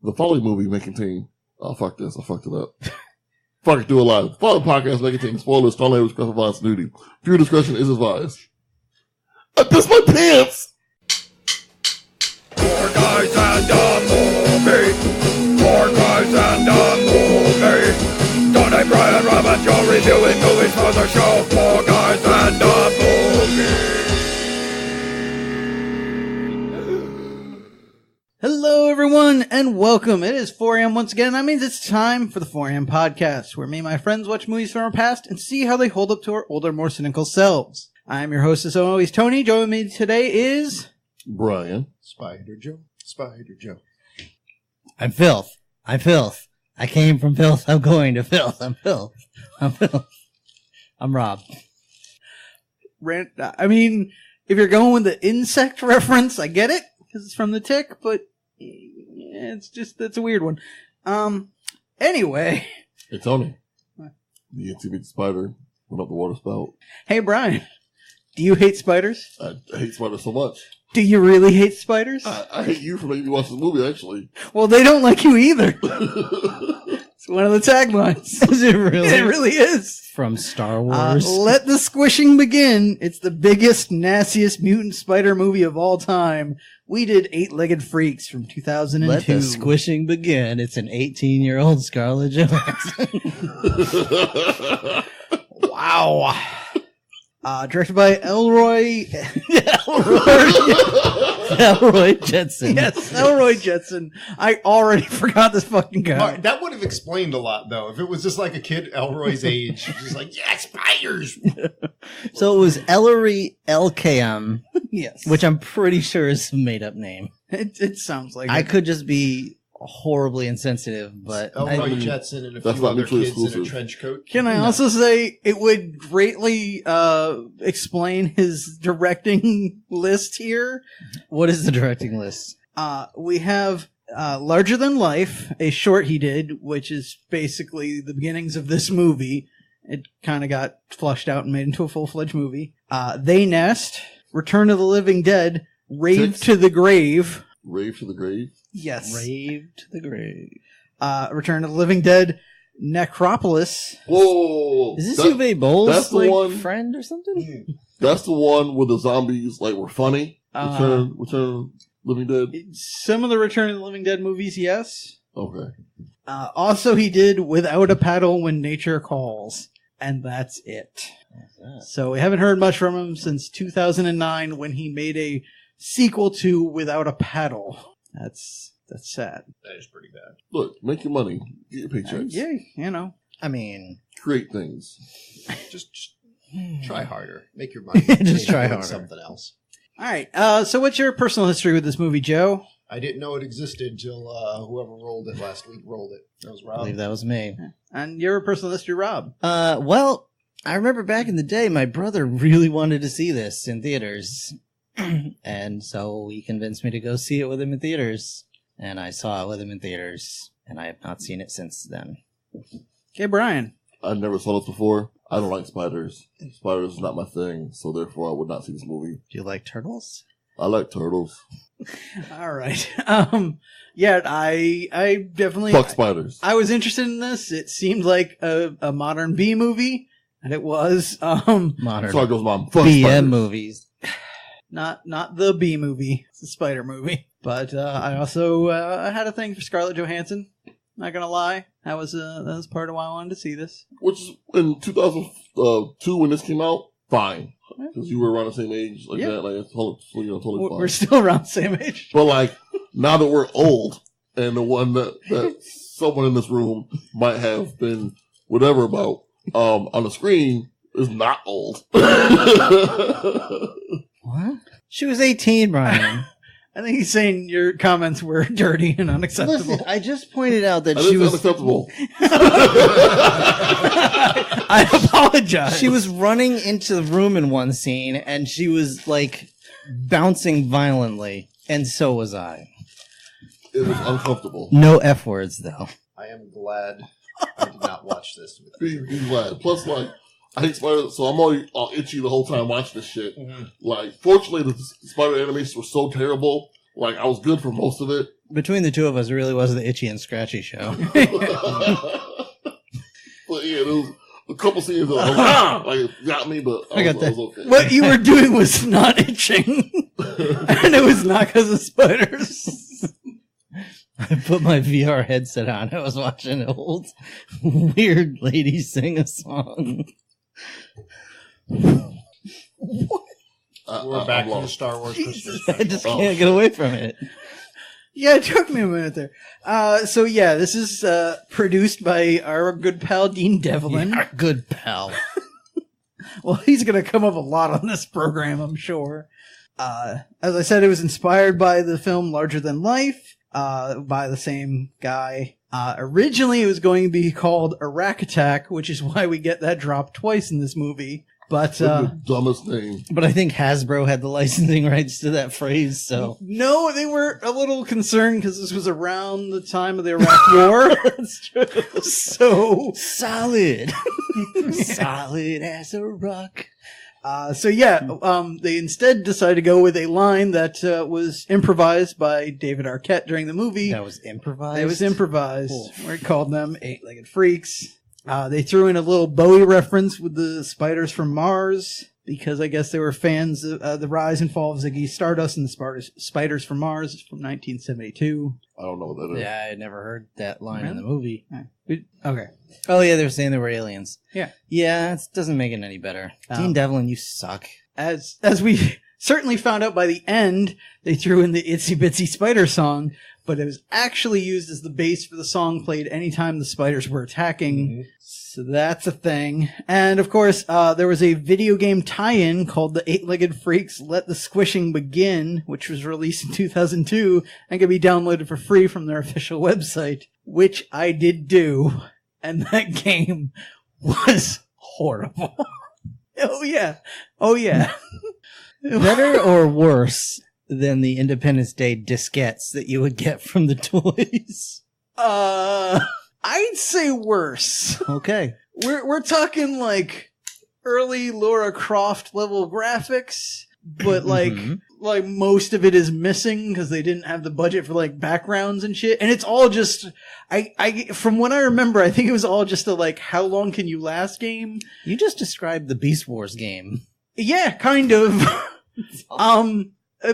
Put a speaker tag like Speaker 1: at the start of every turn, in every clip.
Speaker 1: The following movie may contain... Oh, fuck this. I fucked it up. Fuck it, do it live. The following podcast may contain spoilers, strong language, graphic violence, nudity. Viewer discretion is advised. I pissed my pants!
Speaker 2: Four guys and a movie. Four guys and a movie. Tony, Brian, Rob, and Joe reviewing movies for the show. Four guys and a movie.
Speaker 3: Hello, everyone, and welcome. It is 4 a.m. once again. That means it's time for the 4 a.m. podcast, where me and my friends watch movies from our past and see how they hold up to our older, more cynical selves. I'm your host, as always, Tony. Joining me today is...
Speaker 1: Brian.
Speaker 4: Spider Joe.
Speaker 5: I'm filth. I came from filth. I'm going to filth. I'm filth. I'm Rob.
Speaker 3: I mean, if you're going with the insect reference, I get it, because it's from The Tick, but it's a weird one. Anyway.
Speaker 1: Hey, Tony. The intimate spider went up the water spout.
Speaker 3: Hey, Brian. Do you hate spiders?
Speaker 1: I hate spiders so much.
Speaker 3: Do you really hate spiders?
Speaker 1: I hate you for making me watch this movie, actually.
Speaker 3: Well, they don't like you either. It's one of the taglines.
Speaker 5: Is it really?
Speaker 3: It really is.
Speaker 5: From Star Wars.
Speaker 3: Let the squishing begin. It's the biggest, nastiest mutant spider movie of all time. We did Eight-Legged Freaks from 2002.
Speaker 5: Let the squishing begin. It's an 18-year-old Scarlett Johansson.
Speaker 3: Wow. Directed by Elroy
Speaker 5: Jetson.
Speaker 3: Yes, Elroy Jetson. I already forgot this fucking guy.
Speaker 4: Mark, that would have explained a lot, though. If it was just like a kid Elroy's age, just like, yeah, spiders.
Speaker 5: So it was Ellery LKM,
Speaker 3: Yes.
Speaker 5: which I'm pretty sure is a made-up name.
Speaker 3: It sounds like
Speaker 5: I
Speaker 3: it.
Speaker 5: could just be horribly insensitive, but
Speaker 4: Elroy Jetson and a
Speaker 1: That's
Speaker 4: few
Speaker 1: not
Speaker 4: other
Speaker 1: mutually
Speaker 4: kids in a
Speaker 1: exclusive.
Speaker 4: trench coat.
Speaker 3: Can I also say it would greatly explain his directing list here?
Speaker 5: what is the directing list?
Speaker 3: We have Larger Than Life, a short he did, which is basically the beginnings of this movie. It kind of got flushed out and made into a full-fledged movie. They Nest, Return of the Living Dead, Rave
Speaker 1: Six.
Speaker 3: to the Grave.
Speaker 1: Rave to the grave?
Speaker 3: Yes.
Speaker 5: Rave to the grave.
Speaker 3: Return of the Living Dead, Necropolis.
Speaker 1: Whoa!
Speaker 5: Is this
Speaker 1: That-
Speaker 5: Uwe Boll's
Speaker 1: that's the one-
Speaker 5: friend or something?
Speaker 1: That's the one where the zombies were funny. Return of Living Dead.
Speaker 3: Some of the Return of the Living Dead movies, yes.
Speaker 1: Okay.
Speaker 3: Also, he did Without a Paddle When Nature Calls. And that's it. So we haven't heard much from him since 2009 when he made a sequel to Without a Paddle. That's sad.
Speaker 4: That is pretty bad.
Speaker 1: Look, make your money. Get your paychecks.
Speaker 3: Yeah, you know.
Speaker 5: I mean,
Speaker 1: Create things.
Speaker 4: Just try harder. Make your money.
Speaker 5: Just
Speaker 4: Maybe
Speaker 5: try
Speaker 4: doing
Speaker 5: harder.
Speaker 4: Something else.
Speaker 3: All right. So what's your personal history with this movie, Joe?
Speaker 4: I didn't know it existed until whoever rolled it last week rolled it. That was
Speaker 5: I
Speaker 4: Rob.
Speaker 5: believe that was me.
Speaker 3: And your personal history, Rob?
Speaker 5: Well, I remember back in the day, my brother really wanted to see this in theaters. And so he convinced me to go see it with him in theaters. And I saw it with him in theaters. And I have not seen it since then.
Speaker 3: Okay, Brian.
Speaker 1: I never saw this before. I don't like spiders. Spiders is not my thing, so therefore I would not see this movie.
Speaker 5: Do you like turtles?
Speaker 1: I like turtles.
Speaker 3: All right. Yeah, I definitely...
Speaker 1: Fuck spiders.
Speaker 3: I was interested in this. It seemed like a modern B movie, and it was.
Speaker 5: Modern
Speaker 1: Sorry, goes mom. Fuck
Speaker 5: BM
Speaker 1: spiders.
Speaker 5: movies.
Speaker 3: Not the B movie. It's a spider movie. But I also had a thing for Scarlett Johansson. Not gonna lie, that was part of why I wanted to see this.
Speaker 1: Which is in 2002 when this came out, fine. Because you were around the same age like
Speaker 3: Yeah.
Speaker 1: that. Like, it's totally fine.
Speaker 3: We're still around the same age.
Speaker 1: But now that we're old, and the one that someone in this room might have been whatever about on the screen is not old.
Speaker 5: What? She was 18, Brian.
Speaker 3: I think he's saying your comments were dirty and unacceptable.
Speaker 5: Listen, I just pointed out that
Speaker 1: That
Speaker 5: she
Speaker 1: is
Speaker 5: was
Speaker 1: unacceptable.
Speaker 3: I apologize.
Speaker 5: she was running into the room in one scene, and she was bouncing violently, and so was I.
Speaker 1: It was uncomfortable.
Speaker 5: No F words though.
Speaker 4: I am glad I did not watch this with you.
Speaker 1: Be glad. Plus, I hate spiders, so I'm all itchy the whole time watching this shit.
Speaker 4: Mhm.
Speaker 1: Fortunately, the spider animations were so terrible. I was good for most of it,
Speaker 5: Between the two of us, it really was the Itchy and Scratchy show.
Speaker 1: But yeah, there was a couple scenes that like, it got me, but I was okay.
Speaker 3: What you were doing was not itching. And it was not because of spiders.
Speaker 5: I put my VR headset on. I was watching an old weird lady sing a song.
Speaker 4: We're back to the Star Wars Christmas.
Speaker 5: I just can't get away from it.
Speaker 3: Yeah, it took me a minute there. So yeah, this is produced by our good pal Dean Devlin.
Speaker 5: Our good pal.
Speaker 3: Well, he's going to come up a lot on this program, I'm sure. As I said, it was inspired by the film Larger Than Life, by the same guy. Originally, it was going to be called Iraq Attack, which is why we get that drop twice in this movie. But
Speaker 1: the dumbest name.
Speaker 5: But I think Hasbro had the licensing rights to that phrase, so
Speaker 3: no, they were a little concerned because this was around the time of the Iraq War.
Speaker 5: that's true.
Speaker 3: So
Speaker 5: solid, solid as a rock.
Speaker 3: They instead decided to go with a line that was improvised by David Arquette during the movie.
Speaker 5: That was improvised?
Speaker 3: It was improvised. We called them Eight-Legged Freaks. They threw in a little Bowie reference with the Spiders from Mars, because I guess they were fans of The Rise and Fall of Ziggy Stardust and the Spiders from Mars from 1972.
Speaker 1: I don't know what that is.
Speaker 5: Yeah, I had never heard that line in the movie.
Speaker 3: Okay.
Speaker 5: Oh, yeah, they were saying they were aliens.
Speaker 3: Yeah.
Speaker 5: Yeah, it doesn't make it any better. Dean Devlin, you suck.
Speaker 3: As we certainly found out by the end, they threw in the Itsy Bitsy Spider song, but it was actually used as the bass for the song played anytime the spiders were attacking. Mm-hmm. So that's a thing. And of course, there was a video game tie-in called The Eight-Legged Freaks Let the Squishing Begin, which was released in 2002 and could be downloaded for free from their official website, which I did do. And that game was horrible. Oh yeah. Oh yeah.
Speaker 5: Better or worse than the Independence Day diskettes that you would get from the toys?
Speaker 3: I'd say worse.
Speaker 5: Okay.
Speaker 3: We're talking like early Laura Croft level graphics, but like most of it is missing because they didn't have the budget for like backgrounds and shit. And it's all just I from what I remember, I think it was all just a like how long can you last game.
Speaker 5: You just described the Beast Wars game.
Speaker 3: Yeah, kind of.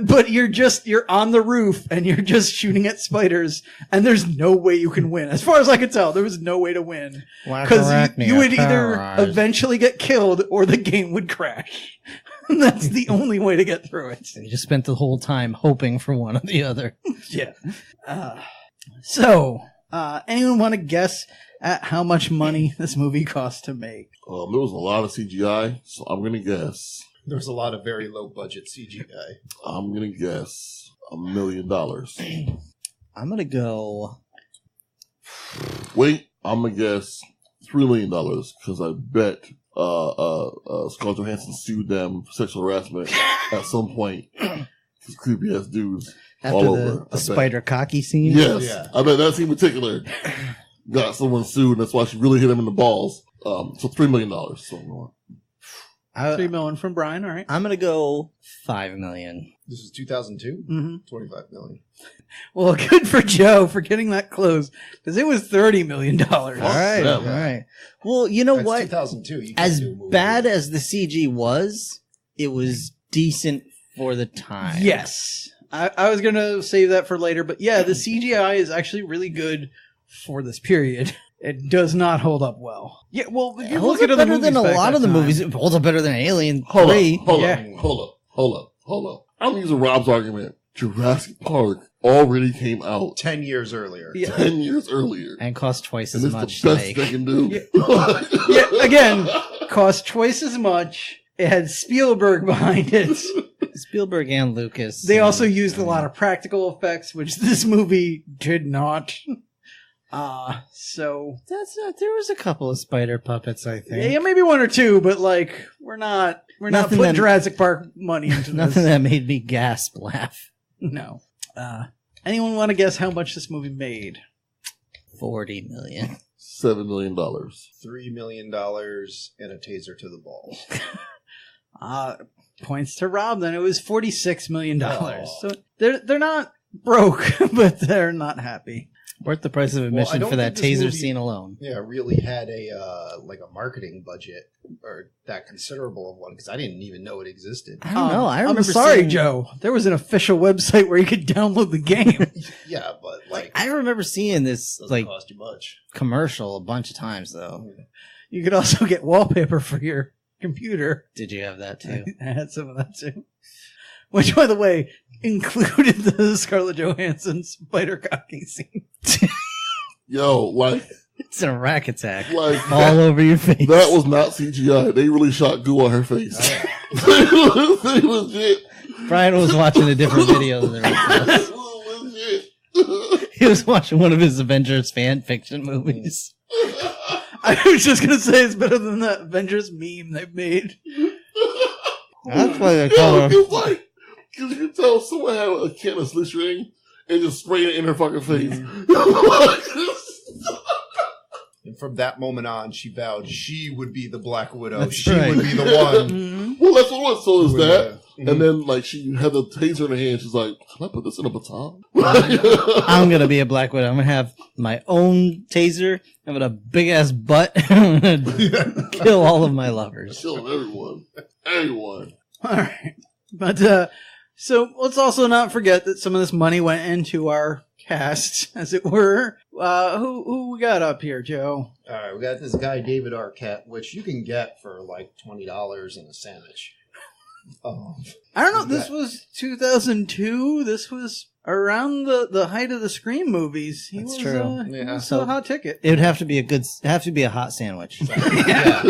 Speaker 3: But you're on the roof and you're just shooting at spiders and there's no way you can win. As far as I could tell, there was no way to win. Because you would either eventually get killed or the game would crash. And that's the only way to get through it.
Speaker 5: And you just spent the whole time hoping for one or the other.
Speaker 3: Yeah. So, anyone want to guess at how much money this movie cost to make?
Speaker 1: There was a lot of CGI, so I'm going to guess.
Speaker 4: There's a lot of very low budget CGI.
Speaker 1: I'm going to guess $1 million.
Speaker 5: I'm going to go...
Speaker 1: Wait, I'm going to guess $3 million because I bet Scarlett Johansson sued them for sexual harassment at some point. These creepy ass dudes
Speaker 5: after
Speaker 1: all over.
Speaker 5: The spider cocky scene?
Speaker 1: Yes.
Speaker 4: Yeah.
Speaker 1: I bet that scene in particular got someone sued, and that's why she really hit him in the balls. So $3 million. So
Speaker 3: $3 million from Brian, all right.
Speaker 5: I'm going to go $5 million.
Speaker 4: This is 2002?
Speaker 3: Mm-hmm.
Speaker 4: $25 million.
Speaker 3: Well, good for Joe for getting that close, because it was $30 million.
Speaker 5: All right. Well, you know what?
Speaker 4: 2002.
Speaker 5: As bad as the CG was, it was decent for the time.
Speaker 3: Yes. I was going to save that for later, but yeah, the CGI is actually really good for this period. It does not hold up well. Yeah, well,
Speaker 5: it holds up better than a lot of the movies. It holds up better than Alien 3.
Speaker 1: Hold up. I'm using Rob's argument. Jurassic Park already came out
Speaker 4: 10 years earlier.
Speaker 3: Yeah.
Speaker 1: 10 years earlier.
Speaker 5: And cost twice as
Speaker 1: and
Speaker 5: much.
Speaker 1: It's the best they can do.
Speaker 3: Yeah, again, cost twice as much. It had Spielberg behind it.
Speaker 5: Spielberg and Lucas.
Speaker 3: They also used a lot of practical effects, which this movie did not. So
Speaker 5: that's there was a couple of spider puppets, I think.
Speaker 3: Yeah, maybe one or two, but like we're not putting Jurassic Park money into this.
Speaker 5: Nothing that made me gasp laugh.
Speaker 3: No. Anyone want to guess how much this movie made?
Speaker 5: $40 million.
Speaker 1: $7 million.
Speaker 4: $3 million and a taser to the balls.
Speaker 3: Points to Rob. Then it was $46 million.
Speaker 4: Oh.
Speaker 3: So they're not broke, but they're not happy.
Speaker 5: Worth the price of
Speaker 4: I
Speaker 5: admission
Speaker 4: don't
Speaker 5: for that
Speaker 4: think this
Speaker 5: taser
Speaker 4: movie-
Speaker 5: scene alone.
Speaker 4: Yeah, really had a like a marketing budget or that considerable of one because I didn't even know it existed.
Speaker 5: I don't know. I remember
Speaker 3: I'm sorry,
Speaker 5: seeing,
Speaker 3: Joe. There was an official website where you could download the game.
Speaker 4: Yeah, but like
Speaker 5: I remember seeing this
Speaker 4: doesn't
Speaker 5: like
Speaker 4: cost you much.
Speaker 5: commercial a bunch of times though.
Speaker 3: You could also get wallpaper for your computer.
Speaker 5: Did you have that too?
Speaker 3: I had some of that too. Which, by the way, included the Scarlett Johansson spider cocking scene.
Speaker 1: Yo, like
Speaker 5: It's a rack attack
Speaker 1: like
Speaker 5: all over your face.
Speaker 1: that was not CGI. They really shot goo on her face. They legit.
Speaker 5: Brian was watching a different video than the rest of us.
Speaker 1: Legit.
Speaker 5: He was watching one of his Avengers fan fiction movies.
Speaker 3: I was just going to say it's better than that Avengers meme they've made.
Speaker 5: That's why they call
Speaker 1: Yo,
Speaker 5: her.
Speaker 1: it's like, cause you can tell someone had a can of Listerine and just sprayed it in her fucking face.
Speaker 4: And from that moment on, she vowed she would be the Black Widow.
Speaker 5: That's
Speaker 4: she
Speaker 5: right.
Speaker 4: would be the one.
Speaker 3: Mhm.
Speaker 1: Well, that's what it was. So is that.
Speaker 4: Mhm.
Speaker 1: And then, like, she had the taser in her hand. She's like, can I put this in a baton?
Speaker 5: I'm gonna be a Black Widow. I'm gonna have my own taser. I'm gonna big ass butt. I'm gonna kill all of my lovers.
Speaker 1: Killing everyone. Everyone.
Speaker 3: All right. But, so let's also not forget that some of this money went into our cast, as it were. Who we got up here, Joe?
Speaker 4: All right, we got this guy David Arquette, which you can get for like $20 in a sandwich.
Speaker 3: I don't know. This was 2002. This was around the height of the Scream movies. He
Speaker 5: That's
Speaker 3: was,
Speaker 5: true.
Speaker 3: He
Speaker 4: Yeah.
Speaker 3: was
Speaker 5: So-
Speaker 3: a hot ticket.
Speaker 5: It would have to be a hot sandwich
Speaker 4: Yeah.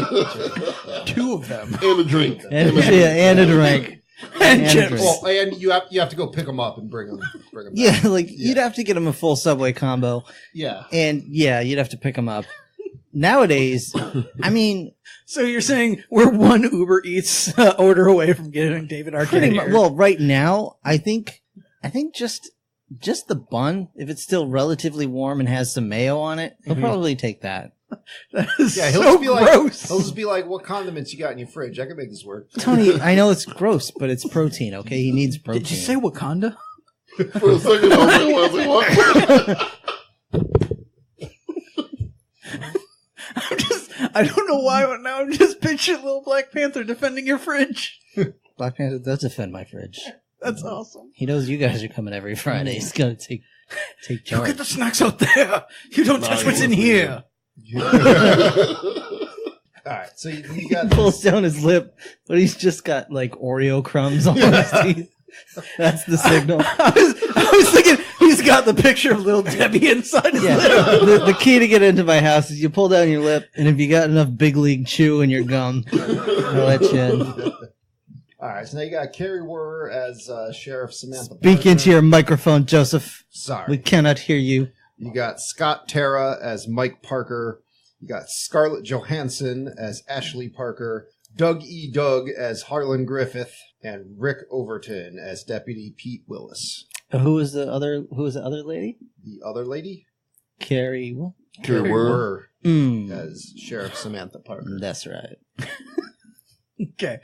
Speaker 3: Two of them.
Speaker 1: And a drink.
Speaker 5: and a drink.
Speaker 3: And
Speaker 5: And
Speaker 3: chips.
Speaker 5: drink.
Speaker 4: Well, and you have to go pick them up and bring them back.
Speaker 5: Yeah, like you'd have to get them a full Subway combo,
Speaker 4: Yeah.
Speaker 5: and yeah, you'd have to pick them up. Nowadays, I mean,
Speaker 3: So you're saying we're one Uber Eats order away from getting David Arquette
Speaker 5: pretty much.
Speaker 3: here.
Speaker 5: Well, right now, I think just the bun, if it's still relatively warm and has some mayo on it, he'll probably take that.
Speaker 3: That is
Speaker 4: Yeah, he'll
Speaker 3: so
Speaker 4: just be like,
Speaker 3: gross.
Speaker 4: he'll just be like, "What condiments you got in your fridge? I can make this work."
Speaker 5: Tony, I know it's gross, but it's protein. Okay, he needs protein.
Speaker 3: Did you say Wakanda?
Speaker 1: For a second, I was like, what?
Speaker 3: I don't know why, but now I'm just picturing little Black Panther defending your fridge.
Speaker 5: Black Panther does defend my fridge.
Speaker 3: That's awesome.
Speaker 5: He knows you guys are coming every Friday. He's gonna take
Speaker 3: Look at
Speaker 5: charge.
Speaker 3: the snacks out there. You don't touch what's in
Speaker 1: Nice.
Speaker 3: here.
Speaker 4: All right, so you got
Speaker 5: Pulls down his lip, but he's just got like Oreo crumbs on his teeth. That's the signal.
Speaker 3: I was thinking he's got the picture of little Debbie inside his
Speaker 5: Yeah,
Speaker 3: lip.
Speaker 5: the key to get into my house is you pull down your lip, and if you got enough big league chew in your gum, I'll let you in.
Speaker 4: all right. So now you got Carrie Werner as Sheriff Samantha.
Speaker 5: Speak
Speaker 4: Parker.
Speaker 5: into your microphone, Joseph.
Speaker 4: Sorry.
Speaker 5: We cannot hear you.
Speaker 4: You got Scott Terra as Mike Parker. You got Scarlett Johansson as Ashley Parker. Doug E. Doug as Harlan Griffith. And Rick Overton as Deputy Pete Willis.
Speaker 5: Who was the other lady?
Speaker 4: The other lady?
Speaker 5: Carrie. What?
Speaker 1: Carrie Werner.
Speaker 5: Mm,
Speaker 4: as Sheriff Samantha Parker.
Speaker 5: that's right.
Speaker 3: Okay.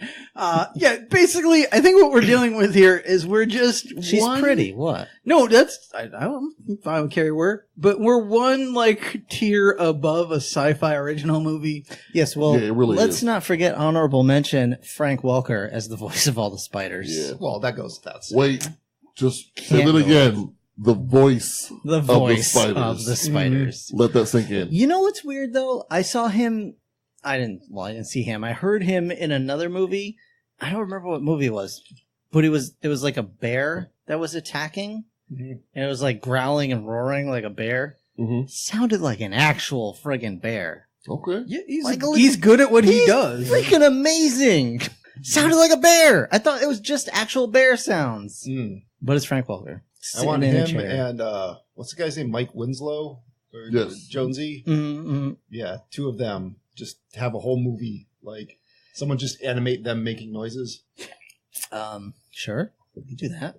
Speaker 3: Yeah, basically, I think what we're dealing with here is we're just
Speaker 5: She's
Speaker 3: one-
Speaker 5: pretty. What?
Speaker 3: No, I'm fine with Carrie Werner, but we're one, like, tier above a sci-fi original movie.
Speaker 5: Yes. Well,
Speaker 1: Yeah, it really
Speaker 5: let's
Speaker 1: is.
Speaker 5: not forget honorable mention Frank Welker as the voice of all the spiders.
Speaker 1: Yeah.
Speaker 4: Well, that goes without saying.
Speaker 1: Wait, just say
Speaker 5: Can't
Speaker 1: it
Speaker 5: go.
Speaker 1: again. The voice.
Speaker 5: The voice
Speaker 1: spiders.
Speaker 5: of the spiders.
Speaker 1: Let that sink in.
Speaker 5: You know what's weird though? I saw him. I didn't see him. I heard him in another movie. I don't remember what movie it was, but it was like a bear that was attacking, and it was like growling and roaring like a bear.
Speaker 1: Mm-hmm.
Speaker 5: Sounded like an actual friggin' bear.
Speaker 1: Okay.
Speaker 3: Yeah,
Speaker 5: Like,
Speaker 3: he's good at what he
Speaker 5: He's
Speaker 3: does.
Speaker 5: Freaking amazing! Sounded like a bear. I thought it was just actual bear sounds,
Speaker 4: Mm.
Speaker 5: but it's Frank Welker.
Speaker 4: I want
Speaker 5: Sitting in a
Speaker 4: him
Speaker 5: chair.
Speaker 4: and what's the guy's name? Mike Winslow? Or
Speaker 1: Yes.
Speaker 4: Jonesy?
Speaker 5: Mm-mm.
Speaker 4: Yeah, two of them. Just have a whole movie. Like, someone just animate them making noises.
Speaker 5: Sure. We could do that.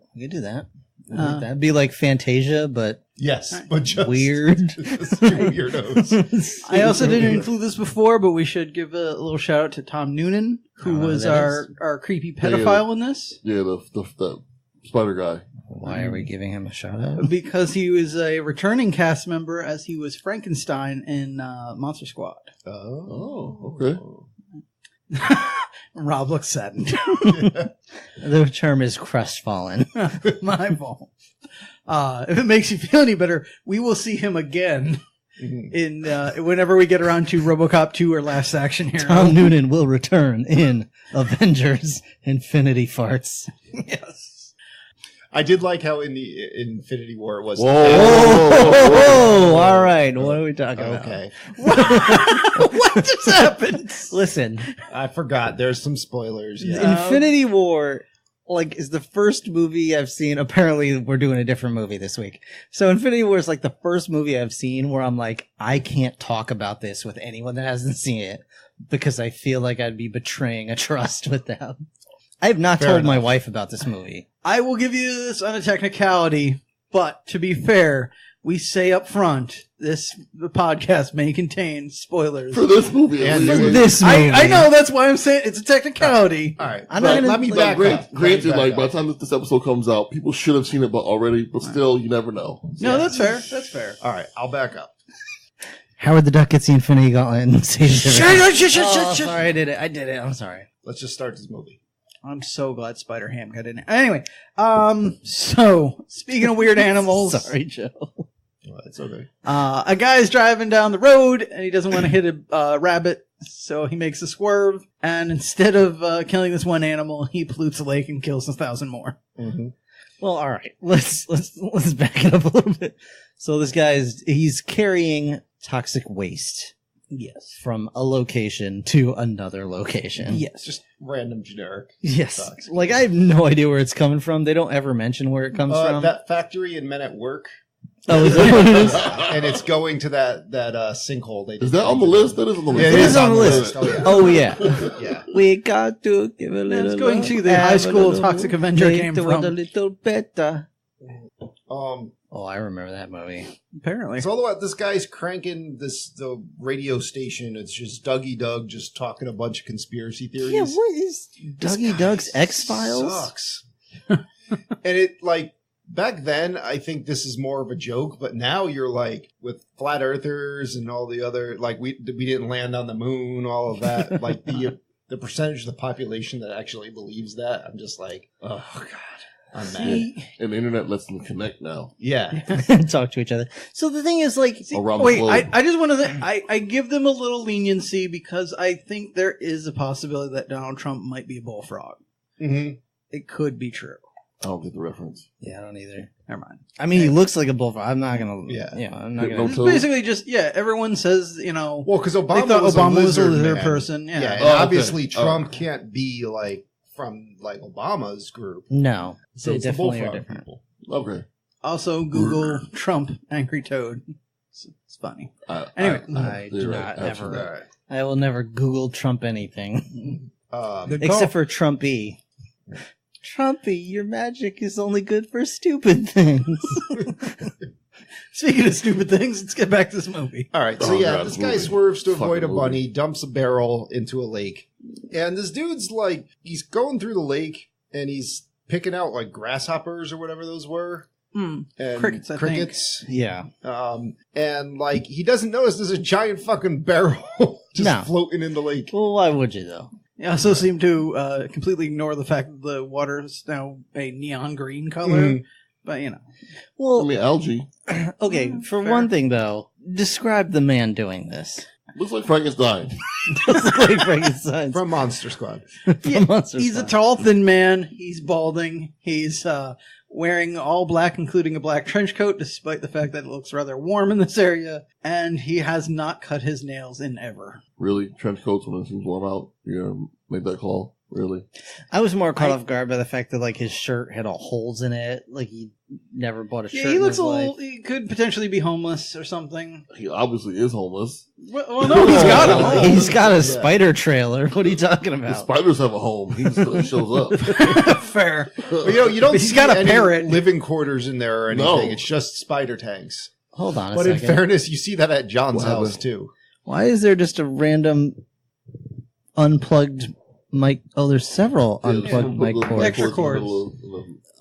Speaker 5: That'd be like Fantasia, but
Speaker 4: Yes, but just
Speaker 5: weird.
Speaker 4: just two weirdos.
Speaker 3: I also didn't include this before, but we should give a little shout out to Tom Noonan, who was
Speaker 5: that
Speaker 3: our creepy pedophile in this.
Speaker 1: Yeah, the spider guy.
Speaker 5: Why are we giving him a shout out?
Speaker 3: Because he was a returning cast member as he was Frankenstein in Monster Squad.
Speaker 1: Oh, okay.
Speaker 3: Rob looks saddened.
Speaker 5: The term is crestfallen.
Speaker 3: My fault. If it makes you feel any better, we will see him again in whenever we get around to RoboCop 2 or Last Action Hero.
Speaker 5: Tom Noonan will return in Avengers Infinity Farts.
Speaker 3: Yes.
Speaker 4: I did like how in the Infinity War it was.
Speaker 5: Whoa, all right. What are we talking about?
Speaker 4: Okay.
Speaker 3: What just happened?
Speaker 5: Listen,
Speaker 4: I forgot. There's some spoilers. Yeah.
Speaker 5: Infinity War, is the first movie I've seen. Apparently, we're doing a different movie this week. So Infinity War is like the first movie I've seen where I'm like, I can't talk about this with anyone that hasn't seen it because I feel like I'd be betraying a trust with them. I have not told my wife about this movie.
Speaker 3: I will give you this on a technicality, but to be fair, we say up front, the podcast may contain spoilers.
Speaker 1: For this movie.
Speaker 4: And
Speaker 5: For this movie.
Speaker 3: I know, that's why I'm saying it's a technicality.
Speaker 4: All right.
Speaker 5: I'm not gonna-
Speaker 4: let me back up.
Speaker 1: Granted, by the time this episode comes out, people should have seen it already, but still, you never know.
Speaker 3: No, that's fair. That's fair.
Speaker 4: All right. I'll back up.
Speaker 5: Howard the Duck gets the Infinity Gauntlet and saves everything.
Speaker 3: Shut.
Speaker 5: Sorry, I did it. I'm sorry.
Speaker 4: Let's just start this movie.
Speaker 3: I'm so glad Spider-Ham got in it. Anyway, so speaking of weird animals,
Speaker 5: Sorry, Joe.
Speaker 4: Well, it's okay.
Speaker 3: a guy's driving down the road and he doesn't want to hit a rabbit, so he makes a swerve. And instead of killing this one animal, he pollutes the lake and kills 1,000 more.
Speaker 4: Mm-hmm.
Speaker 5: Well, all right. Let's back it up a little bit. So this he's carrying toxic waste.
Speaker 3: Yes.
Speaker 5: From a location to another location.
Speaker 3: Yes.
Speaker 4: Just random generic.
Speaker 5: Yes.
Speaker 4: Toxic.
Speaker 5: I have no idea where it's coming from. They don't ever mention where it comes from.
Speaker 4: That factory in Men at Work.
Speaker 5: Oh, is that what it is?
Speaker 4: And it's going to that sinkhole. They
Speaker 1: Is that on the list? That is on the list.
Speaker 4: Yeah,
Speaker 5: It is on the list.
Speaker 4: Oh, yeah.
Speaker 5: Oh, yeah.
Speaker 4: Yeah.
Speaker 5: We got to give a little.
Speaker 3: That's going to the
Speaker 5: love,
Speaker 3: high
Speaker 5: have
Speaker 3: school
Speaker 5: a little,
Speaker 3: Toxic Avenger
Speaker 5: make
Speaker 3: came
Speaker 5: the world
Speaker 3: from.
Speaker 5: a little better.
Speaker 4: Um,
Speaker 5: I remember that movie.
Speaker 3: Apparently.
Speaker 4: it's all about this guy's cranking the radio station. It's just Dougie Doug just talking a bunch of conspiracy theories.
Speaker 5: Yeah, what is Dougie Doug's X-Files?
Speaker 4: Sucks. And it back then, I think this is more of a joke, but now you're with flat earthers and all the other we didn't land on the moon, all of that. The percentage of the population that actually believes that, I'm just oh god, I'm mad.
Speaker 1: And the internet lets them connect now.
Speaker 4: Yeah,
Speaker 5: Talk to each other. So the thing is,
Speaker 1: Around the
Speaker 3: Wait,
Speaker 1: globe.
Speaker 3: I just want to. I give them a little leniency because I think there is a possibility that Donald Trump might be a bullfrog.
Speaker 4: mm-hmm.
Speaker 3: It could be true.
Speaker 1: I don't get the reference.
Speaker 5: yeah, I don't either.
Speaker 3: Never mind.
Speaker 5: I mean, he looks like a bullfrog. I'm not gonna.
Speaker 4: Yeah.
Speaker 5: I'm not
Speaker 1: No
Speaker 5: gonna.
Speaker 3: It's
Speaker 1: toes?
Speaker 3: basically just everyone says
Speaker 4: Well, because
Speaker 3: they
Speaker 4: Obama
Speaker 3: thought
Speaker 4: was
Speaker 3: Obama
Speaker 4: a
Speaker 3: was a lizard
Speaker 4: man.
Speaker 3: person.
Speaker 4: Yeah,
Speaker 3: Yeah.
Speaker 4: and
Speaker 1: Oh, okay.
Speaker 4: obviously Trump can't be from Obama's group.
Speaker 5: No,
Speaker 4: So
Speaker 5: they
Speaker 4: it's the
Speaker 5: definitely are
Speaker 4: bullfrog
Speaker 5: different.
Speaker 4: people.
Speaker 1: Okay.
Speaker 3: Also, Google Trump angry toad. It's funny. Anyway.
Speaker 5: I do
Speaker 1: you're
Speaker 5: not
Speaker 1: right, absolutely.
Speaker 5: ever.
Speaker 4: All right.
Speaker 5: I will never Google Trump anything
Speaker 3: Good
Speaker 5: except
Speaker 3: call.
Speaker 5: for Trumpy. Trumpy, your magic is only good for stupid things.
Speaker 3: Speaking of stupid things, let's get back to this movie.
Speaker 4: All right, so
Speaker 1: Oh,
Speaker 4: yeah,
Speaker 1: God,
Speaker 4: this
Speaker 1: movie.
Speaker 4: guy swerves to avoid a
Speaker 1: Fucking
Speaker 4: bunny, dumps a barrel into a lake, and this dude's he's going through the lake and he's picking out grasshoppers or whatever those were, and
Speaker 3: Crickets, I think.
Speaker 4: crickets.
Speaker 5: Yeah.
Speaker 4: And he doesn't notice there's a giant fucking barrel just
Speaker 5: No.
Speaker 4: floating in the lake.
Speaker 5: Well, why would you though?
Speaker 3: They also seem to completely ignore the fact that the water is now a neon green color.
Speaker 4: Mhm.
Speaker 3: But,
Speaker 1: I
Speaker 5: Well,
Speaker 1: mean, algae.
Speaker 5: okay. For
Speaker 3: fair.
Speaker 5: one thing, though, describe the man doing this.
Speaker 1: Looks like Frankenstein.
Speaker 5: Like Frankenstein's
Speaker 4: From Monster Squad.
Speaker 3: Yeah,
Speaker 5: Monster
Speaker 3: he's a
Speaker 5: Squad.
Speaker 3: tall, thin man. He's balding. He's wearing all black, including a black trench coat, despite the fact that it looks rather warm in this area. And he has not cut his nails in ever.
Speaker 1: Really? Trench coats when it seems warm out? You're going to make that call? Really?
Speaker 5: I was more caught off guard by the fact that his shirt had all holes in it. He never bought a shirt.
Speaker 3: Yeah, he
Speaker 5: in
Speaker 3: looks
Speaker 5: his
Speaker 3: a
Speaker 5: life.
Speaker 3: little. He could potentially be homeless or something.
Speaker 1: He obviously is homeless.
Speaker 3: Well, no, he's got a home.
Speaker 5: He's got a spider trailer. What are you talking
Speaker 1: The
Speaker 5: about?
Speaker 1: spiders have a home. He just shows up.
Speaker 3: Fair.
Speaker 4: But you don't
Speaker 3: But he's
Speaker 4: see
Speaker 3: got a
Speaker 4: any
Speaker 3: parrot.
Speaker 4: living quarters in there or anything.
Speaker 1: No.
Speaker 4: It's just spider tanks.
Speaker 5: Hold on a
Speaker 4: But in
Speaker 5: second.
Speaker 4: fairness, you see that at John's
Speaker 1: What
Speaker 4: house
Speaker 1: happened?
Speaker 4: too.
Speaker 5: Why is there just a random unplugged mic? Oh, there's several unplugged mic cords.
Speaker 3: Extra cords.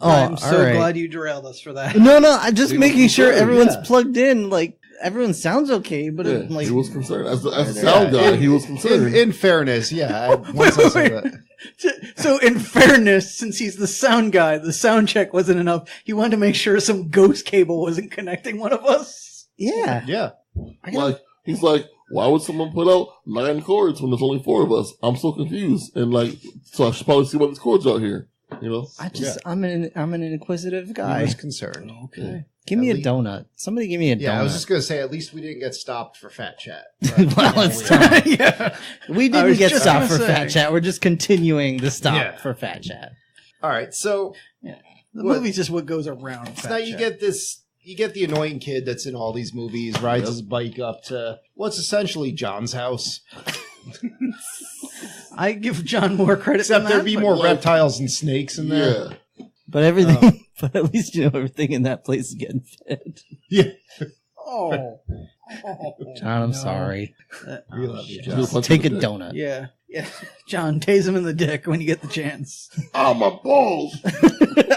Speaker 3: I'm so
Speaker 5: all right.
Speaker 3: glad you derailed us for that.
Speaker 5: No, I'm just
Speaker 1: He
Speaker 5: making
Speaker 1: was
Speaker 5: sure
Speaker 1: concerned,
Speaker 5: everyone's
Speaker 4: yeah.
Speaker 5: plugged in. Like, everyone sounds okay, but
Speaker 1: Yeah,
Speaker 5: like,
Speaker 1: he was concerned. As the sound
Speaker 4: Yeah,
Speaker 1: guy, he was concerned.
Speaker 4: In fairness, yeah. Once I saw that.
Speaker 3: So in fairness, since he's the sound guy, the sound check wasn't enough. He wanted to make sure some ghost cable wasn't connecting one of us.
Speaker 5: yeah.
Speaker 4: Yeah.
Speaker 1: Like, he's like, why would someone put out 9 cords when there's only 4 of us? I'm so confused. And like, so I should probably see what these cords out here. You know?
Speaker 5: I'm an inquisitive
Speaker 4: I
Speaker 5: guy.
Speaker 4: was concerned.
Speaker 3: Okay.
Speaker 5: Give me
Speaker 4: At
Speaker 5: a
Speaker 4: least-
Speaker 5: donut. Somebody give me a donut.
Speaker 4: Yeah, I was just going to say, at least we didn't get stopped for fat chat.
Speaker 5: Well, it's time.
Speaker 3: Yeah.
Speaker 5: We
Speaker 3: I
Speaker 5: didn't
Speaker 3: was
Speaker 5: get
Speaker 3: just
Speaker 5: stopped
Speaker 3: gonna
Speaker 5: for
Speaker 3: say.
Speaker 5: fat chat. We're just continuing the stop
Speaker 4: Yeah.
Speaker 5: for fat chat.
Speaker 4: All right, so
Speaker 3: The
Speaker 4: What?
Speaker 3: movie's just what goes around.
Speaker 4: now you get the annoying kid that's in all these movies, rides
Speaker 1: Yep.
Speaker 4: his bike up to what's essentially John's house.
Speaker 3: I give John more credit.
Speaker 4: Except
Speaker 3: than
Speaker 4: there'd
Speaker 3: that,
Speaker 4: be
Speaker 3: but-
Speaker 4: more
Speaker 1: like-
Speaker 4: reptiles and snakes in there.
Speaker 1: Yeah.
Speaker 5: But everything, but at least you know everything in that place is getting fed.
Speaker 3: Oh.
Speaker 5: John, I'm
Speaker 3: No.
Speaker 5: sorry.
Speaker 4: We love you,
Speaker 3: shit.
Speaker 4: John.
Speaker 1: He'll punch
Speaker 5: Take a
Speaker 1: him in the dick.
Speaker 5: donut.
Speaker 3: Yeah. Yeah. John, tase him in the dick when you get the chance.
Speaker 1: Ah, my balls.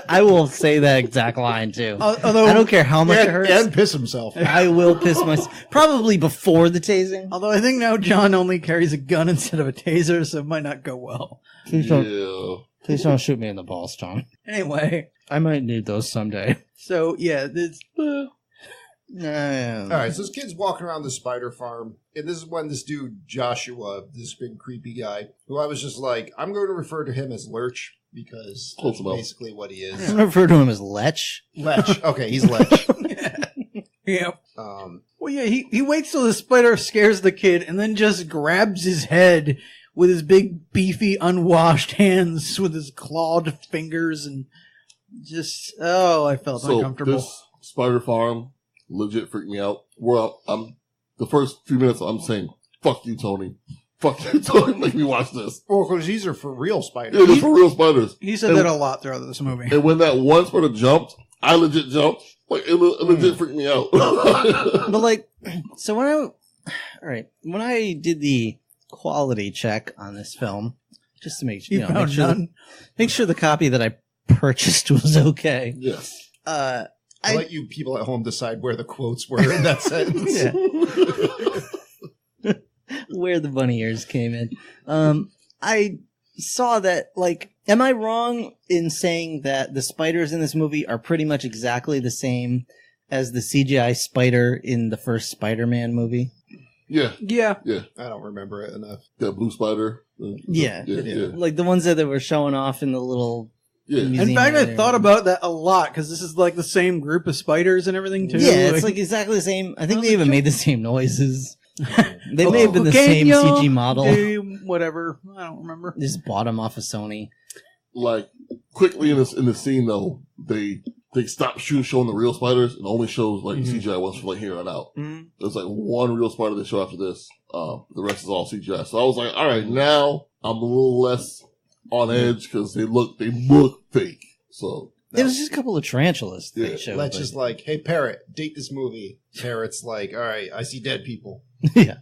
Speaker 5: I will say that exact line too.
Speaker 3: Although,
Speaker 5: I don't care how much it hurts.
Speaker 4: And piss himself.
Speaker 5: I will piss myself. Probably before the tasing.
Speaker 3: although I think now John only carries a gun instead of a taser, so it might not go well.
Speaker 5: Please don't shoot me in the balls, John.
Speaker 3: Anyway,
Speaker 5: I might need those someday.
Speaker 3: so yeah, this.
Speaker 4: All right, so this kid's walking around the spider farm, and this is when this dude, Joshua, this big creepy guy, who I was just like, I'm going to refer to him as Lurch, because
Speaker 1: Close
Speaker 4: that's
Speaker 1: enough.
Speaker 4: basically what he
Speaker 5: I'm
Speaker 4: is.
Speaker 5: gonna refer to him as Lech.
Speaker 4: Lech. Okay, he's Lech.
Speaker 3: Yeah.
Speaker 4: Um,
Speaker 3: Well, yeah, he waits till the spider scares the kid and then just grabs his head with his big, beefy, unwashed hands with his clawed fingers and just, I felt
Speaker 1: So
Speaker 3: uncomfortable.
Speaker 1: this spider farm legit freaked me out. Well, the first few minutes I'm saying, fuck you, Tony. Fuck you, Tony. Make me watch this.
Speaker 4: well, because these are for real
Speaker 1: Yeah,
Speaker 4: spiders.
Speaker 1: these for real spiders.
Speaker 3: He said that a lot throughout this movie.
Speaker 1: And when that one spider jumped, I legit jumped. Like, it legit freaked me out.
Speaker 5: But like, so when I did the quality check on this film, just to make
Speaker 3: You found none.
Speaker 5: make sure the copy that I purchased was okay.
Speaker 1: Yes.
Speaker 4: I'll
Speaker 5: I-
Speaker 4: let you people at home decide where the quotes were in that sentence.
Speaker 5: Yeah. Where the bunny ears came in. I saw that, like, am I wrong in saying that the spiders in this movie are pretty much exactly the same as the CGI spider in the first Spider-Man movie?
Speaker 1: Yeah.
Speaker 3: Yeah.
Speaker 4: I don't remember it enough.
Speaker 1: That blue spider.
Speaker 5: Yeah.
Speaker 1: Yeah.
Speaker 5: Like the ones that they were showing off in the little
Speaker 1: Yeah.
Speaker 5: museum.
Speaker 3: In fact, I
Speaker 5: area.
Speaker 3: thought about that a lot because this is like the same group of spiders and everything too.
Speaker 5: Yeah, it's like exactly the same. I think
Speaker 3: I was
Speaker 5: they
Speaker 3: like,
Speaker 5: even made the same noises. They may have been the
Speaker 3: Can
Speaker 5: same
Speaker 3: you
Speaker 5: CG model.
Speaker 3: do whatever. I don't remember.
Speaker 5: Just bought them off of Sony.
Speaker 1: Like, quickly in the scene though, they stopped showing the real spiders and only shows like CGI ones from like here on out.
Speaker 3: Mhm.
Speaker 1: There's like one real spider they show after this. The rest is all CGI. So I was like, all right, now I'm a little less on edge because they look fake. So
Speaker 5: There was just a couple of tarantulas they
Speaker 1: Yeah,
Speaker 5: showed.
Speaker 4: Let's
Speaker 5: but-
Speaker 4: just like, hey, Parrot, date this movie. Parrot's like, all right, I see dead people.
Speaker 5: yeah.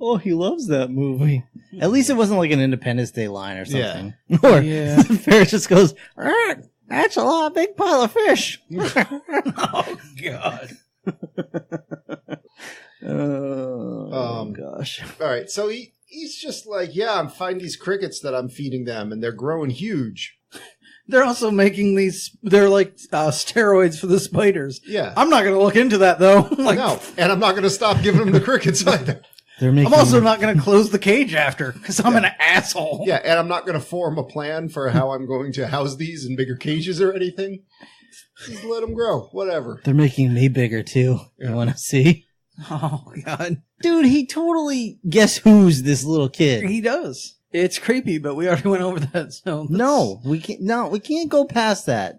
Speaker 5: Oh, he loves that movie. At least it wasn't like an Independence Day line or something. Or
Speaker 3: Yeah.
Speaker 5: the ferret just goes, that's a lot of big pile of fish.
Speaker 3: Oh God.
Speaker 5: Oh, gosh.
Speaker 4: All right, so he's just like, yeah, I'm finding these crickets that I'm feeding them, and they're growing huge.
Speaker 3: They're also making these. They're like steroids for the spiders.
Speaker 4: Yeah.
Speaker 3: I'm not going to look into that though. Like,
Speaker 4: No, and I'm not going to stop giving them the crickets either.
Speaker 5: They're making,
Speaker 3: I'm also not going to close the cage after because I'm an asshole.
Speaker 4: Yeah, and I'm not going to form a plan for how I'm going to house these in bigger cages or anything. Just let them grow, whatever.
Speaker 5: they're making me bigger too.
Speaker 4: Yeah.
Speaker 5: You want to see?
Speaker 3: Oh God.
Speaker 5: Dude, he totally guess who's this little kid.
Speaker 3: He does. It's creepy, but we already went over that. So let's-
Speaker 5: No, we can't. No, we can't go past that.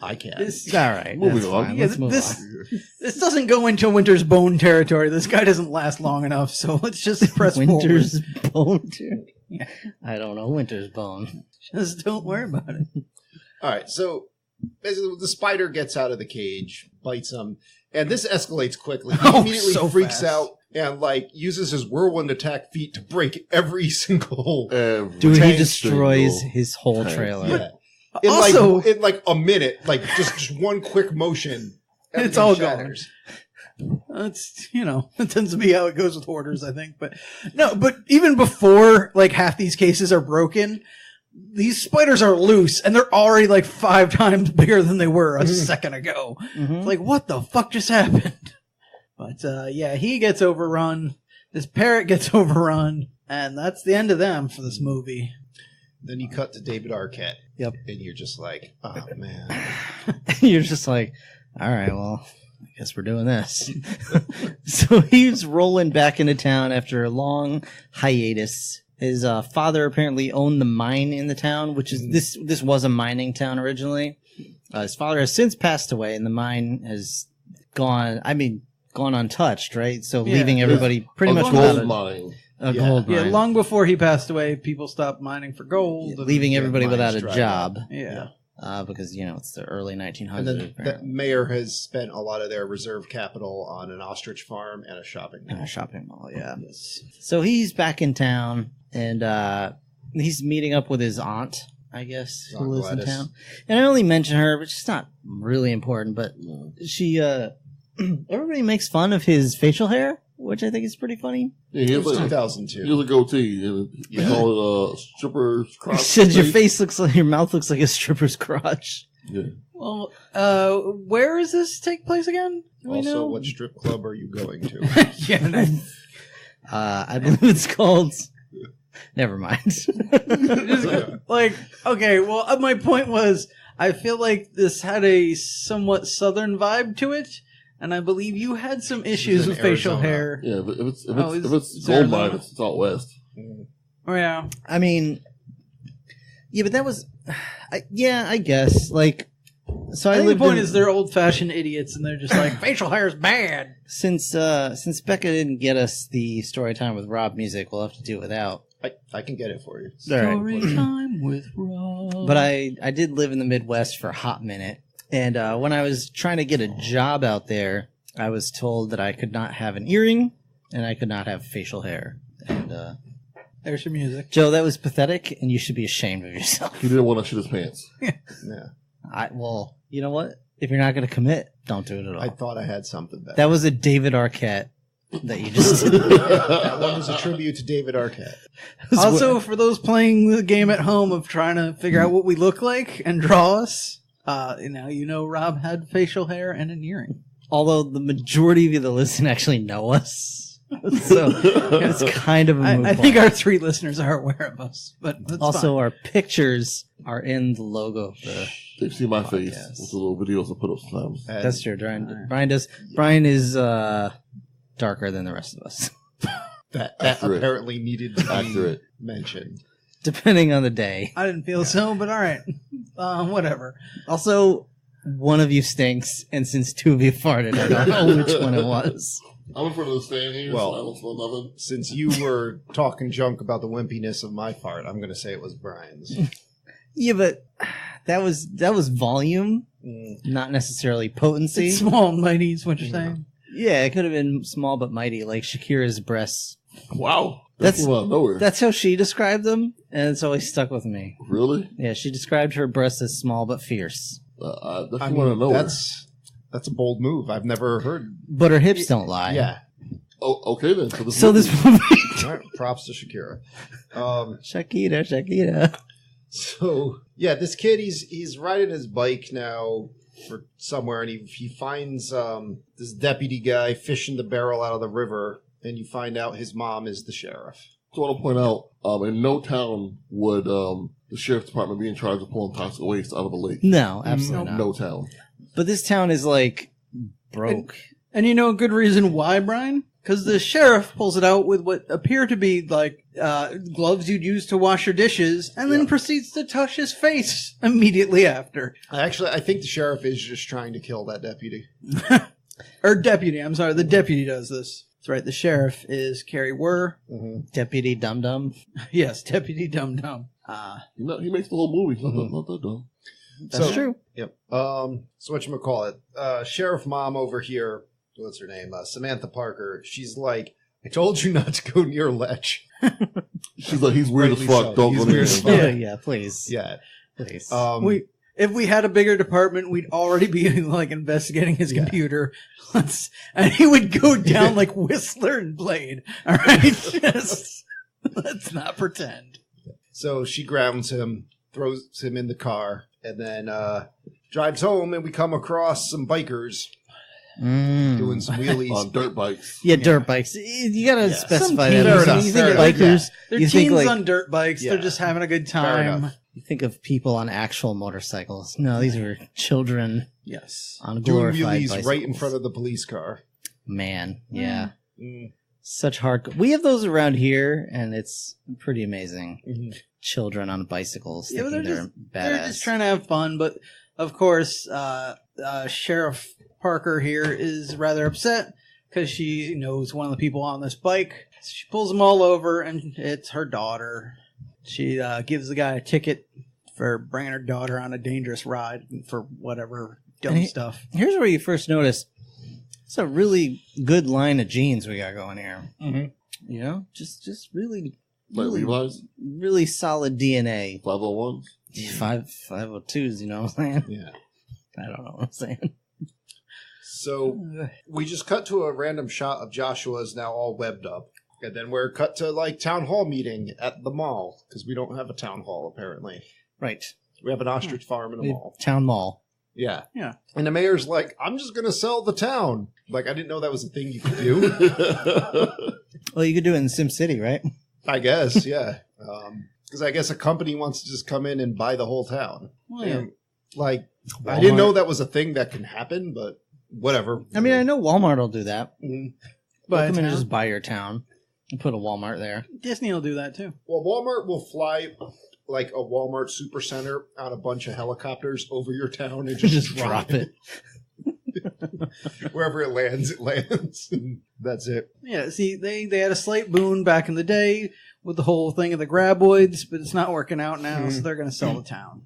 Speaker 4: I can't.
Speaker 3: This,
Speaker 5: All right,
Speaker 1: Moving
Speaker 5: that's
Speaker 1: on.
Speaker 5: fine.
Speaker 3: Yeah,
Speaker 5: Let's move
Speaker 3: this-
Speaker 5: on.
Speaker 3: this doesn't go into Winter's Bone territory. This guy doesn't last long enough, so let's just press
Speaker 5: Winter's Bone.
Speaker 3: Yeah.
Speaker 5: I don't know. Winter's Bone.
Speaker 3: forward. Just don't worry about it.
Speaker 4: All right, so basically the spider gets out of the cage, bites him, and this escalates quickly. He
Speaker 3: Oh,
Speaker 4: immediately
Speaker 3: so
Speaker 4: freaks
Speaker 3: fast.
Speaker 4: out and like uses his whirlwind attack feet to break every single
Speaker 1: every
Speaker 5: Dude, he
Speaker 4: Tank
Speaker 5: destroys
Speaker 1: single
Speaker 5: his whole
Speaker 1: tank.
Speaker 5: trailer.
Speaker 4: Yeah.
Speaker 3: Also-
Speaker 4: in like a minute, like just one quick motion.
Speaker 3: It's
Speaker 4: everything
Speaker 3: all
Speaker 4: shatters.
Speaker 3: That's, that tends to be how it goes with hoarders, I think. But no, but even before like half these cases are broken, these spiders are loose and they're already like 5 times bigger than they were a second ago.
Speaker 5: Mhm.
Speaker 3: Like, what the fuck just happened? But yeah, he gets overrun. This parrot gets overrun, and that's the end of them for this movie.
Speaker 4: Then you cut to David Arquette.
Speaker 5: Yep.
Speaker 4: And you're just like, oh man.
Speaker 5: You're just like, all right, well, I guess we're doing this. So he's rolling back into town after a long hiatus. His father apparently owned the mine in the town, which is this was a mining town originally. His father has since passed away, and the mine has gone untouched, right? So
Speaker 3: Yeah.
Speaker 5: leaving everybody pretty
Speaker 1: A
Speaker 5: much
Speaker 1: gold
Speaker 5: without
Speaker 1: mine.
Speaker 5: a
Speaker 4: Yeah.
Speaker 5: gold
Speaker 3: Yeah,
Speaker 5: mine.
Speaker 3: long before he passed away, people stopped mining for gold. and-
Speaker 5: leaving everybody
Speaker 4: mines
Speaker 5: without a
Speaker 4: dried
Speaker 5: job
Speaker 3: Yeah.
Speaker 5: because it's the early 1900s.
Speaker 4: And then the
Speaker 5: apparently.
Speaker 4: mayor has spent a lot of their reserve capital on an ostrich farm and a shopping
Speaker 5: In
Speaker 4: mall.
Speaker 5: a shopping mall, yeah. So he's back in town, and he's meeting up with his aunt, I guess, who
Speaker 4: Aunt
Speaker 5: lives
Speaker 4: Gladys.
Speaker 5: in town. And I only mention her, but she's not really important. But she, everybody makes fun of his facial hair, which I think is pretty funny.
Speaker 1: Yeah,
Speaker 4: It
Speaker 1: he
Speaker 4: was
Speaker 1: has a
Speaker 4: 2002.
Speaker 1: goatee. And they
Speaker 4: Yeah.
Speaker 1: call it stripper's
Speaker 5: He
Speaker 1: crotch.
Speaker 5: said your face looks like your mouth looks like a stripper's crotch.
Speaker 1: Yeah.
Speaker 3: Well, where does this take place again? Do we
Speaker 4: Also,
Speaker 3: know?
Speaker 4: what strip club are you going to?
Speaker 3: Yeah, no.
Speaker 5: I believe it's called. Never mind.
Speaker 3: Like, okay, well, my point was, I feel like this had a somewhat southern vibe to it, and I believe you had some issues
Speaker 4: in
Speaker 3: with facial
Speaker 4: Arizona.
Speaker 3: hair.
Speaker 1: Yeah, but if it's
Speaker 3: Oh,
Speaker 1: if it's
Speaker 3: is
Speaker 1: gold
Speaker 3: Arizona?
Speaker 1: mine, it's out west.
Speaker 3: Oh, yeah.
Speaker 5: I mean, yeah, but that was, I guess. Like, so
Speaker 3: I
Speaker 5: I
Speaker 3: think the
Speaker 5: lived
Speaker 3: point
Speaker 5: in-
Speaker 3: is they're old-fashioned idiots, and they're just like, facial hair is bad.
Speaker 5: Since Becca didn't get us the story time with Rob music, we'll have to do it without.
Speaker 4: I can get it for you.
Speaker 5: All right.
Speaker 3: Story time with Rob.
Speaker 5: But I did live in the Midwest for a hot minute, and when I was trying to get a job out there, I was told that I could not have an earring and I could not have facial hair. And
Speaker 3: There's your music.
Speaker 5: Joe, that was pathetic, and you should be ashamed of yourself.
Speaker 1: He didn't want to shit his pants.
Speaker 4: Yeah.
Speaker 5: Well, you know what? If you're not going to commit, don't do it at all.
Speaker 4: I thought I had something better.
Speaker 5: That was a David Arquette that you just did.
Speaker 4: That one was a tribute to David Arquette.
Speaker 3: Also, for those playing the game at home of trying to figure out what we look like and draw us, Rob had facial hair and an earring.
Speaker 5: Although the majority of you that listen actually know us. So it's kind of a moot
Speaker 3: I think
Speaker 5: point.
Speaker 3: our 3 listeners are aware of us, but that's
Speaker 5: Also,
Speaker 3: fine.
Speaker 5: our pictures are in the logo of the.
Speaker 1: They've seen my face
Speaker 5: Podcast.
Speaker 1: with the little videos I put up sometimes.
Speaker 4: And
Speaker 5: That's true. Brian is darker than the rest of us,
Speaker 4: that
Speaker 1: Accurate.
Speaker 4: apparently needed to be
Speaker 1: Accurate.
Speaker 4: mentioned.
Speaker 5: depending on the day.
Speaker 3: I didn't feel so, but all right. Whatever.
Speaker 5: Also, one of you stinks, and since 2 of you farted, I don't know which one it was.
Speaker 1: I'm in front of the stand here,
Speaker 4: Well-
Speaker 1: so I don't smell nothing.
Speaker 4: Since you were talking junk about the wimpiness of my fart, I'm going to say it was Brian's.
Speaker 5: Yeah, but that was volume, not necessarily potency.
Speaker 3: It's small and mighty is what you're saying.
Speaker 5: Yeah, it could have been small but mighty, like Shakira's breasts.
Speaker 1: Wow.
Speaker 5: That's-
Speaker 1: That's out of nowhere.
Speaker 5: That's how she described them, and it's always stuck with me.
Speaker 1: Really?
Speaker 5: Yeah, she described her breasts as small but fierce.
Speaker 1: That's
Speaker 4: I
Speaker 1: out of
Speaker 4: mean,
Speaker 1: nowhere.
Speaker 4: that's a bold move. I've never heard.
Speaker 5: But her hips don't lie.
Speaker 4: Yeah.
Speaker 1: Oh, okay then.
Speaker 5: So this movie...
Speaker 4: All right, props to Shakira.
Speaker 5: Shakira.
Speaker 4: So yeah, this kid he's riding his bike now for somewhere, and he finds this deputy guy fishing the barrel out of the river, and you find out his mom is the sheriff.
Speaker 1: So I want to point out, in no town would the sheriff's department be in charge of pulling toxic waste out of a lake.
Speaker 5: No, absolutely not.
Speaker 1: No town.
Speaker 5: But this town is like broke.
Speaker 3: And you know a good reason why, Brian? Because the sheriff pulls it out with what appear to be like gloves you'd use to wash your dishes, and then proceeds to touch his face immediately after.
Speaker 4: I think the sheriff is just trying to kill that deputy.
Speaker 3: Or deputy, I'm sorry, the deputy does this. That's right, the sheriff is Carrie Wurr.
Speaker 5: Deputy Dum Dum.
Speaker 3: Yes, Deputy Dum Dum.
Speaker 1: He makes the whole movie. Not that dumb.
Speaker 5: That's
Speaker 4: So-
Speaker 5: true.
Speaker 4: Yep. So whatchamacallit, Sheriff Mom over here, what's her name? Samantha Parker. She's like, I told you not to go near Lech.
Speaker 1: She's like, he's weird as
Speaker 4: Rightly
Speaker 1: fuck.
Speaker 4: so.
Speaker 1: Don't
Speaker 4: He's
Speaker 1: go near
Speaker 4: weird as
Speaker 1: him.
Speaker 4: fuck.
Speaker 5: Yeah, please.
Speaker 4: Yeah.
Speaker 5: Please.
Speaker 3: If we had a bigger department, we'd already be like investigating his computer. And he would go down like Whistler and Blade. All right. Let's not pretend.
Speaker 4: So she grounds him, throws him in the car, and then drives home, and we come across some bikers doing some wheelies.
Speaker 1: On dirt bikes.
Speaker 5: Yeah, dirt bikes. You gotta specify that.
Speaker 4: Fair enough,
Speaker 5: You
Speaker 4: fair
Speaker 5: think of
Speaker 4: enough.
Speaker 5: bikers,
Speaker 3: They're
Speaker 5: you
Speaker 3: teens
Speaker 5: think like
Speaker 3: on dirt bikes.
Speaker 4: Yeah.
Speaker 3: They're just having a good
Speaker 4: Fair
Speaker 3: time.
Speaker 4: enough.
Speaker 5: you think of people on actual motorcycles. No, these were children
Speaker 3: Yes.
Speaker 5: on
Speaker 4: Doing
Speaker 5: glorified
Speaker 4: wheelies
Speaker 5: bicycles.
Speaker 4: right in front of the police car.
Speaker 5: Man, yeah.
Speaker 4: Mm.
Speaker 5: Such hard. We have those around here, and it's pretty amazing.
Speaker 4: Mhm.
Speaker 5: Children on bicycles.
Speaker 3: Yeah, but
Speaker 5: Thinking
Speaker 3: they're
Speaker 5: they're
Speaker 3: They're just
Speaker 5: badass.
Speaker 3: trying to have fun, but of course, Sheriff Parker here is rather upset because she knows one of the people on this bike. She pulls them all over, and it's her daughter. She gives the guy a ticket for bringing her daughter on a dangerous ride for whatever dumb
Speaker 5: And
Speaker 3: stuff.
Speaker 5: Here's where you first notice it's a really good line of jeans we got going here.
Speaker 4: Mhm.
Speaker 5: You know, just really,
Speaker 1: Like Levi's,
Speaker 5: really solid DNA.
Speaker 1: 501s.
Speaker 5: 502s. You know what I'm saying?
Speaker 4: Yeah.
Speaker 5: I don't know what I'm saying.
Speaker 4: So we just cut to a random shot of Joshua's now all webbed up. And then we're cut to like town hall meeting at the mall because we don't have a town hall apparently.
Speaker 5: Right.
Speaker 4: We have an ostrich farm and a mall.
Speaker 5: Town mall.
Speaker 4: Yeah.
Speaker 3: Yeah.
Speaker 4: And the mayor's like, I'm just going to sell the town. Like, I didn't know that was a thing you could do.
Speaker 5: Well, you could do it in Sim City, right?
Speaker 4: I guess, yeah. Because I guess a company wants to just come in and buy the whole town.
Speaker 3: Well, yeah.
Speaker 4: And, like, I
Speaker 5: Walmart.
Speaker 4: didn't know that was a thing that can happen, but whatever.
Speaker 5: I mean, I know Walmart will do that.
Speaker 4: Mhm.
Speaker 3: Buy
Speaker 5: They'll
Speaker 3: a
Speaker 5: come in and
Speaker 3: town.
Speaker 5: just buy your town and put a Walmart there.
Speaker 3: Disney will do that too.
Speaker 4: Well, Walmart will fly like a Walmart supercenter on a bunch of helicopters over your town and just
Speaker 5: drop it.
Speaker 4: Wherever it lands, it lands. And that's it.
Speaker 3: Yeah, see, they had a slight boon back in the day with the whole thing of the graboids, but it's not working out now, so they're going to sell the town.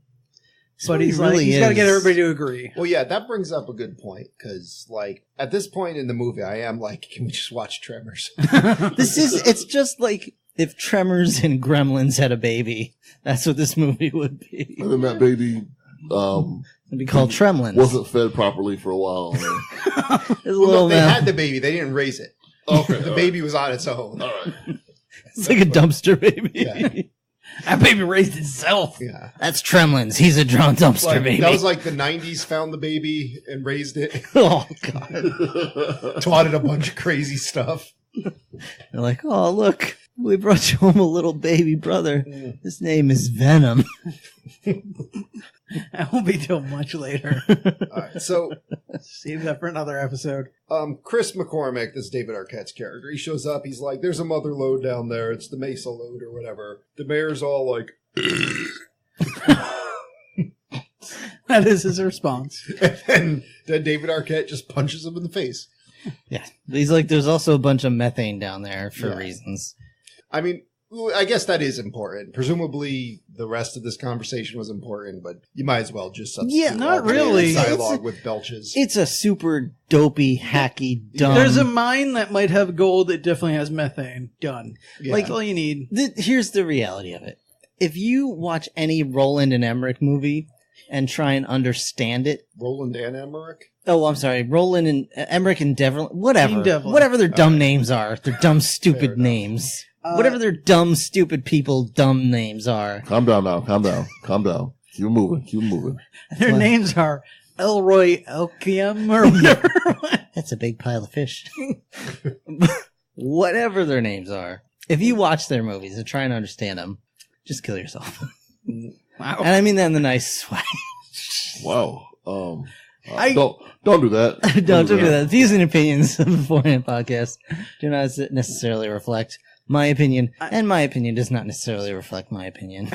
Speaker 3: But he's like, he's got to get everybody to agree.
Speaker 4: Well, yeah, that brings up a good point because, like, at this point in the movie, I am like, can we just watch Tremors?
Speaker 5: It's just like if Tremors and Gremlins had a baby. That's what this movie would be.
Speaker 1: And then that baby
Speaker 5: It'd be called Tremlins.
Speaker 1: wasn't fed properly for a while.
Speaker 5: It's a
Speaker 4: Well,
Speaker 5: little
Speaker 4: they
Speaker 5: mouth.
Speaker 4: had the baby; they didn't raise it.
Speaker 1: Okay,
Speaker 4: The baby was on its own.
Speaker 1: All right.
Speaker 5: It's like a dumpster baby.
Speaker 4: Yeah.
Speaker 3: That baby raised itself.
Speaker 4: Yeah,
Speaker 5: That's Tremlins. He's a drone dumpster
Speaker 4: like,
Speaker 5: baby.
Speaker 4: that was like the '90s. Found the baby and raised it.
Speaker 5: Oh god.
Speaker 4: Taught it a bunch of crazy stuff.
Speaker 5: They're like, oh look, we brought you home a little baby brother.
Speaker 4: Mm.
Speaker 5: His name is Venom.
Speaker 3: That won't be till much later.
Speaker 4: All right, so
Speaker 3: Save that for another episode.
Speaker 4: Chris McCormick, this David Arquette's character, he shows up. He's like, "There's a mother lode down there. It's the Mesa lode or whatever." The mayor's all like,
Speaker 3: That is his response.
Speaker 4: and then David Arquette just punches him in the face.
Speaker 5: Yeah. He's like, there's also a bunch of methane down there for
Speaker 4: Yeah.
Speaker 5: reasons.
Speaker 4: I mean, I guess that is important. Presumably, the rest of this conversation was important, but you might as well just substitute
Speaker 5: Yeah,
Speaker 3: not
Speaker 4: all the
Speaker 3: really.
Speaker 4: dialogue with belches.
Speaker 5: It's a super dopey, hacky, dumb.
Speaker 3: There's a mine that might have gold that definitely has methane. Done.
Speaker 4: Yeah.
Speaker 3: Like all you need.
Speaker 5: Here's the reality of it. If you watch any Roland and Emmerich movie and try and understand it,
Speaker 4: Roland and Emmerich.
Speaker 5: oh, I'm sorry, Roland and Emmerich and Devlin, whatever,
Speaker 3: Team Devlin.
Speaker 5: whatever their dumb names are, their dumb,
Speaker 4: Fair
Speaker 5: stupid
Speaker 4: enough.
Speaker 5: names, whatever their dumb, stupid people, dumb names are.
Speaker 1: Calm down now. Calm down. Calm down. Keep moving. Keep moving.
Speaker 3: Their
Speaker 5: What?
Speaker 3: names are Elroy Elkiam or whatever.
Speaker 5: That's a big pile of fish. Whatever their names are, if you watch their movies and try and understand them, just kill yourself.
Speaker 3: Wow.
Speaker 5: And I mean that in the nicest way.
Speaker 1: Wow.
Speaker 3: I-
Speaker 1: Don't do that.
Speaker 5: Don't do that. The views and opinions of the Beforehand podcast do not necessarily reflect my opinion, and my opinion does not necessarily reflect my opinion.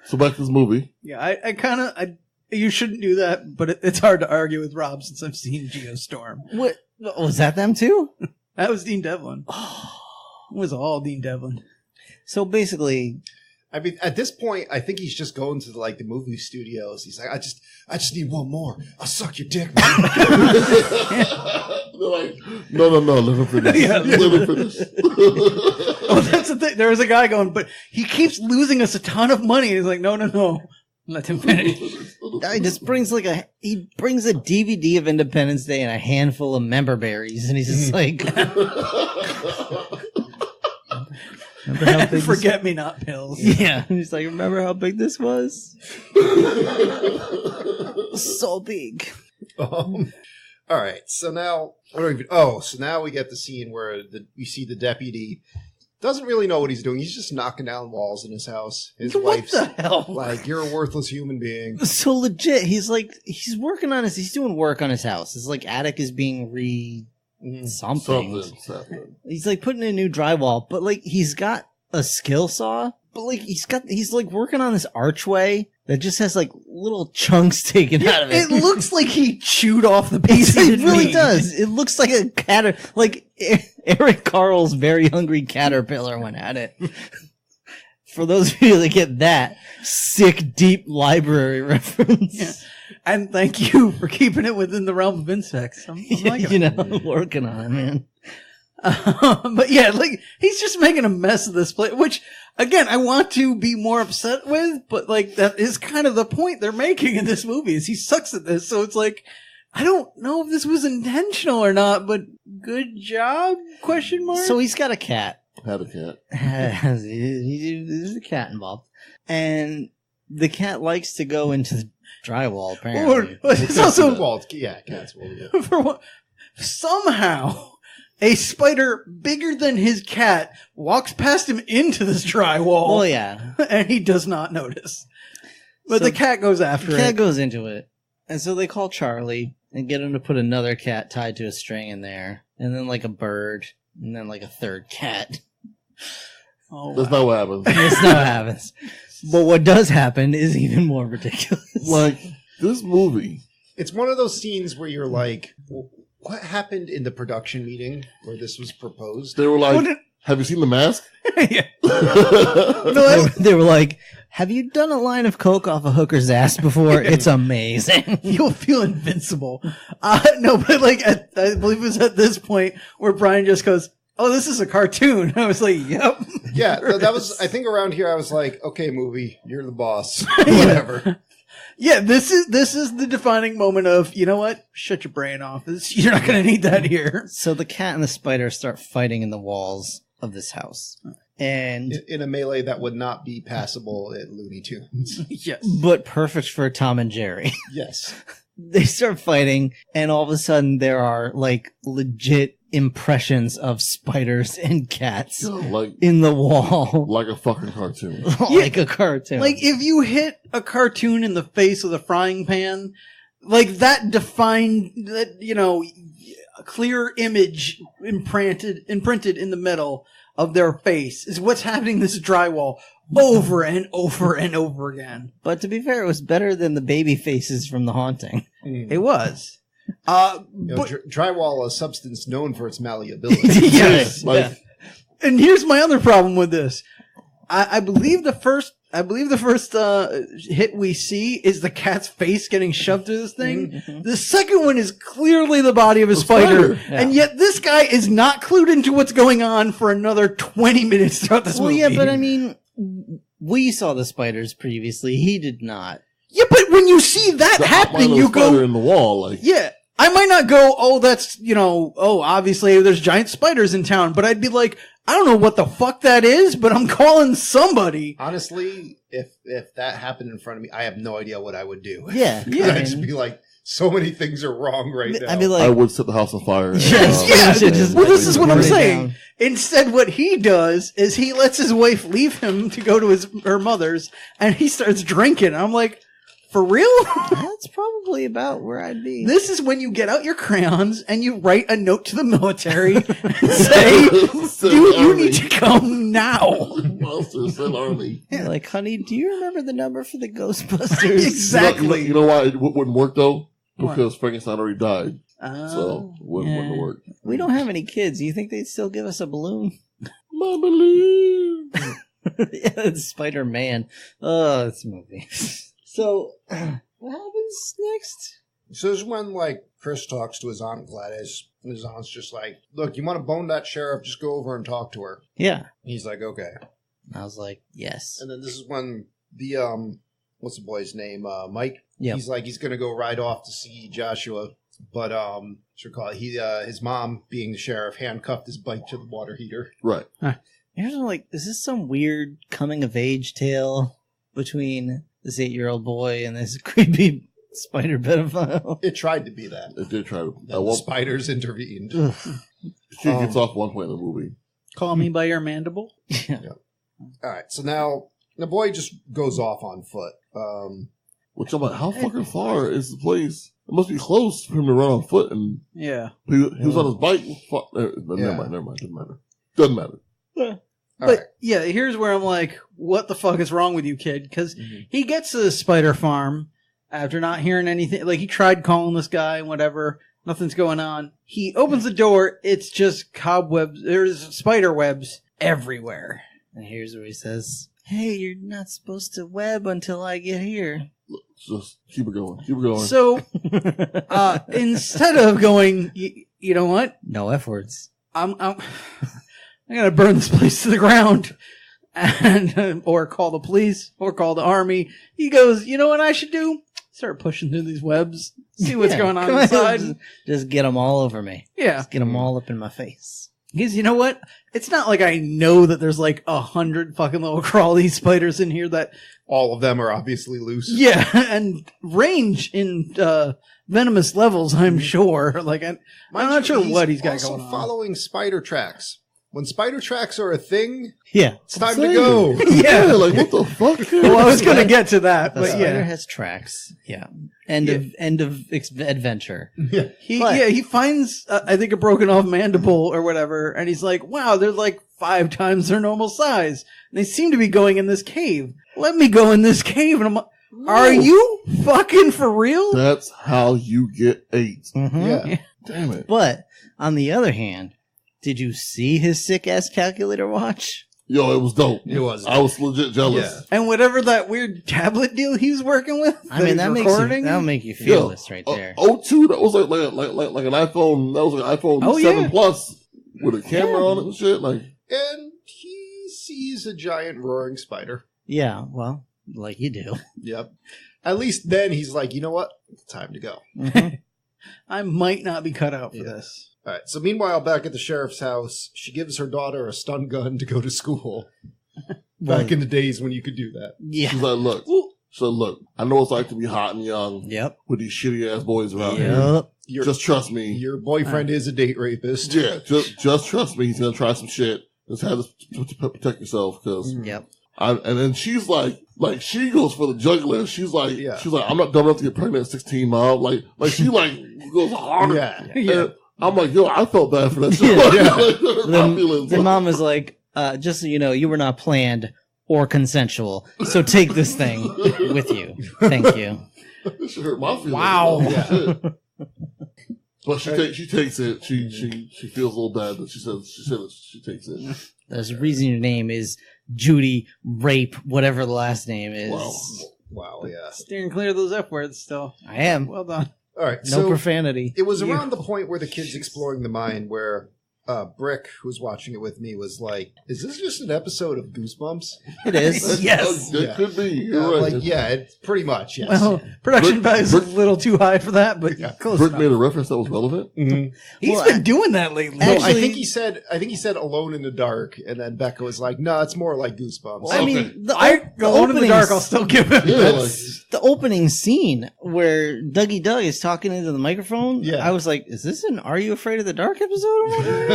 Speaker 1: So back to this movie.
Speaker 3: Yeah, I kind of, you shouldn't do that, but it's hard to argue with Rob since I've seen Geostorm.
Speaker 5: What was that? Them too?
Speaker 3: That was Dean Devlin. It was all Dean Devlin.
Speaker 5: So basically,
Speaker 4: I mean, at this point, I think he's just going to like the movie studios. He's like, I just need one more. I'll suck your dick, man.
Speaker 1: They're like, no, let him finish.
Speaker 3: Yeah.
Speaker 1: Let him finish.
Speaker 3: Oh, that's the thing. There was a guy going, but he keeps losing us a ton of money. He's like, no. Let him finish.
Speaker 5: He just brings he brings a DVD of Independence Day and a handful of member berries, and he's just like, remember how big
Speaker 3: Forget-me-not pills.
Speaker 5: Yeah, and he's like, remember how big this was? So big.
Speaker 4: All right, so now so now we get the scene where we see the deputy doesn't really know what he's doing. He's just knocking down walls in his house. His
Speaker 3: What
Speaker 4: wife's
Speaker 3: the hell?
Speaker 4: like, "You're a worthless human being."
Speaker 5: So legit, he's working on he's doing work on his house. His attic is being something.
Speaker 1: Something.
Speaker 5: He's putting in new drywall, but he's got a skill saw, but he's working on this archway that just has little chunks taken out of it.
Speaker 3: It looks like he chewed off the piece.
Speaker 5: It really does. It looks like a cat, Eric Carl's Very Hungry Caterpillar went at it. For those of you that get that sick, deep library reference.
Speaker 3: Yeah. And thank you for keeping it within the realm of insects. I'm liking it.
Speaker 5: I'm working on it, man.
Speaker 3: But yeah, he's just making a mess of this place, which again, I want to be more upset with, but that is kind of the point they're making in this movie is he sucks at this. So it's I don't know if this was intentional or not, but good job? ?
Speaker 5: So he's got a cat.
Speaker 1: Had a cat.
Speaker 5: There's a cat involved. And the cat likes to go into the drywall, apparently.
Speaker 3: It's also,
Speaker 4: Cats will. Yeah.
Speaker 3: for what, somehow, a spider bigger than his cat walks past him into this drywall.
Speaker 5: Oh, yeah.
Speaker 3: And he does not notice. But
Speaker 5: So
Speaker 3: the cat goes after
Speaker 5: The cat
Speaker 3: it.
Speaker 5: goes into it. And so they call Charlie and get him to put another cat tied to a string in there. And then a bird. And then a third cat.
Speaker 3: Oh,
Speaker 1: That's
Speaker 3: wow.
Speaker 1: not what happens.
Speaker 5: That's not what happens. But what does happen is even more ridiculous.
Speaker 1: This movie.
Speaker 4: It's one of those scenes where you're like, what happened in the production meeting where this was proposed?
Speaker 1: They were like, have you seen The Mask?
Speaker 3: Yeah.
Speaker 5: They were like, have you done a line of coke off a hooker's ass before? It's amazing.
Speaker 3: You'll feel invincible. No, but I believe it was at this point where Brian just goes, "Oh, this is a cartoon." I was like, "Yep."
Speaker 4: Yeah, that was. I think around here I was like, "Okay, movie, you're the boss." Whatever.
Speaker 3: Yeah, this is the defining moment of, you know what? Shut your brain off. You're not going to need that here.
Speaker 5: So the cat and the spider start fighting in the walls of this house. And
Speaker 4: In a melee that would not be passable at Looney Tunes.
Speaker 3: Yes.
Speaker 5: but perfect for Tom and Jerry.
Speaker 4: Yes.
Speaker 5: They start fighting, and all of a sudden there are legit impressions of spiders and cats in the wall.
Speaker 1: Like a fucking cartoon.
Speaker 5: Like a cartoon.
Speaker 3: If you hit a cartoon in the face with a frying pan, that defined, a clear image imprinted in the middle of their face is what's happening in this drywall over and over and over again.
Speaker 5: But to be fair, it was better than the baby faces from The Haunting.
Speaker 3: It was.
Speaker 4: Drywall, a substance known for its malleability.
Speaker 3: Yes.
Speaker 1: Like,
Speaker 3: And here's my other problem with this. I believe the first hit we see is the cat's face getting shoved through this thing.
Speaker 5: Mm-hmm.
Speaker 3: The second one is clearly the body of a spider.
Speaker 5: Yeah.
Speaker 3: And yet this guy is not clued into what's going on for another 20 minutes throughout this movie.
Speaker 5: Yeah, but I mean, we saw the spiders previously. He did not.
Speaker 3: Yeah, but when you see that happening, you go,
Speaker 1: in the wall,
Speaker 3: yeah. I might not go, oh, that's, obviously there's giant spiders in town, but I'd be like, I don't know what the fuck that is, but I'm calling somebody.
Speaker 4: Honestly, if that happened in front of me, I have no idea what I would do.
Speaker 5: Yeah.
Speaker 4: I'd just be like, so many things are wrong right now.
Speaker 5: I'd be like,
Speaker 1: I would set the house on fire.
Speaker 3: Yes, well, this is what I'm
Speaker 5: burn it
Speaker 3: saying.
Speaker 5: down.
Speaker 3: Instead, what he does is he lets his wife leave him to go to her mother's, and he starts drinking. I'm like, for real?
Speaker 5: That's probably about where I'd be.
Speaker 3: This is when you get out your crayons and you write a note to the military and say, you need to come now.
Speaker 1: Monsters and army.
Speaker 5: You're like, honey, do you remember the number for the Ghostbusters?
Speaker 3: Exactly.
Speaker 1: You know why it wouldn't work though? Because Frankenstein already died.
Speaker 3: Oh,
Speaker 1: So it wouldn't work.
Speaker 5: We don't have any kids. Do you think they'd still give us a balloon?
Speaker 1: My balloon.
Speaker 5: Yeah, it's Spider-Man. Oh, it's a movie. So, what happens next?
Speaker 4: So this is when, Chris talks to his Aunt Gladys, and his aunt's just like, look, you want to bone that sheriff, just go over and talk to her.
Speaker 5: Yeah.
Speaker 4: And he's like, okay.
Speaker 5: I was like, yes.
Speaker 4: And then this is when the what's the boy's name? Mike.
Speaker 5: Yep.
Speaker 4: He's like, he's going to go ride off to see Joshua. But, his mom, being the sheriff, handcuffed his bike to the water heater.
Speaker 1: Right.
Speaker 5: Here's like, is this some weird coming of age tale between this 8-year-old boy and this creepy spider pedophile?
Speaker 4: It tried to be that.
Speaker 1: It did try to.
Speaker 4: And the spiders intervened.
Speaker 1: She gets off one point in the movie.
Speaker 3: Call me by your mandible.
Speaker 5: Yeah.
Speaker 4: All right, so now the boy just goes off on foot.
Speaker 1: Which I'm like, how fucking far is the place? It must be close for him to run on foot, and
Speaker 3: Yeah.
Speaker 1: he was on his bike. Never mind. Doesn't matter.
Speaker 4: All
Speaker 3: But
Speaker 4: right.
Speaker 3: yeah, here's where I'm like, what the fuck is wrong with you, kid? Because he gets to the spider farm after not hearing anything. Like, he tried calling this guy and whatever. Nothing's going on. He opens the door. It's just cobwebs. There's spider webs everywhere.
Speaker 5: And here's where he says, "Hey, you're not supposed to web until I get here."
Speaker 1: Just keep it going. Keep it going.
Speaker 3: So, instead of going, you know what?
Speaker 5: No F words.
Speaker 3: I'm gonna burn this place to the ground, and or call the police, or call the army. He goes, you know what I should do? Start pushing through these webs, see what's
Speaker 5: Yeah,
Speaker 3: going on
Speaker 5: come
Speaker 3: inside.
Speaker 5: Just get them all over me.
Speaker 3: Yeah,
Speaker 5: Just get them all up in my face.
Speaker 3: because you know what? It's not like I know that there's like 100 fucking little crawly spiders in here that,
Speaker 4: All of them are obviously loose.
Speaker 3: yeah, and range in venomous levels. I'm sure. Like I'm not sure what he's got going on.
Speaker 4: Following spider tracks. When spider tracks are a thing,
Speaker 5: Yeah.
Speaker 4: it's time to go.
Speaker 1: Yeah, like what the fuck?
Speaker 3: Well, I was gonna get to that,
Speaker 5: The
Speaker 3: but
Speaker 5: spider
Speaker 3: yeah.
Speaker 5: has tracks. Yeah. End of adventure.
Speaker 4: Yeah.
Speaker 3: He finds I think a broken off mandible or whatever, and he's like, "Wow, they're like 5 times their normal size. And they seem to be going in this cave. Let me go in this cave." And I'm like, "Are you fucking for real?"
Speaker 1: That's how you get AIDS.
Speaker 5: Mhm.
Speaker 4: Yeah.
Speaker 1: Damn it.
Speaker 5: But on the other hand, did you see his sick ass calculator watch?
Speaker 1: Yo, it was dope.
Speaker 4: It was.
Speaker 1: I was legit jealous.
Speaker 4: Yeah.
Speaker 3: And whatever that weird tablet deal he was working with,
Speaker 5: I mean, that'll make you feel
Speaker 1: Yo,
Speaker 5: this right there.
Speaker 1: 02, that was like an iPhone. That was like an iPhone
Speaker 3: Oh,
Speaker 1: 7
Speaker 3: yeah.
Speaker 1: Plus with a camera on it and shit. Like,
Speaker 4: And he sees a giant roaring spider.
Speaker 5: Yeah, well, like you do.
Speaker 4: Yep. At least then he's like, you know what? It's time to go.
Speaker 5: Mhm.
Speaker 3: I might not be cut out for
Speaker 4: Yeah.
Speaker 3: this.
Speaker 4: All right. So meanwhile, back at the sheriff's house, she gives her daughter a stun gun to go to school. Back in the days when you could do that.
Speaker 5: Yeah.
Speaker 1: she's like, look, I know it's like to be hot and young
Speaker 5: Yep.
Speaker 1: with these shitty ass boys around here.
Speaker 5: Yep.
Speaker 4: Your
Speaker 1: Just trust me.
Speaker 4: your boyfriend is a date rapist.
Speaker 1: Yeah, just trust me. He's gonna try some shit. Just have to protect yourself, because
Speaker 5: Yep.
Speaker 1: and then she's like she goes for the juggler. She's like,
Speaker 4: Yeah.
Speaker 1: I'm not dumb enough to get pregnant at 16, mom. Like she like goes hard.
Speaker 4: Yeah.
Speaker 1: And I'm like, yo, I felt bad for that.
Speaker 5: Yeah.
Speaker 1: My feelings.
Speaker 5: The mom was like, just so you know, you were not planned or consensual. So take this thing with you. Thank you.
Speaker 1: She hurt my feelings.
Speaker 3: Wow.
Speaker 1: Oh,
Speaker 4: Yeah.
Speaker 1: shit. But she takes it. She feels a little bad, but she said she takes it.
Speaker 5: There's a reason your name is Judy Rape, whatever the last name is.
Speaker 4: Wow. Yeah.
Speaker 3: Steering clear of those F words still.
Speaker 5: I am.
Speaker 3: Well done.
Speaker 4: All right.
Speaker 5: No
Speaker 4: So
Speaker 5: profanity.
Speaker 4: it was around the point where the kid's exploring the mind where Brick, who's watching it with me, was like, "Is this just an episode of Goosebumps?"
Speaker 5: It is.
Speaker 3: Yes.
Speaker 1: It
Speaker 4: Yeah.
Speaker 1: could be. You're right.
Speaker 4: It's pretty much, yes.
Speaker 3: Well, production value's a little too high for that, but
Speaker 4: Yeah.
Speaker 3: close
Speaker 1: Brick
Speaker 3: enough.
Speaker 1: made a reference that was relevant.
Speaker 3: He's
Speaker 5: Well,
Speaker 3: been doing that lately.
Speaker 4: No, I
Speaker 5: Actually-
Speaker 4: think he said Alone in the Dark, and then Becca was like, "No, it's more like Goosebumps."
Speaker 5: I
Speaker 1: Okay.
Speaker 5: mean, the
Speaker 3: Alone in the
Speaker 5: opening
Speaker 3: Dark, I'll still give him.
Speaker 1: Yeah,
Speaker 5: That's the opening scene where Dougie Doug is talking into the microphone.
Speaker 4: Yeah.
Speaker 5: I was like, is this an Are You Afraid of the Dark episode? or what?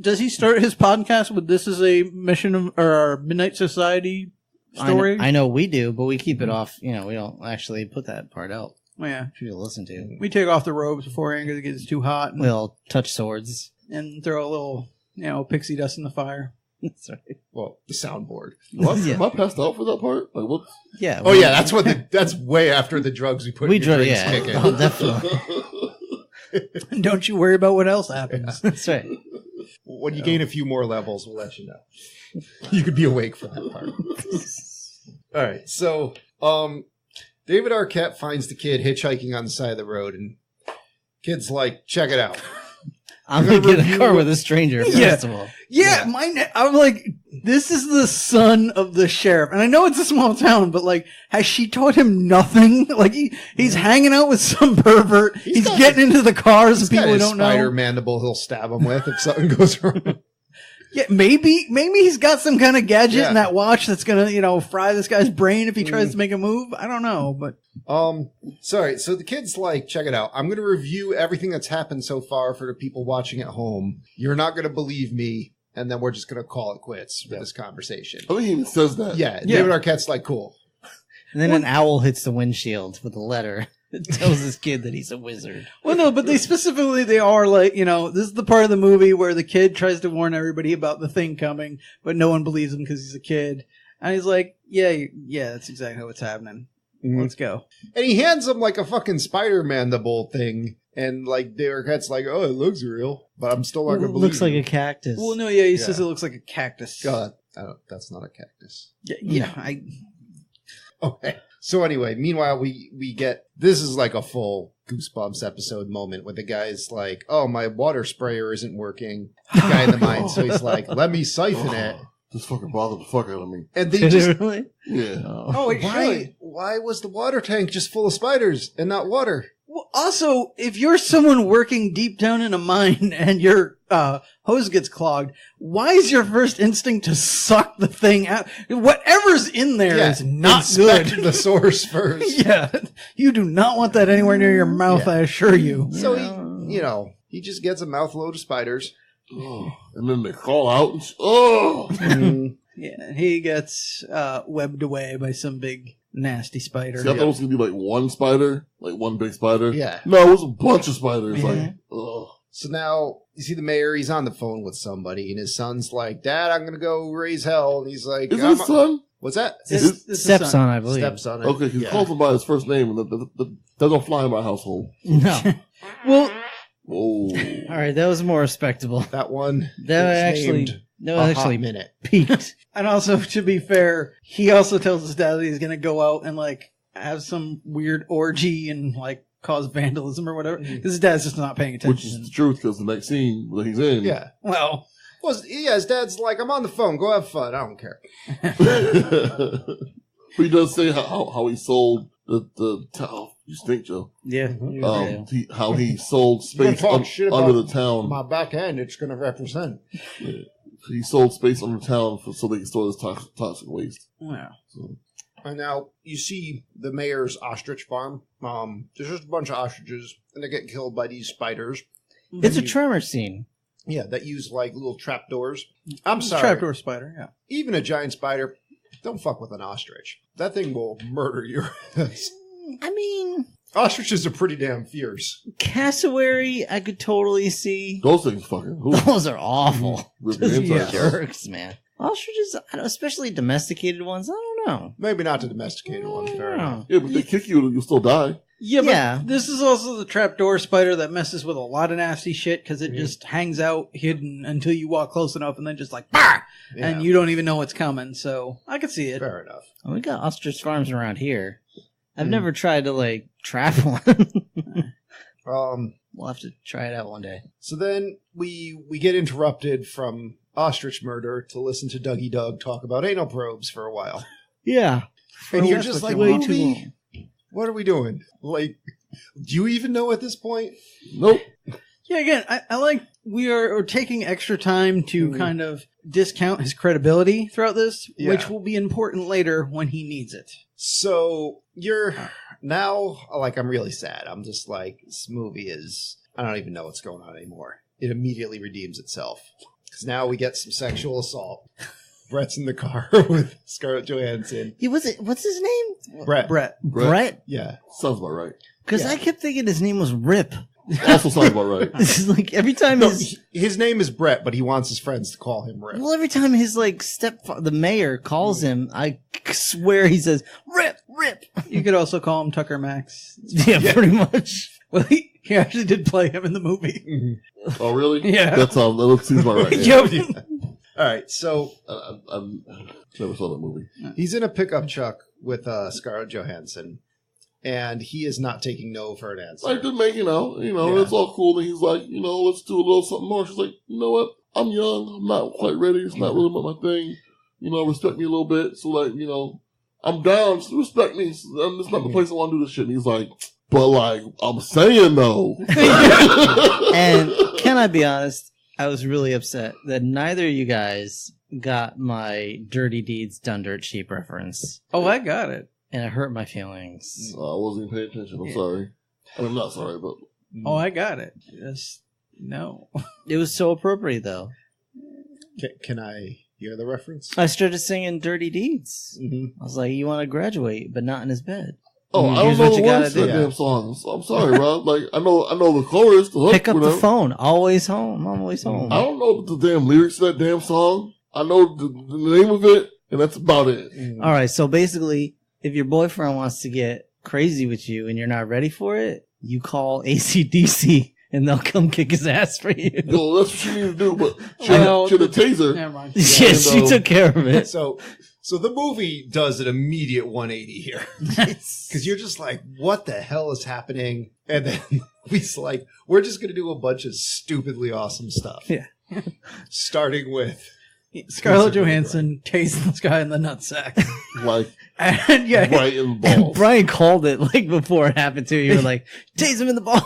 Speaker 3: Does he start his podcast with "This is a mission of, or Midnight Society" story?
Speaker 5: I know we do, but we keep it off. You know, we don't actually put that part out
Speaker 3: Oh, yeah,
Speaker 5: for you to listen to.
Speaker 3: we take off the robes beforehand because it gets too hot,
Speaker 5: We'll touch swords.
Speaker 3: and throw a little, pixie dust in the fire.
Speaker 5: That's right.
Speaker 4: Well, the soundboard.
Speaker 5: Yeah.
Speaker 1: Am I passed out for that part? Like what?
Speaker 5: Yeah.
Speaker 4: Oh yeah, that's way after the drugs we put
Speaker 5: we
Speaker 4: in your
Speaker 5: drove.
Speaker 4: drinks
Speaker 5: Yeah.
Speaker 4: kick in.
Speaker 5: Oh, definitely.
Speaker 3: And don't you worry about what else happens.
Speaker 5: That's right.
Speaker 4: When you gain a few more levels, we'll let you know. You could be awake for that part. All right, so David Arquette finds the kid hitchhiking on the side of the road, and kid's like, "Check it out."
Speaker 5: I'm
Speaker 4: You're
Speaker 5: gonna
Speaker 4: gonna
Speaker 5: get a car
Speaker 4: review
Speaker 5: with a stranger.
Speaker 3: Yeah.
Speaker 5: First of all,
Speaker 3: Yeah, I'm like, This is the son of the sheriff. And I know it's a small town, but like, has she taught him nothing? Like, he's hanging out with some pervert. He's getting into the cars of people who don't know.
Speaker 4: Spider mandible he'll stab him with if something goes wrong.
Speaker 3: Yeah, maybe he's got some kind of gadget in that watch that's gonna, fry this guy's brain if he tries to make a move. I don't know, but
Speaker 4: sorry. So the kid's like, check it out. I'm gonna review everything that's happened so far for the people watching at home. You're not gonna believe me, and then we're just gonna call it quits with this conversation.
Speaker 1: I think he even says that.
Speaker 4: Yeah, David Arquette's like, cool.
Speaker 5: And then an owl hits the windshield with a letter. It tells this kid that he's a wizard.
Speaker 3: Well, no, but they are like, this is the part of the movie where the kid tries to warn everybody about the thing coming, but no one believes him because he's a kid. And he's like, yeah, that's exactly what's happening. Mm-hmm. Let's go.
Speaker 4: And he hands him like a fucking Spider-Man, the bull thing. And like, David Arquette's like, oh, it looks real, but I'm still not going to believe it.
Speaker 5: Looks like a cactus.
Speaker 3: Well, no, he says it looks like a cactus.
Speaker 4: God, that's not a cactus.
Speaker 3: Yeah,
Speaker 4: Okay. So anyway, meanwhile, we get, this is like a full Goosebumps episode moment where the guy's like, oh, my water sprayer isn't working. The guy in the mine. So he's like, let me siphon it.
Speaker 1: This fucking bothered the fuck out of me.
Speaker 4: And they just,
Speaker 5: really?
Speaker 1: Yeah.
Speaker 3: Oh, wait,
Speaker 4: why was the water tank just full of spiders and not water?
Speaker 3: Well, also, if you're someone working deep down in a mine and your hose gets clogged, why is your first instinct to suck the thing out? Whatever's in there is not
Speaker 4: inspect
Speaker 3: good.
Speaker 4: The source first.
Speaker 3: Yeah, you do not want that anywhere near your mouth, I assure you.
Speaker 4: So he just gets a mouthload of spiders.
Speaker 1: Oh, and then they crawl out. And,
Speaker 3: Yeah, he gets webbed away by some big nasty spider.
Speaker 1: See, I thought it was going to be like one spider, like one big spider.
Speaker 4: Yeah.
Speaker 1: No, it was a bunch of spiders.
Speaker 3: Yeah.
Speaker 1: Like, ugh.
Speaker 4: So now, you see the mayor, he's on the phone with somebody, and his son's like, Dad, I'm going to go raise hell. And he's like,
Speaker 1: Is his son?
Speaker 4: What's that?
Speaker 3: It's
Speaker 5: Stepson, I believe.
Speaker 4: Stepson.
Speaker 1: Okay, he calls him by his first name, and that don't fly in my household.
Speaker 5: No.
Speaker 3: Well,
Speaker 1: Oh.
Speaker 5: All right, that was more respectable.
Speaker 4: That one.
Speaker 5: That
Speaker 4: is
Speaker 5: actually
Speaker 4: named
Speaker 5: actually
Speaker 4: minute.
Speaker 5: peaked.
Speaker 3: and also, to be fair, he also tells his dad that he's going to go out and, like, have some weird orgy and, like, cause vandalism or whatever. Because his dad's just not paying attention.
Speaker 1: Which is the truth, because the next scene that he's in.
Speaker 4: Yeah.
Speaker 3: Well,
Speaker 4: His dad's like, I'm on the phone. Go have fun. I don't care.
Speaker 1: But he does say how he sold the town. You stink, Joe.
Speaker 5: Yeah.
Speaker 1: How he sold space under the town.
Speaker 4: My back end, it's going to represent.
Speaker 1: Yeah. He sold space under town so they can store this toxic waste.
Speaker 3: yeah.
Speaker 1: So.
Speaker 4: And now you see the mayor's ostrich farm. There's just a bunch of ostriches, and they get killed by these spiders.
Speaker 5: It's a tremor scene.
Speaker 4: Yeah, that use like little trapdoors. I'm sorry.
Speaker 3: Trapdoor spider, yeah.
Speaker 4: Even a giant spider, don't fuck with an ostrich. That thing will murder your ass.
Speaker 5: I mean,
Speaker 4: Ostriches are pretty damn fierce.
Speaker 5: cassowary, I could totally see.
Speaker 1: Those things fucking. Ooh,
Speaker 5: Those are awful.
Speaker 1: rip your insides out.
Speaker 5: Jerks, man. Ostriches, especially domesticated ones, I don't know.
Speaker 4: Maybe not the domesticated one. Fair enough.
Speaker 1: Yeah, but they kick you, you'll still die.
Speaker 3: Yeah, but
Speaker 5: Yeah.
Speaker 3: this is also the trapdoor spider that messes with a lot of nasty shit because it just hangs out hidden until you walk close enough and then just like, bah!
Speaker 4: Yeah.
Speaker 3: And you don't even know it's coming. So I could see it.
Speaker 4: Fair enough.
Speaker 5: Well, we got ostrich farms around here. I've never tried to, like, trap one. We'll have to try it out one day.
Speaker 4: So then we get interrupted from ostrich murder to listen to Dougie Doug talk about anal probes for a while.
Speaker 5: Yeah.
Speaker 4: And you're
Speaker 3: that's
Speaker 4: just
Speaker 3: what
Speaker 4: like,
Speaker 3: you want.
Speaker 5: Way too
Speaker 4: movie?
Speaker 5: long.
Speaker 4: What are we doing? Like, do you even know at this point?
Speaker 1: Nope.
Speaker 3: Yeah, again, I like we are taking extra time to kind of discount his credibility throughout this, which will be important later when he needs it.
Speaker 4: So you're now, like, I'm really sad. I'm just like, this movie is, I don't even know what's going on anymore. It immediately redeems itself. Because now we get some sexual assault. Brett's in the car with Scarlett Johansson.
Speaker 5: What's his name?
Speaker 3: Brett.
Speaker 5: Brett?
Speaker 4: Yeah.
Speaker 1: Sounds about right.
Speaker 5: Because I kept thinking his name was Rip.
Speaker 1: Also sounds about right.
Speaker 5: This is like every time
Speaker 4: No, his name is Brett, but he wants his friends to call him Rip.
Speaker 5: well, every time his like the mayor calls him, I swear he says Rip, Rip.
Speaker 3: You could also call him Tucker Max.
Speaker 5: Yeah, pretty much.
Speaker 3: Well, he actually did play him in the movie.
Speaker 1: Oh, really?
Speaker 3: Yeah.
Speaker 1: That seems about right. Yeah.
Speaker 3: Yep.
Speaker 4: All right, so
Speaker 1: I never saw that movie.
Speaker 4: he's in a pickup truck with Scarlett Johansson, and he is not taking no for an answer.
Speaker 1: Like, they're making out,
Speaker 4: Yeah.
Speaker 1: it's all cool. And he's like, let's do a little something more. She's like, you know what? I'm young. I'm not quite ready. It's not really my thing. respect me a little bit. So, like, I'm down. So respect me. So, this is not the place I want to do this shit. And he's like, but, like, I'm saying, though.
Speaker 5: And can I be honest? I was really upset that neither of you guys got my Dirty Deeds Done Dirt Cheap reference.
Speaker 3: Oh, I got it.
Speaker 5: And it hurt my feelings.
Speaker 1: I wasn't even paying attention. I'm sorry. I mean, I'm not sorry, but...
Speaker 3: Oh, I got it. Just, no.
Speaker 5: It was so appropriate, though.
Speaker 4: Can I hear the reference?
Speaker 5: I started singing Dirty Deeds.
Speaker 4: Mm-hmm.
Speaker 5: I was like, you want to graduate, but not in his bed.
Speaker 1: Oh, I don't know the words to that damn song. So I'm sorry, Rob. Like, I know the chorus, the hook.
Speaker 5: Pick up the phone. Always home. Always home.
Speaker 1: I don't know the damn lyrics to that damn song. I know the name of it, and that's about it.
Speaker 5: All right, so basically, if your boyfriend wants to get crazy with you and you're not ready for it, you call AC/DC and they'll come kick his ass for you.
Speaker 1: No, that's what you need to do, but should a taser.
Speaker 3: Never mind.
Speaker 5: Yes, she took care of it.
Speaker 4: So the movie does an immediate 180 here. Because you're just like, what the hell is happening? And then he's like, we're just going to do a bunch of stupidly awesome stuff.
Speaker 5: Yeah.
Speaker 4: Starting with
Speaker 3: Scarlett Johansson tasing this guy in the nutsack.
Speaker 1: Like,
Speaker 3: and yeah,
Speaker 1: right in the
Speaker 5: And
Speaker 1: balls.
Speaker 5: Brian called it like before it happened to you. You were like, tase him in the balls.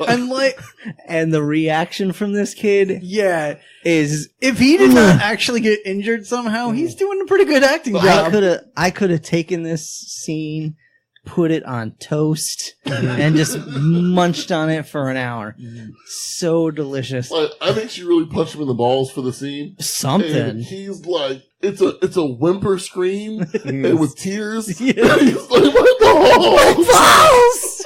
Speaker 3: and like,
Speaker 5: And the reaction from this kid
Speaker 3: yeah,
Speaker 5: is
Speaker 3: if he did not actually get injured somehow, he's doing a pretty good acting job.
Speaker 5: I could have taken this scene, put it on toast, and just munched on it for an hour. So delicious.
Speaker 1: Like, I think she really punched him in the balls for the scene.
Speaker 5: Something.
Speaker 1: And he's like, it's a whimper scream and with tears.
Speaker 5: Yeah.
Speaker 1: And he's like, my balls!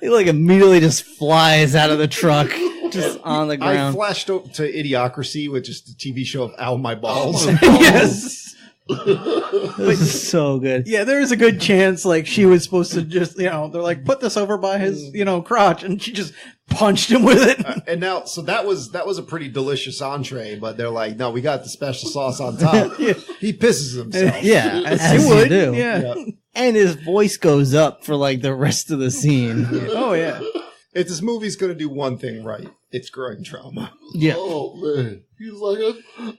Speaker 5: He like immediately just flies out of the truck, just on the
Speaker 4: I
Speaker 5: ground.
Speaker 4: flashed over to Idiocracy, which is the TV show of Ow My Balls.
Speaker 3: Yes.
Speaker 5: It's so good.
Speaker 3: Yeah, there is a good chance, like, she was supposed to just, they're like, put this over by his, crotch, and she just punched him with it.
Speaker 4: And now, so that was a pretty delicious entree, but they're like, no, we got the special sauce on top.
Speaker 3: Yeah.
Speaker 4: He pisses himself.
Speaker 5: Yeah, as
Speaker 3: You
Speaker 5: you
Speaker 3: would,
Speaker 5: do.
Speaker 3: yeah.
Speaker 5: And his voice goes up for like the rest of the scene.
Speaker 3: Oh, yeah.
Speaker 4: If this movie's going to do one thing right, it's growing trauma.
Speaker 5: Yeah.
Speaker 1: Oh, man. He's like,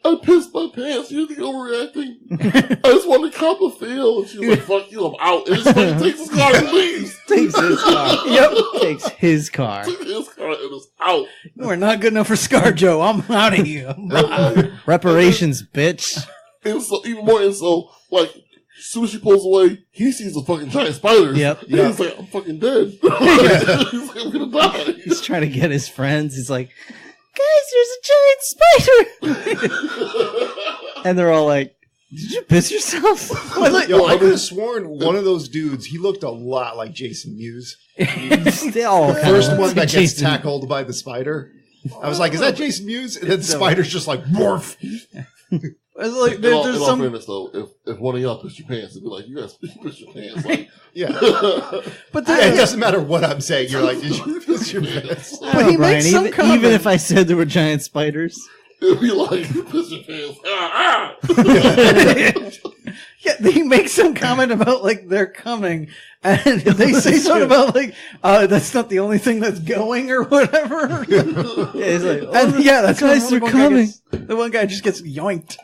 Speaker 1: I pissed my pants. You're the overreacting. I just want to cop a feel. And she's like, fuck you, I'm out. And just like takes his car and leaves.
Speaker 5: Takes his car.
Speaker 3: Yep.
Speaker 5: Takes his car.
Speaker 1: Takes his car and is out.
Speaker 3: We're not good enough for ScarJo. I'm out of here. Bye.
Speaker 5: Reparations, bitch.
Speaker 1: And so, even more, and so, like, as soon as she pulls away, he sees a fucking giant spider.
Speaker 5: Yep.
Speaker 1: And he's like, I'm fucking dead. He's like, I'm gonna die.
Speaker 5: He's trying to get his friends. He's like, guys, there's a giant spider. And they're all like, did you piss yourself?
Speaker 4: Yo, I could have sworn one of those dudes, he looked a lot like Jason Mewes.
Speaker 5: They all
Speaker 4: The
Speaker 5: kinda
Speaker 4: first
Speaker 5: look
Speaker 4: one
Speaker 5: like
Speaker 4: that gets
Speaker 5: Jason.
Speaker 4: tackled by the spider. I was like, is that Jason Mewes? And then the spider's just like, morph.
Speaker 3: It's like,
Speaker 1: In all
Speaker 3: there's some.
Speaker 1: fairness, though, if one of y'all pissed your pants, it'd be like, you guys pissed your pants. Like,
Speaker 4: Yeah.
Speaker 3: But
Speaker 4: It doesn't matter what I'm saying. You're like, did you piss your pants?
Speaker 3: But he
Speaker 5: Brian,
Speaker 3: makes some
Speaker 5: even,
Speaker 3: comment.
Speaker 5: even if I said there were giant spiders.
Speaker 1: it'd be like, you pissed your pants. Ah.
Speaker 3: Yeah, they make some comment about, like, they're coming, and they say something about, like, that's not the only thing that's going, or whatever.
Speaker 5: Yeah, he's like,
Speaker 3: And yeah, that's
Speaker 5: guys,
Speaker 3: when
Speaker 5: they're
Speaker 3: one guy
Speaker 5: coming.
Speaker 3: the one guy just gets yoinked.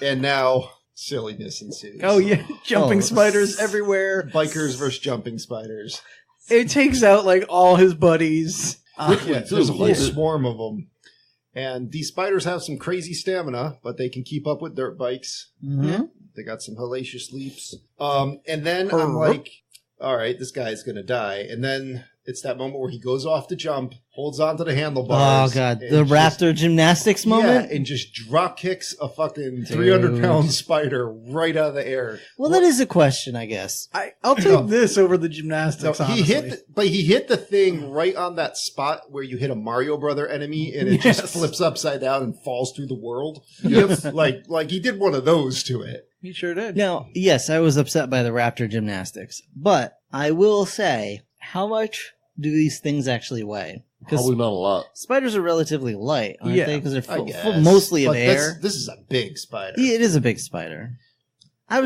Speaker 4: And now silliness ensues.
Speaker 3: Oh, yeah. Jumping
Speaker 5: Oh.
Speaker 3: spiders everywhere.
Speaker 4: Bikers versus jumping spiders.
Speaker 3: It takes out, like, all his buddies.
Speaker 4: Yeah, there's a whole swarm of them. And these spiders have some crazy stamina, but they can keep up with dirt bikes.
Speaker 5: Mhm.
Speaker 4: They got some hellacious leaps. And then I'm like, all right, this guy's going to die. And then it's that moment where he goes off to jump, holds onto the
Speaker 5: Oh,
Speaker 4: handlebars.
Speaker 5: God.
Speaker 4: and
Speaker 5: The
Speaker 4: just-
Speaker 5: raptor gymnastics moment?
Speaker 4: Yeah, and just drop kicks a fucking 300-pound spider right out of the air.
Speaker 5: Well, that is a question, I guess.
Speaker 3: I'll take this over the
Speaker 4: No,
Speaker 3: gymnastics,
Speaker 4: he
Speaker 3: honestly.
Speaker 4: hit the thing right on that spot where you hit a Mario Brother enemy and it just
Speaker 3: Yes.
Speaker 4: flips upside down and falls through the world.
Speaker 1: Yes.
Speaker 4: like he did one of those to it.
Speaker 3: He sure did.
Speaker 5: Now, yes, I was upset by the raptor gymnastics, but I will say, how much do these things actually weigh? Because
Speaker 1: Probably not a lot.
Speaker 5: spiders are relatively light, aren't
Speaker 3: Yeah,
Speaker 5: they? Because they're
Speaker 4: I
Speaker 5: full
Speaker 4: guess.
Speaker 5: mostly of
Speaker 4: But
Speaker 5: air.
Speaker 4: This is a big spider.
Speaker 5: Yeah, it is a big spider. That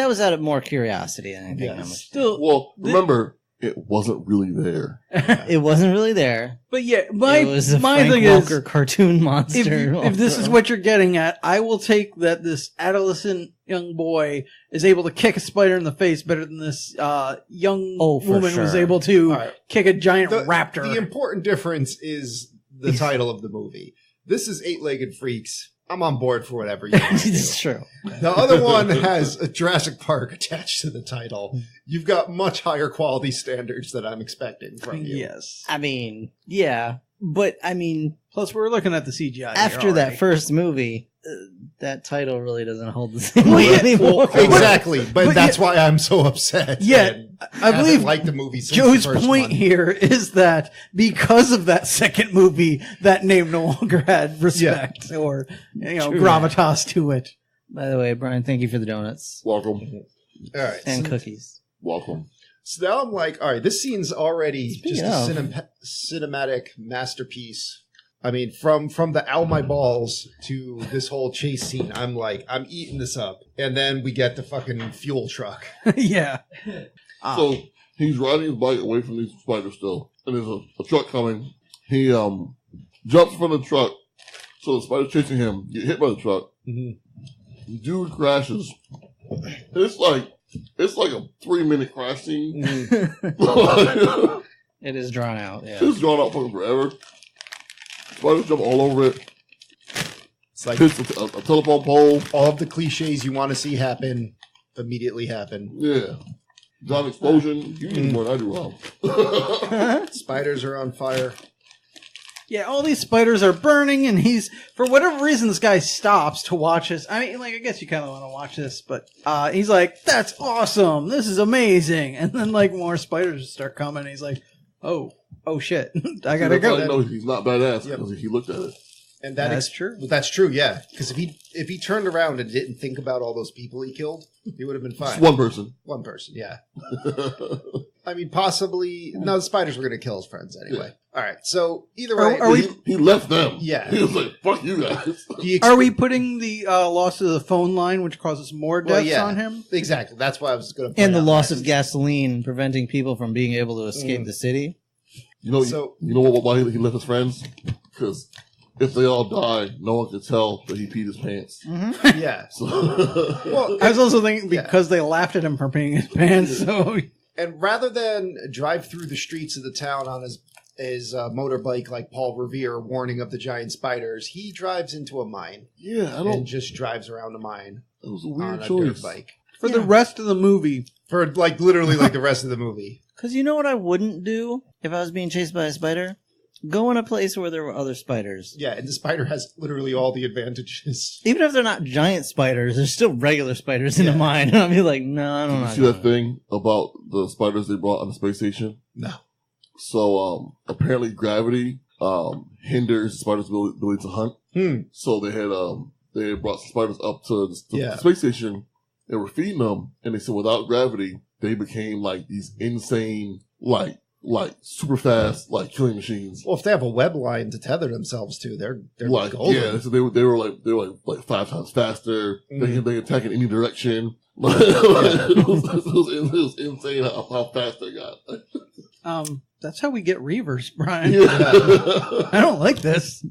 Speaker 5: was out of more curiosity than anything.
Speaker 4: Yes.
Speaker 3: Still,
Speaker 1: Well, remember, it wasn't really there.
Speaker 5: It wasn't really there.
Speaker 3: But yeah,
Speaker 5: It was a
Speaker 3: my
Speaker 5: Frank
Speaker 3: thing
Speaker 5: Walker
Speaker 3: is,
Speaker 5: cartoon monster.
Speaker 3: if this is what you're getting at, I will take that this adolescent young boy is able to kick a spider in the face better than this young
Speaker 5: Oh, for
Speaker 3: woman was
Speaker 5: sure.
Speaker 3: able to
Speaker 4: All right.
Speaker 3: kick a giant
Speaker 4: The
Speaker 3: raptor.
Speaker 4: The important difference is the title of the movie. This is Eight-Legged Freaks. I'm on board for whatever you want to do.
Speaker 5: It's true.
Speaker 4: The other one has a Jurassic Park attached to the title. You've got much higher quality standards that I'm expecting from you.
Speaker 3: Yes.
Speaker 5: I mean, yeah. But, I mean,
Speaker 3: Plus, we're looking at the CGI.
Speaker 5: after
Speaker 3: here
Speaker 5: that
Speaker 3: already.
Speaker 5: first movie, that title really doesn't hold the same weight anymore.
Speaker 4: Exactly, but
Speaker 3: but
Speaker 4: that's why I'm so upset.
Speaker 3: Yeah,
Speaker 4: and
Speaker 3: I believe
Speaker 4: like the movie. Since
Speaker 3: Joe's
Speaker 4: the first
Speaker 3: point
Speaker 4: one.
Speaker 3: here is that because of that second movie, that name no longer had respect or
Speaker 5: True.
Speaker 3: gravitas to it.
Speaker 5: By the way, Brian, thank you for the donuts
Speaker 1: Welcome.
Speaker 4: All right,
Speaker 5: and
Speaker 4: so,
Speaker 5: cookies.
Speaker 1: Welcome.
Speaker 4: so now I'm like, all right, this scene's already
Speaker 5: Speaking
Speaker 4: just a
Speaker 5: of.
Speaker 4: cinematic masterpiece. I mean, from the ow my balls to this whole chase scene, I'm like, I'm eating this up, and then we get the fucking fuel truck.
Speaker 3: Yeah.
Speaker 1: So he's riding his bike away from these spiders still, and there's a truck coming. He jumps from the truck, so the spider's chasing him. Get hit by the truck.
Speaker 4: Mm-hmm.
Speaker 1: The dude crashes. It's like a 3-minute crash scene.
Speaker 5: It is drawn out, yeah.
Speaker 1: It's drawn out fucking forever. Spiders jump all over it.
Speaker 4: It's like
Speaker 1: Hits a telephone pole.
Speaker 4: all of the cliches you want to see happen immediately happen.
Speaker 1: Yeah. Giant explosion. You need more than I do, Rob.
Speaker 4: Spiders are on fire.
Speaker 3: Yeah, all these spiders are burning, and he's, for whatever reason, this guy stops to watch this. I mean, like, I guess you kind of want to watch this, but he's like, that's awesome. This is amazing. And then, like, more spiders start coming, and he's like, oh shit. I gotta
Speaker 1: That's how you
Speaker 3: go.
Speaker 1: know he's not badass because he looked at it.
Speaker 4: And
Speaker 3: That's true.
Speaker 4: That's true, yeah. Because if he turned around and didn't think about all those people he killed, he would have been fine.
Speaker 1: Just one person.
Speaker 4: One person, yeah. I mean, possibly. No, the spiders were going to kill his friends anyway. All right, so either way,
Speaker 3: Are we-
Speaker 1: He left them.
Speaker 4: Yeah.
Speaker 1: He was like, fuck you guys.
Speaker 3: Are we putting the loss of the phone line, which causes more deaths
Speaker 4: Well, yeah.
Speaker 3: on him?
Speaker 4: Exactly. That's why I was going to.
Speaker 5: And the loss of gasoline preventing people from being able to escape the city.
Speaker 1: You know,
Speaker 4: So-
Speaker 1: you know why he left his friends? Because if they all die, no one could tell that he peed his pants.
Speaker 4: Yeah.
Speaker 1: So,
Speaker 4: Well,
Speaker 3: I was also thinking because they laughed at him for peeing his pants, so
Speaker 4: and rather than drive through the streets of the town on his motorbike like Paul Revere warning of the giant spiders, he drives into a mine
Speaker 1: yeah, I
Speaker 4: and
Speaker 1: don't.
Speaker 4: just drives around a mine
Speaker 1: It was a
Speaker 4: on
Speaker 1: weird
Speaker 4: a
Speaker 1: choice.
Speaker 4: dirt bike
Speaker 3: for the rest of the movie,
Speaker 4: for like literally like the rest of the movie.
Speaker 5: Because you know what I wouldn't do if I was being chased by a spider? Go in a place where there were other spiders.
Speaker 4: Yeah, and the spider has literally all the advantages.
Speaker 5: Even if they're not giant spiders, there's still regular spiders in the mine. And I'll be like, no, I don't
Speaker 1: Did you
Speaker 5: know.
Speaker 1: see that thing about the spiders they brought on the space station?
Speaker 4: No.
Speaker 1: So apparently gravity hinders spiders' ability to hunt. So they had brought some spiders up to the space station. They were feeding them, and they said without gravity, they became like these insane, like super fast, like killing machines.
Speaker 4: Well, if they have a web line to tether themselves to, they're
Speaker 1: Like
Speaker 4: golden.
Speaker 1: so they were like 5 times faster. They attack in any direction. It was insane how fast they got.
Speaker 3: that's how we get Reavers, Brian.
Speaker 1: Yeah.
Speaker 3: I don't like this.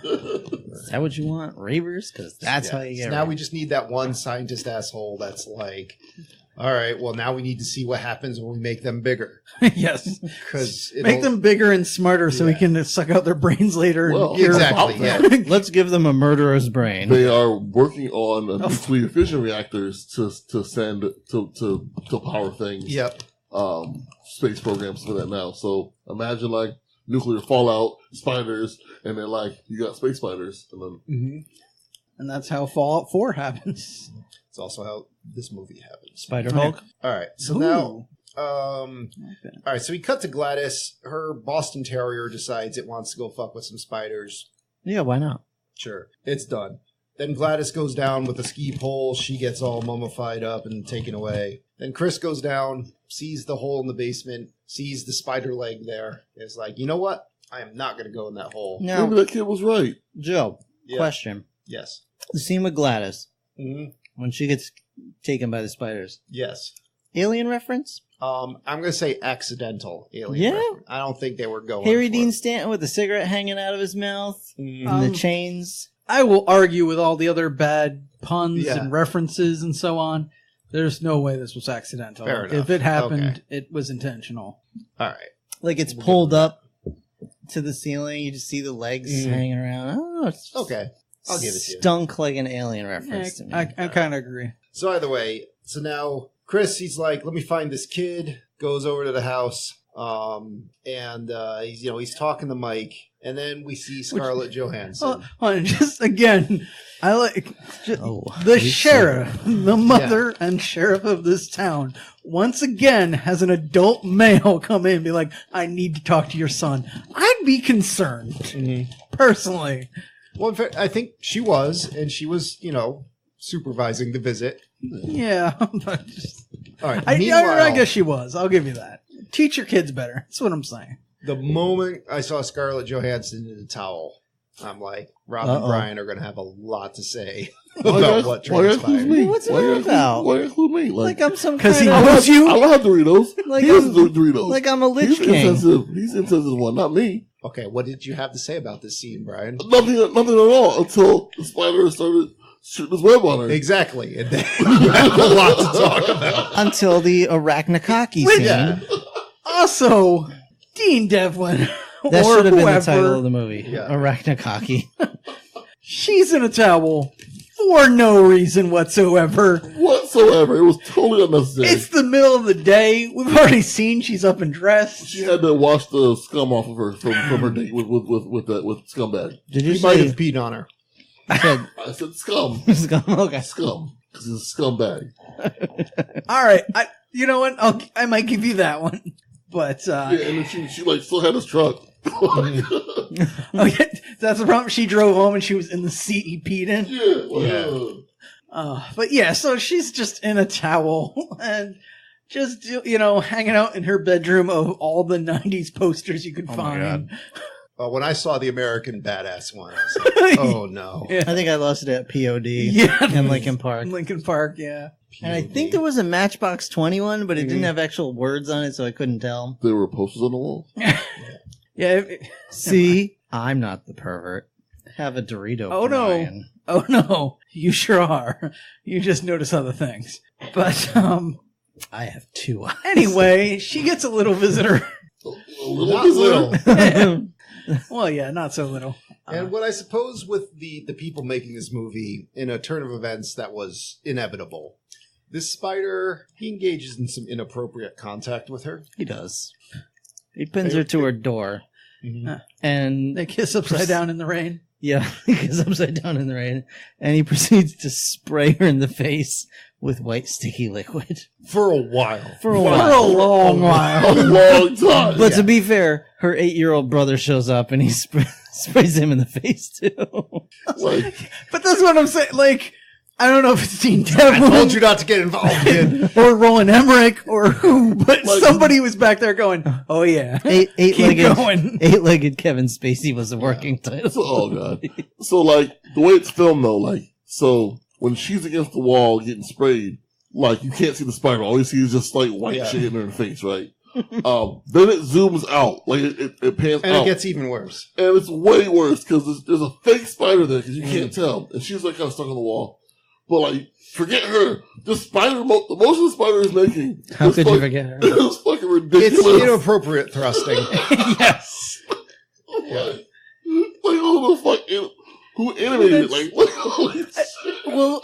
Speaker 5: Is that what you want? Ravers? Because that's how you
Speaker 4: So
Speaker 5: get
Speaker 4: now
Speaker 5: ravers.
Speaker 4: we just need that one scientist asshole that's like, all right, well, now we need to see what happens when we make them bigger.
Speaker 3: Yes,
Speaker 4: Because
Speaker 3: make them bigger and smarter so we
Speaker 4: Yeah.
Speaker 3: can suck out their brains later. and
Speaker 1: Well,
Speaker 3: hear
Speaker 4: exactly,
Speaker 3: about them.
Speaker 5: Let's give them a murderer's brain.
Speaker 1: They are working on nuclear fission reactors to send to power things.
Speaker 4: Yep.
Speaker 1: Space programs for that now. So imagine like nuclear fallout, spiders, and then like you got space spiders, and then
Speaker 3: And that's how Fallout 4 happens.
Speaker 4: It's also how this movie happens.
Speaker 5: Spider Hulk?
Speaker 4: All right, so
Speaker 3: Ooh.
Speaker 4: now,
Speaker 3: Okay.
Speaker 4: all right, so we cut to Gladys. Her Boston Terrier decides it wants to go fuck with some spiders.
Speaker 5: Yeah, why not?
Speaker 4: Sure, it's done. Then Gladys goes down with a ski pole. She gets all mummified up and taken away. Then Chris goes down, sees the hole in the basement, sees the spider leg there. Is like, you know what? I am not going to go in that hole.
Speaker 5: Now,
Speaker 1: maybe that kid was right.
Speaker 5: Joe,
Speaker 4: Yeah.
Speaker 5: question.
Speaker 4: Yes.
Speaker 5: The scene with Gladys,
Speaker 4: Mm-hmm.
Speaker 5: when she gets taken by the spiders,
Speaker 4: Yes.
Speaker 5: alien reference?
Speaker 4: I'm going to say accidental alien.
Speaker 5: Yeah.
Speaker 4: reference. I don't think they were going
Speaker 5: Harry
Speaker 4: for
Speaker 5: Dean
Speaker 4: it.
Speaker 5: Stanton with the cigarette hanging out of his mouth and the chains.
Speaker 3: I will argue with all the other bad puns
Speaker 4: Yeah.
Speaker 3: and references and so on. There's no way this was accidental.
Speaker 4: Fair enough.
Speaker 3: If it happened,
Speaker 4: Okay.
Speaker 3: it was intentional.
Speaker 4: All right.
Speaker 5: Like it's pulled up to the ceiling. You just see the legs hanging around. Oh, it's
Speaker 4: Okay. I'll give it to you.
Speaker 5: stunk like an alien
Speaker 3: Yeah,
Speaker 5: reference to me.
Speaker 3: I kind of agree.
Speaker 4: So either way, so now Chris, he's like, let me find this kid. Goes over to the house, and he's talking to Mike, and then we see Scarlett Johansson.
Speaker 3: Hold on, just again, I like
Speaker 5: Oh,
Speaker 3: the
Speaker 5: we
Speaker 3: sheriff, the mother and sheriff of this town. Once again, has an adult male come in and be like, "I need to talk to your son." I'd be concerned, personally.
Speaker 4: Well, in fact, I think she was, and she was, supervising the visit.
Speaker 3: Yeah, but just,
Speaker 4: All right.
Speaker 3: I
Speaker 4: Meanwhile,
Speaker 3: guess she was. I'll give you that. Teach your kids better. That's what I'm saying.
Speaker 4: the moment I saw Scarlett Johansson in a towel, I'm like, Rob and Brian are going to have a lot to say about what transpired.
Speaker 1: me?
Speaker 5: What's it all about?
Speaker 1: Why include me?
Speaker 5: Like I'm some
Speaker 3: Because
Speaker 5: kind
Speaker 3: he
Speaker 5: of
Speaker 3: knows you.
Speaker 1: I don't have Doritos.
Speaker 5: Like
Speaker 1: He has
Speaker 5: I'm-
Speaker 1: Doritos.
Speaker 5: like I'm a lich
Speaker 1: He's
Speaker 5: king.
Speaker 1: insensitive. He's the insensitive one, not me.
Speaker 4: Okay, what did you have to say about this scene, Brian?
Speaker 1: Nothing at all until the spider started shooting his web on her.
Speaker 4: Exactly. And then we have a lot to talk about.
Speaker 5: Until the arachnakaki
Speaker 3: Which-
Speaker 5: scene.
Speaker 4: Yeah.
Speaker 3: Also, Dean Devlin,
Speaker 5: That
Speaker 3: or
Speaker 5: should have been
Speaker 3: whoever,
Speaker 5: the title of the movie.
Speaker 4: Yeah.
Speaker 5: Arachnakaki.
Speaker 3: she's in a towel for no reason whatsoever.
Speaker 1: Whatsoever. It was totally unnecessary.
Speaker 3: It's the middle of the day. We've already seen she's up and dressed.
Speaker 1: She had to wash the scum off of her from her date with scumbag.
Speaker 5: Did you
Speaker 4: He might
Speaker 5: say
Speaker 4: have peed on her.
Speaker 5: you said
Speaker 1: I said scum.
Speaker 5: okay.
Speaker 1: Scum. Because he's a scumbag.
Speaker 3: All right, you know what? I might give you that one. But
Speaker 1: Yeah, and then she still had his truck.
Speaker 3: okay, that's the problem. She drove home and she was in the seat he peed in.
Speaker 1: Yeah. Well,
Speaker 3: But yeah, so she's just in a towel and just hanging out in her bedroom of all the '90s posters you could find.
Speaker 4: When I saw the American Badass one, I was like, oh no.
Speaker 3: Yeah.
Speaker 5: I think I lost it at POD
Speaker 3: Yeah,
Speaker 5: in Lincoln Park.
Speaker 3: Lincoln Park. Yeah.
Speaker 5: And I think there was a Matchbox 21, but it didn't have actual words on it, so I couldn't tell.
Speaker 1: there were posters on the wall.
Speaker 3: Yeah.
Speaker 5: See, I'm not the pervert. Have a Dorito.
Speaker 3: Oh, no.
Speaker 5: Brian.
Speaker 3: Oh no, you sure are. You just notice other things. But
Speaker 5: I have 2 eyes.
Speaker 3: anyway, she gets a little visitor.
Speaker 1: A little
Speaker 4: Not
Speaker 1: visitor.
Speaker 4: little.
Speaker 3: Well, yeah, not so little.
Speaker 4: And what I suppose with the people making this movie, in a turn of events that was inevitable, this spider, he engages in some inappropriate contact with her.
Speaker 5: He does. He pins her to her door. And
Speaker 3: They kiss upside down in the rain.
Speaker 5: yeah, he gets upside down in the rain, and he proceeds to spray her in the face with white sticky liquid
Speaker 4: For a while.
Speaker 5: for a
Speaker 3: For
Speaker 5: while.
Speaker 3: a long while.
Speaker 1: A long time.
Speaker 5: But to be fair, her 8-year-old brother shows up and he sprays him in the face too.
Speaker 1: Like,
Speaker 3: But that's what I'm saying. Like, I don't know if it's Dean
Speaker 4: I
Speaker 3: Devlin
Speaker 4: told you not to get involved, kid.
Speaker 3: or Roland Emmerich or who, but
Speaker 1: Like-
Speaker 3: somebody was back there going, "Oh yeah, keep
Speaker 5: Eight-legged
Speaker 3: going."
Speaker 5: Eight-legged Kevin Spacey was the working title.
Speaker 1: oh god. So like the way it's filmed though, like so when she's against the wall getting sprayed, like you can't see the spider. All you see is just like white
Speaker 4: Yeah.
Speaker 1: shit hitting her in the face, right? Then it zooms out, like it pans
Speaker 4: And
Speaker 1: out,
Speaker 4: it gets even worse.
Speaker 1: and it's way worse because there's a fake spider there because you can't tell, and she's like kind of stuck on the wall. But like, forget her. The spider, the motion the spider is making.
Speaker 5: How
Speaker 1: is
Speaker 5: could you
Speaker 1: fuck-
Speaker 5: forget her?
Speaker 1: It's fucking ridiculous.
Speaker 4: It's inappropriate thrusting.
Speaker 3: Yes.
Speaker 1: Like who the fuck? Who animated it? Like, holy shit.
Speaker 3: Well,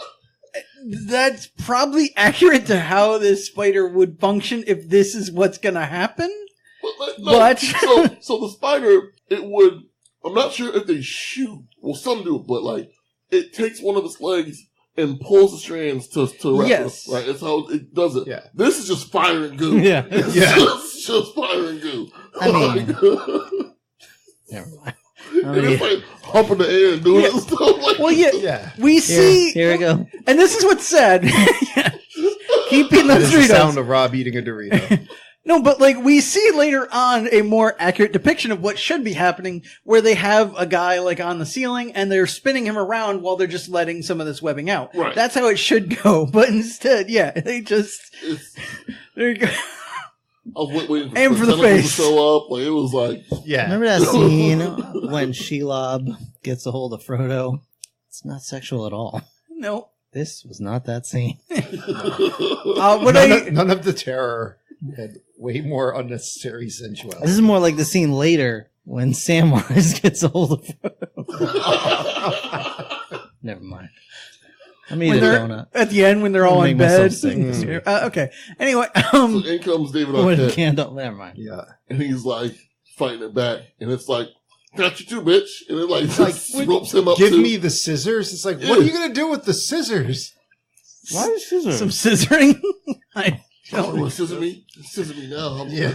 Speaker 3: that's probably accurate to how this spider would function if this is what's gonna happen. But-
Speaker 1: so the spider, it would. I'm not sure if they shoot. Well, some do, but like it takes one of its legs and pulls the strands to wrap
Speaker 3: Yes.
Speaker 1: it. Right, that's how it does it.
Speaker 4: Yeah.
Speaker 1: This is just fire and goo.
Speaker 5: Yeah.
Speaker 1: It's
Speaker 4: Yeah.
Speaker 1: just fire and goo.
Speaker 5: I mean-
Speaker 1: Like,
Speaker 5: Never mind.
Speaker 1: and it's like humping the air and doing that stuff. Like,
Speaker 3: Well, yeah,
Speaker 4: Yeah.
Speaker 3: we see,
Speaker 5: Here we go.
Speaker 3: and this is what's sad. Keep eating
Speaker 4: That
Speaker 3: those
Speaker 4: is the
Speaker 3: Doritos.
Speaker 4: sound of Rob eating a Dorito.
Speaker 3: No, but like we see later on a more accurate depiction of what should be happening, where they have a guy like on the ceiling and they're spinning him around while they're just letting some of this webbing out.
Speaker 1: Right.
Speaker 3: That's how it should go. But instead, yeah, they just
Speaker 1: it's
Speaker 3: There you go.
Speaker 1: I was waiting
Speaker 3: Aim for the
Speaker 1: tentacles
Speaker 3: face.
Speaker 1: to show up. Like, it was like,
Speaker 4: Yeah.
Speaker 5: Remember that scene when Shelob gets a hold of Frodo? It's not sexual at all.
Speaker 3: No.
Speaker 5: This was not that scene.
Speaker 4: None of the terror had way more unnecessary sensuality.
Speaker 5: This is more like the scene later when Samwise gets a hold of Frodo. Never mind. I mean,
Speaker 3: When
Speaker 5: a
Speaker 3: they're
Speaker 5: donut.
Speaker 3: at the end when they're all
Speaker 5: Make
Speaker 3: in
Speaker 5: myself
Speaker 3: bed.
Speaker 5: sick.
Speaker 3: Okay. Anyway,
Speaker 1: so in comes David
Speaker 5: With a
Speaker 1: Arquette,
Speaker 5: candle. Never mind.
Speaker 4: Yeah.
Speaker 1: and he's like fighting it back, and it's like, got you too, bitch, and it like
Speaker 4: Like,
Speaker 1: just ropes him up.
Speaker 4: Give
Speaker 1: too.
Speaker 4: me the scissors. It's like,
Speaker 1: Yeah.
Speaker 4: what are you going to do with the scissors?
Speaker 5: Why is scissors?
Speaker 3: some scissoring. I
Speaker 1: Oh,
Speaker 3: don't.
Speaker 1: scissor me now.
Speaker 4: Yeah.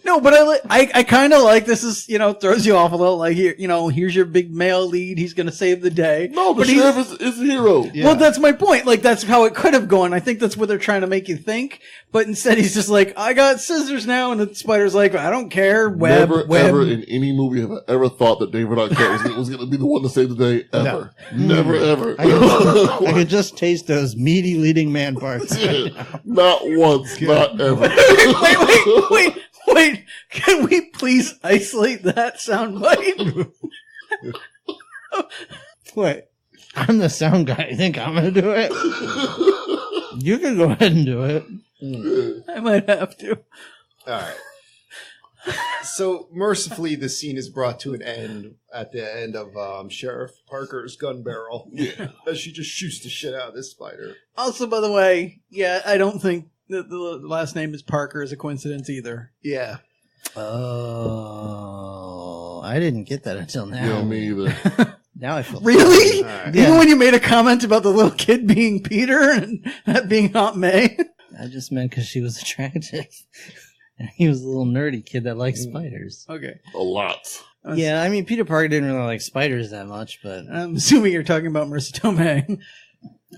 Speaker 3: No, but I kind of like this is, throws you off a little. Like, here, here's your big male lead. He's going to save the day.
Speaker 1: No, the
Speaker 3: But he's-
Speaker 1: sheriff is a hero.
Speaker 4: Yeah.
Speaker 3: Well, that's my point. Like, that's how it could have gone. I think that's what they're trying to make you think. But instead, he's just like, I got scissors now. And the spider's like, I don't care. Web.
Speaker 1: Never, ever in any movie have I ever thought that David Arquette was going to be the one to save the day. Ever. Never, ever.
Speaker 5: I could just taste those meaty leading man parts.
Speaker 1: Not once, not ever.
Speaker 3: Wait. Can we please isolate that soundbite?
Speaker 5: Wait, I'm the sound guy. I think I'm going to do it. You can go ahead and do it.
Speaker 3: I might have to.
Speaker 4: All right. So mercifully, the scene is brought to an end at the end of Sheriff Parker's gun barrel.
Speaker 1: Yeah.
Speaker 4: As she just shoots the shit out of this spider.
Speaker 3: Also, by the way, yeah, I don't think that the last name is Parker is a coincidence either.
Speaker 4: Yeah.
Speaker 5: Oh, I didn't get that until now.
Speaker 1: Yeah, me either.
Speaker 5: Now I feel
Speaker 3: Really?
Speaker 4: All right.
Speaker 3: Even when you made a comment about the little kid being Peter and that being Aunt May?
Speaker 5: I just meant because she was attractive. And he was a little nerdy kid that likes spiders.
Speaker 3: Okay.
Speaker 1: A lot.
Speaker 5: Yeah, I mean, Peter Parker didn't really like spiders that much, but
Speaker 3: I'm assuming you're talking about Marissa Tomei.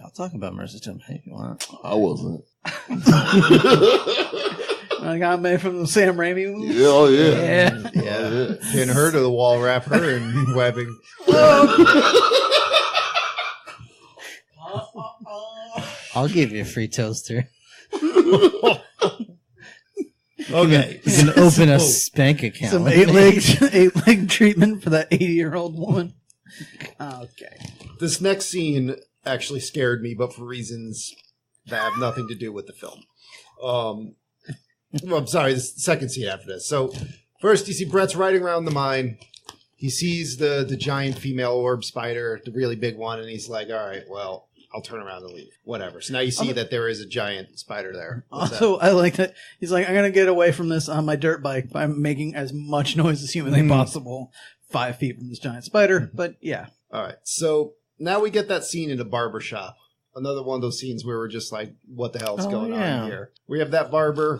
Speaker 5: I'll talk about Marissa Tomei if you want.
Speaker 1: I wasn't.
Speaker 3: Like Aunt May from the Sam Raimi movie.
Speaker 1: Yeah, oh yeah.
Speaker 3: Yeah.
Speaker 4: Yeah. Pin her to the wall, wrap her in webbing.
Speaker 5: I'll give you a free toaster.
Speaker 4: Okay.
Speaker 5: You can open a spank account.
Speaker 3: Some
Speaker 5: with
Speaker 3: eight
Speaker 5: me.
Speaker 3: leg treatment for that 80-year-old woman. Okay.
Speaker 4: This next scene actually scared me, but for reasons that have nothing to do with the film. Well, I'm sorry, the second scene after this. So, first you see Brett's riding around the mine. He sees the giant female orb spider, the really big one, and he's like, all right, well, I'll turn around and leave. Whatever. So now you see that there is a giant spider there. What's
Speaker 3: Also, I like that he's like, I'm going to get away from this on my dirt bike by making as much noise as humanly possible 5 feet from this giant spider. But yeah.
Speaker 4: All right. So now we get that scene in a barber shop. Another one of those scenes where we're just like, what the hell's going on here? We have that barber,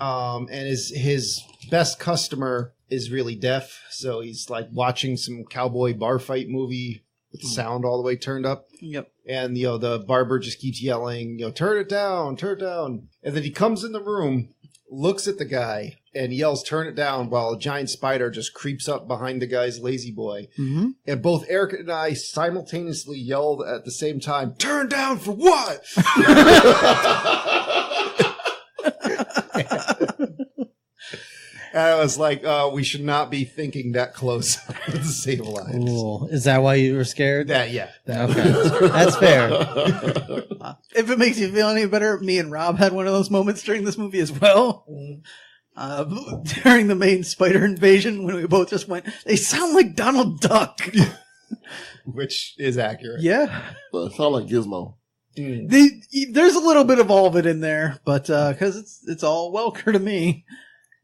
Speaker 4: and his best customer is really deaf. So he's like watching some cowboy bar fight movie with the sound all the way turned up.
Speaker 3: Yep.
Speaker 4: And, the barber just keeps yelling, turn it down, turn it down. And then he comes in the room, looks at the guy, and yells, turn it down, while a giant spider just creeps up behind the guy's lazy boy.
Speaker 3: Mm-hmm.
Speaker 4: And both Eric and I simultaneously yelled at the same time, turn down for what? And I was like, we should not be thinking that close to save lives.
Speaker 5: Ooh, is that why you were scared?
Speaker 4: Okay.
Speaker 5: That's fair.
Speaker 3: If it makes you feel any better, me and Rob had one of those moments during this movie as well. During the main spider invasion, when we both just went, they sound like Donald Duck.
Speaker 4: Which is accurate.
Speaker 3: Yeah.
Speaker 1: But it sound like Gizmo.
Speaker 3: There's a little bit of all of it in there, but because it's all Welker to me.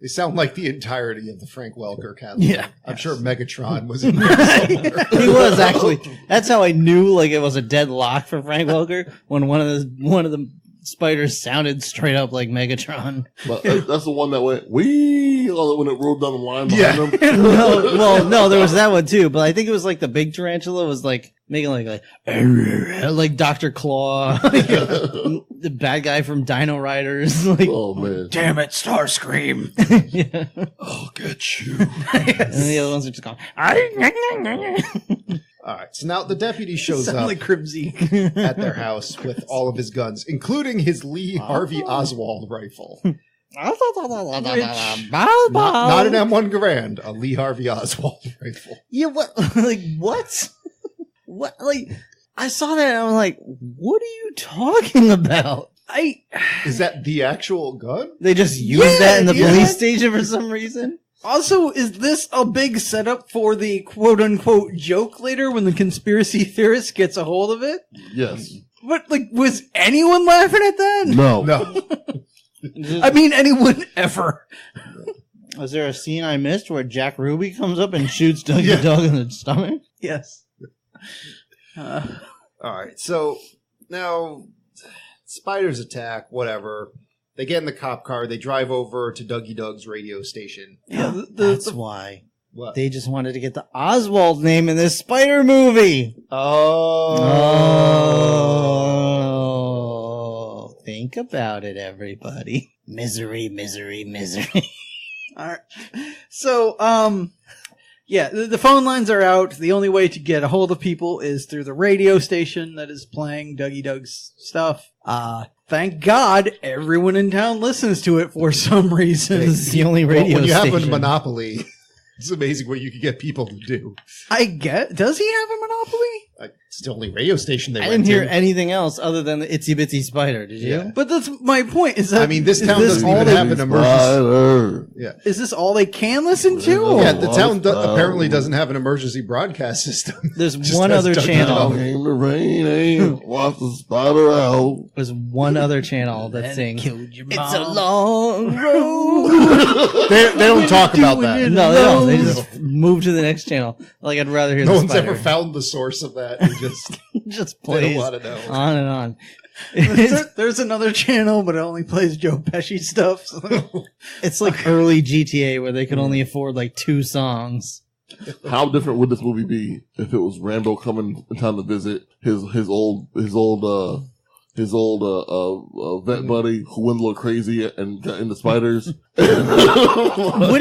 Speaker 4: They sound like the entirety of the Frank Welker catalog.
Speaker 3: Yeah.
Speaker 4: I'm sure Megatron was in there somewhere.
Speaker 5: He was actually. That's how I knew like it was a dead lock for Frank Welker when one of the spiders sounded straight up like Megatron.
Speaker 1: But that's the one that went, wee, when it rolled down the line behind him.
Speaker 5: No, there was that one too, but I think it was like the big tarantula was like making like Dr. Claw, the bad guy from Dino Riders. Like,
Speaker 1: Oh, man.
Speaker 3: Damn it, Starscream.
Speaker 5: yeah.
Speaker 1: I'll get you.
Speaker 5: And the other ones are just going.
Speaker 4: All right, so now the deputy shows
Speaker 3: Sound
Speaker 4: up
Speaker 3: like Crimsy.
Speaker 4: at their house with all of his guns, including his Lee Harvey Oswald rifle. Not an M1 Garand, a Lee Harvey Oswald rifle.
Speaker 5: Yeah, what? Like, what? What? Like, I saw that and I was like, what are you talking about?
Speaker 4: Is that the actual gun?
Speaker 5: They just used that in the police station for some reason?
Speaker 3: Also, is this a big setup for the quote-unquote joke later when the conspiracy theorist gets a hold of it?
Speaker 1: Yes.
Speaker 3: But, like, was anyone laughing at that?
Speaker 1: No.
Speaker 3: I mean, anyone ever.
Speaker 5: Was there a scene I missed where Jack Ruby comes up and shoots Dougie Dog in the stomach?
Speaker 3: Yes.
Speaker 4: All right, so now spiders attack, whatever. They get in the cop car. They drive over to Dougie Doug's radio station.
Speaker 3: Yeah,
Speaker 5: That's why.
Speaker 4: What?
Speaker 5: They just wanted to get the Oswald name in this spider movie. Oh. Think about it, everybody. Misery, misery, misery.
Speaker 3: All right. So, yeah, the phone lines are out. The only way to get a hold of people is through the radio station that is playing Dougie Doug's stuff. Thank God everyone in town listens to it for some reason.
Speaker 5: It's the only radio
Speaker 4: when you
Speaker 5: station.
Speaker 4: have a monopoly, it's amazing what you can get people to do.
Speaker 3: I get. Does he have a monopoly?
Speaker 4: It's the only radio station they
Speaker 5: I
Speaker 4: went
Speaker 5: didn't hear
Speaker 4: to.
Speaker 5: anything else other than the Itsy Bitsy Spider. Did you?
Speaker 4: Yeah.
Speaker 3: But that's my point. Is that
Speaker 4: I mean, this town
Speaker 3: this
Speaker 4: doesn't
Speaker 3: all
Speaker 4: even
Speaker 3: they-
Speaker 4: have an emergency.
Speaker 1: Spider.
Speaker 4: Yeah.
Speaker 3: Is this all they can listen to?
Speaker 4: Yeah, the
Speaker 1: Oh,
Speaker 4: town
Speaker 1: wow.
Speaker 4: apparently doesn't have an emergency broadcast system.
Speaker 5: There's
Speaker 4: Just
Speaker 5: one
Speaker 4: has
Speaker 5: other
Speaker 4: Dougie
Speaker 5: channel.
Speaker 4: Dog.
Speaker 1: Came the rain, ain't watch the spider out.
Speaker 5: There's one other channel that sings
Speaker 3: Killed your
Speaker 5: "It's a
Speaker 3: mom.
Speaker 5: long road."
Speaker 4: They don't talk about that.
Speaker 5: No, they don't. They just move to the next channel. Like, I'd rather hear
Speaker 4: No
Speaker 5: the
Speaker 4: one's
Speaker 5: spider.
Speaker 4: ever found the source of that. It just
Speaker 5: Just
Speaker 4: they don't
Speaker 5: plays
Speaker 4: want to know.
Speaker 5: on and on.
Speaker 3: There's another channel, but it only plays Joe Pesci stuff. So.
Speaker 5: It's like early GTA where they could only afford like 2 songs.
Speaker 1: How different would this movie be if it was Rambo coming in town to visit his old vet buddy who went a little crazy and got into spiders?
Speaker 5: Would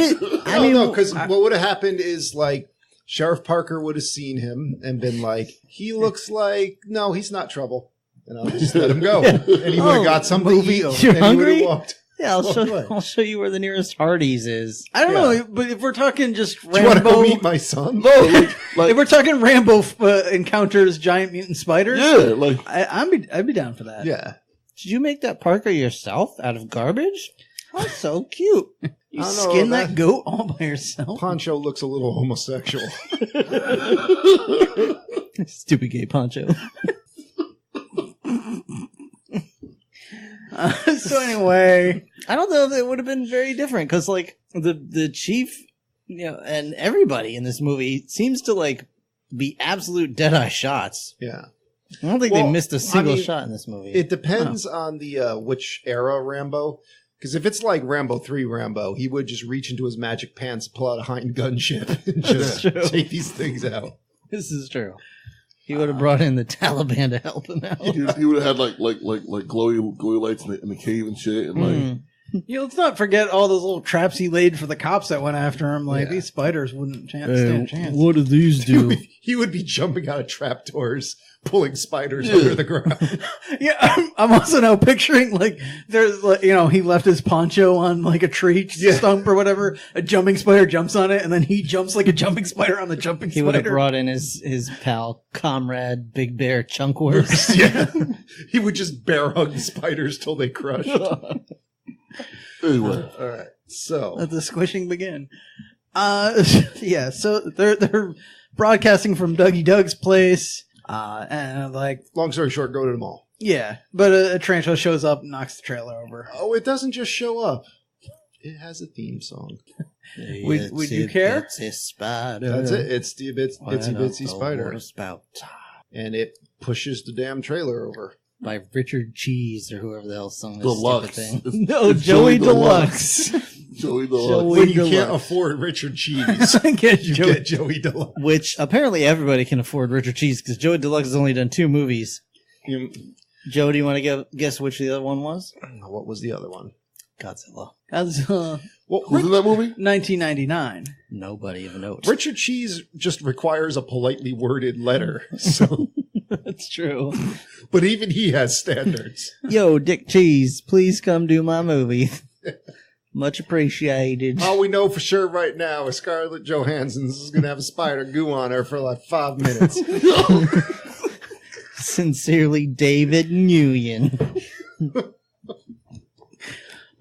Speaker 5: it? I mean,
Speaker 4: no, because what would have happened is like Sheriff Parker would have seen him and been like, "He looks like no, he's not trouble," and I'll just let him go, and he would have got something to eat,
Speaker 5: You're
Speaker 4: and he would
Speaker 5: hungry?
Speaker 4: have walked.
Speaker 5: yeah,
Speaker 4: Walk away.
Speaker 5: I'll show you where the nearest Hardee's is.
Speaker 3: I don't
Speaker 4: Yeah.
Speaker 3: know, but if we're talking just
Speaker 4: Do you want to go
Speaker 3: Rambo,
Speaker 4: meet my son?
Speaker 1: No, like
Speaker 3: if we're talking Rambo encounters giant mutant spiders,
Speaker 1: yeah, like
Speaker 3: I'd be down for that.
Speaker 4: Yeah,
Speaker 5: Did you make that Parker yourself out of garbage? That's so cute.
Speaker 3: You
Speaker 4: I don't know,
Speaker 3: skin
Speaker 4: that-
Speaker 3: that goat all by yourself.
Speaker 4: Poncho looks a little homosexual.
Speaker 5: Stupid gay poncho.
Speaker 3: So anyway,
Speaker 5: I don't know if it would have been very different because, like, the chief, and everybody in this movie seems to like be absolute dead-eye shots.
Speaker 4: Yeah,
Speaker 5: I don't think
Speaker 4: Well,
Speaker 5: they missed a single
Speaker 4: I mean,
Speaker 5: shot in this movie.
Speaker 4: it depends on the which era Rambo. Because if it's like Rambo 3 Rambo, he would just reach into his magic pants, pull out a hind gunship, and just
Speaker 5: That's true.
Speaker 4: take these things out.
Speaker 5: This is true. He would have brought in the Taliban to help him out.
Speaker 1: he would have had like glowy lights in the cave and shit, and like
Speaker 3: let's not forget all those little traps he laid for the cops that went after him. Like
Speaker 4: Yeah.
Speaker 3: these spiders wouldn't stand a chance.
Speaker 5: what do these
Speaker 4: He would be jumping out of trapdoors, pulling spiders under the ground.
Speaker 3: Yeah, I'm also now picturing like there's like, he left his poncho on like a tree stump or whatever. A jumping spider jumps on it, and then he jumps like a jumping spider on the jumping
Speaker 5: He would have
Speaker 3: spider.
Speaker 5: brought in his pal, comrade, Big Bear Chunkworks.
Speaker 4: Yeah. He would just bear hug the spiders till they crushed.
Speaker 1: anyway.
Speaker 4: All right. So,
Speaker 3: Let the squishing begin. Yeah. So they're broadcasting from Dougie Doug's place, and like
Speaker 4: long story short, go to the mall.
Speaker 3: yeah, but a tarantula shows up and knocks the trailer over.
Speaker 4: Oh, it doesn't just show up. It has a theme song.
Speaker 3: Would you care?
Speaker 5: Itsy spider.
Speaker 4: That's it. It's the Itsy Bitsy Spider.
Speaker 5: Spout.
Speaker 4: And it pushes the damn trailer over.
Speaker 5: By Richard Cheese or whoever the hell sung this
Speaker 1: Deluxe.
Speaker 5: stupid thing.
Speaker 1: It's-
Speaker 3: No,
Speaker 1: it's
Speaker 3: Joey Deluxe.
Speaker 1: Joey Deluxe.
Speaker 5: Joey
Speaker 4: When you
Speaker 5: Deluxe.
Speaker 4: can't afford Richard Cheese,
Speaker 3: Get
Speaker 4: you
Speaker 3: Joey.
Speaker 4: get Joey Deluxe.
Speaker 5: Which apparently everybody can afford Richard Cheese because Joey Deluxe has only done 2 movies. Joe, do you want to guess which the other one was?
Speaker 4: What was the other one?
Speaker 5: Godzilla.
Speaker 4: Well,
Speaker 1: Who's in that movie?
Speaker 3: 1999.
Speaker 5: Nobody even knows.
Speaker 4: Richard Cheese just requires a politely worded letter. So,
Speaker 5: That's true.
Speaker 4: but even he has standards.
Speaker 5: Yo, Dick Cheese, please come do my movie. Much appreciated.
Speaker 4: All we know for sure right now is Scarlett Johansson is going to have a spider goo on her for like 5 minutes.
Speaker 5: Sincerely, David Nguyen.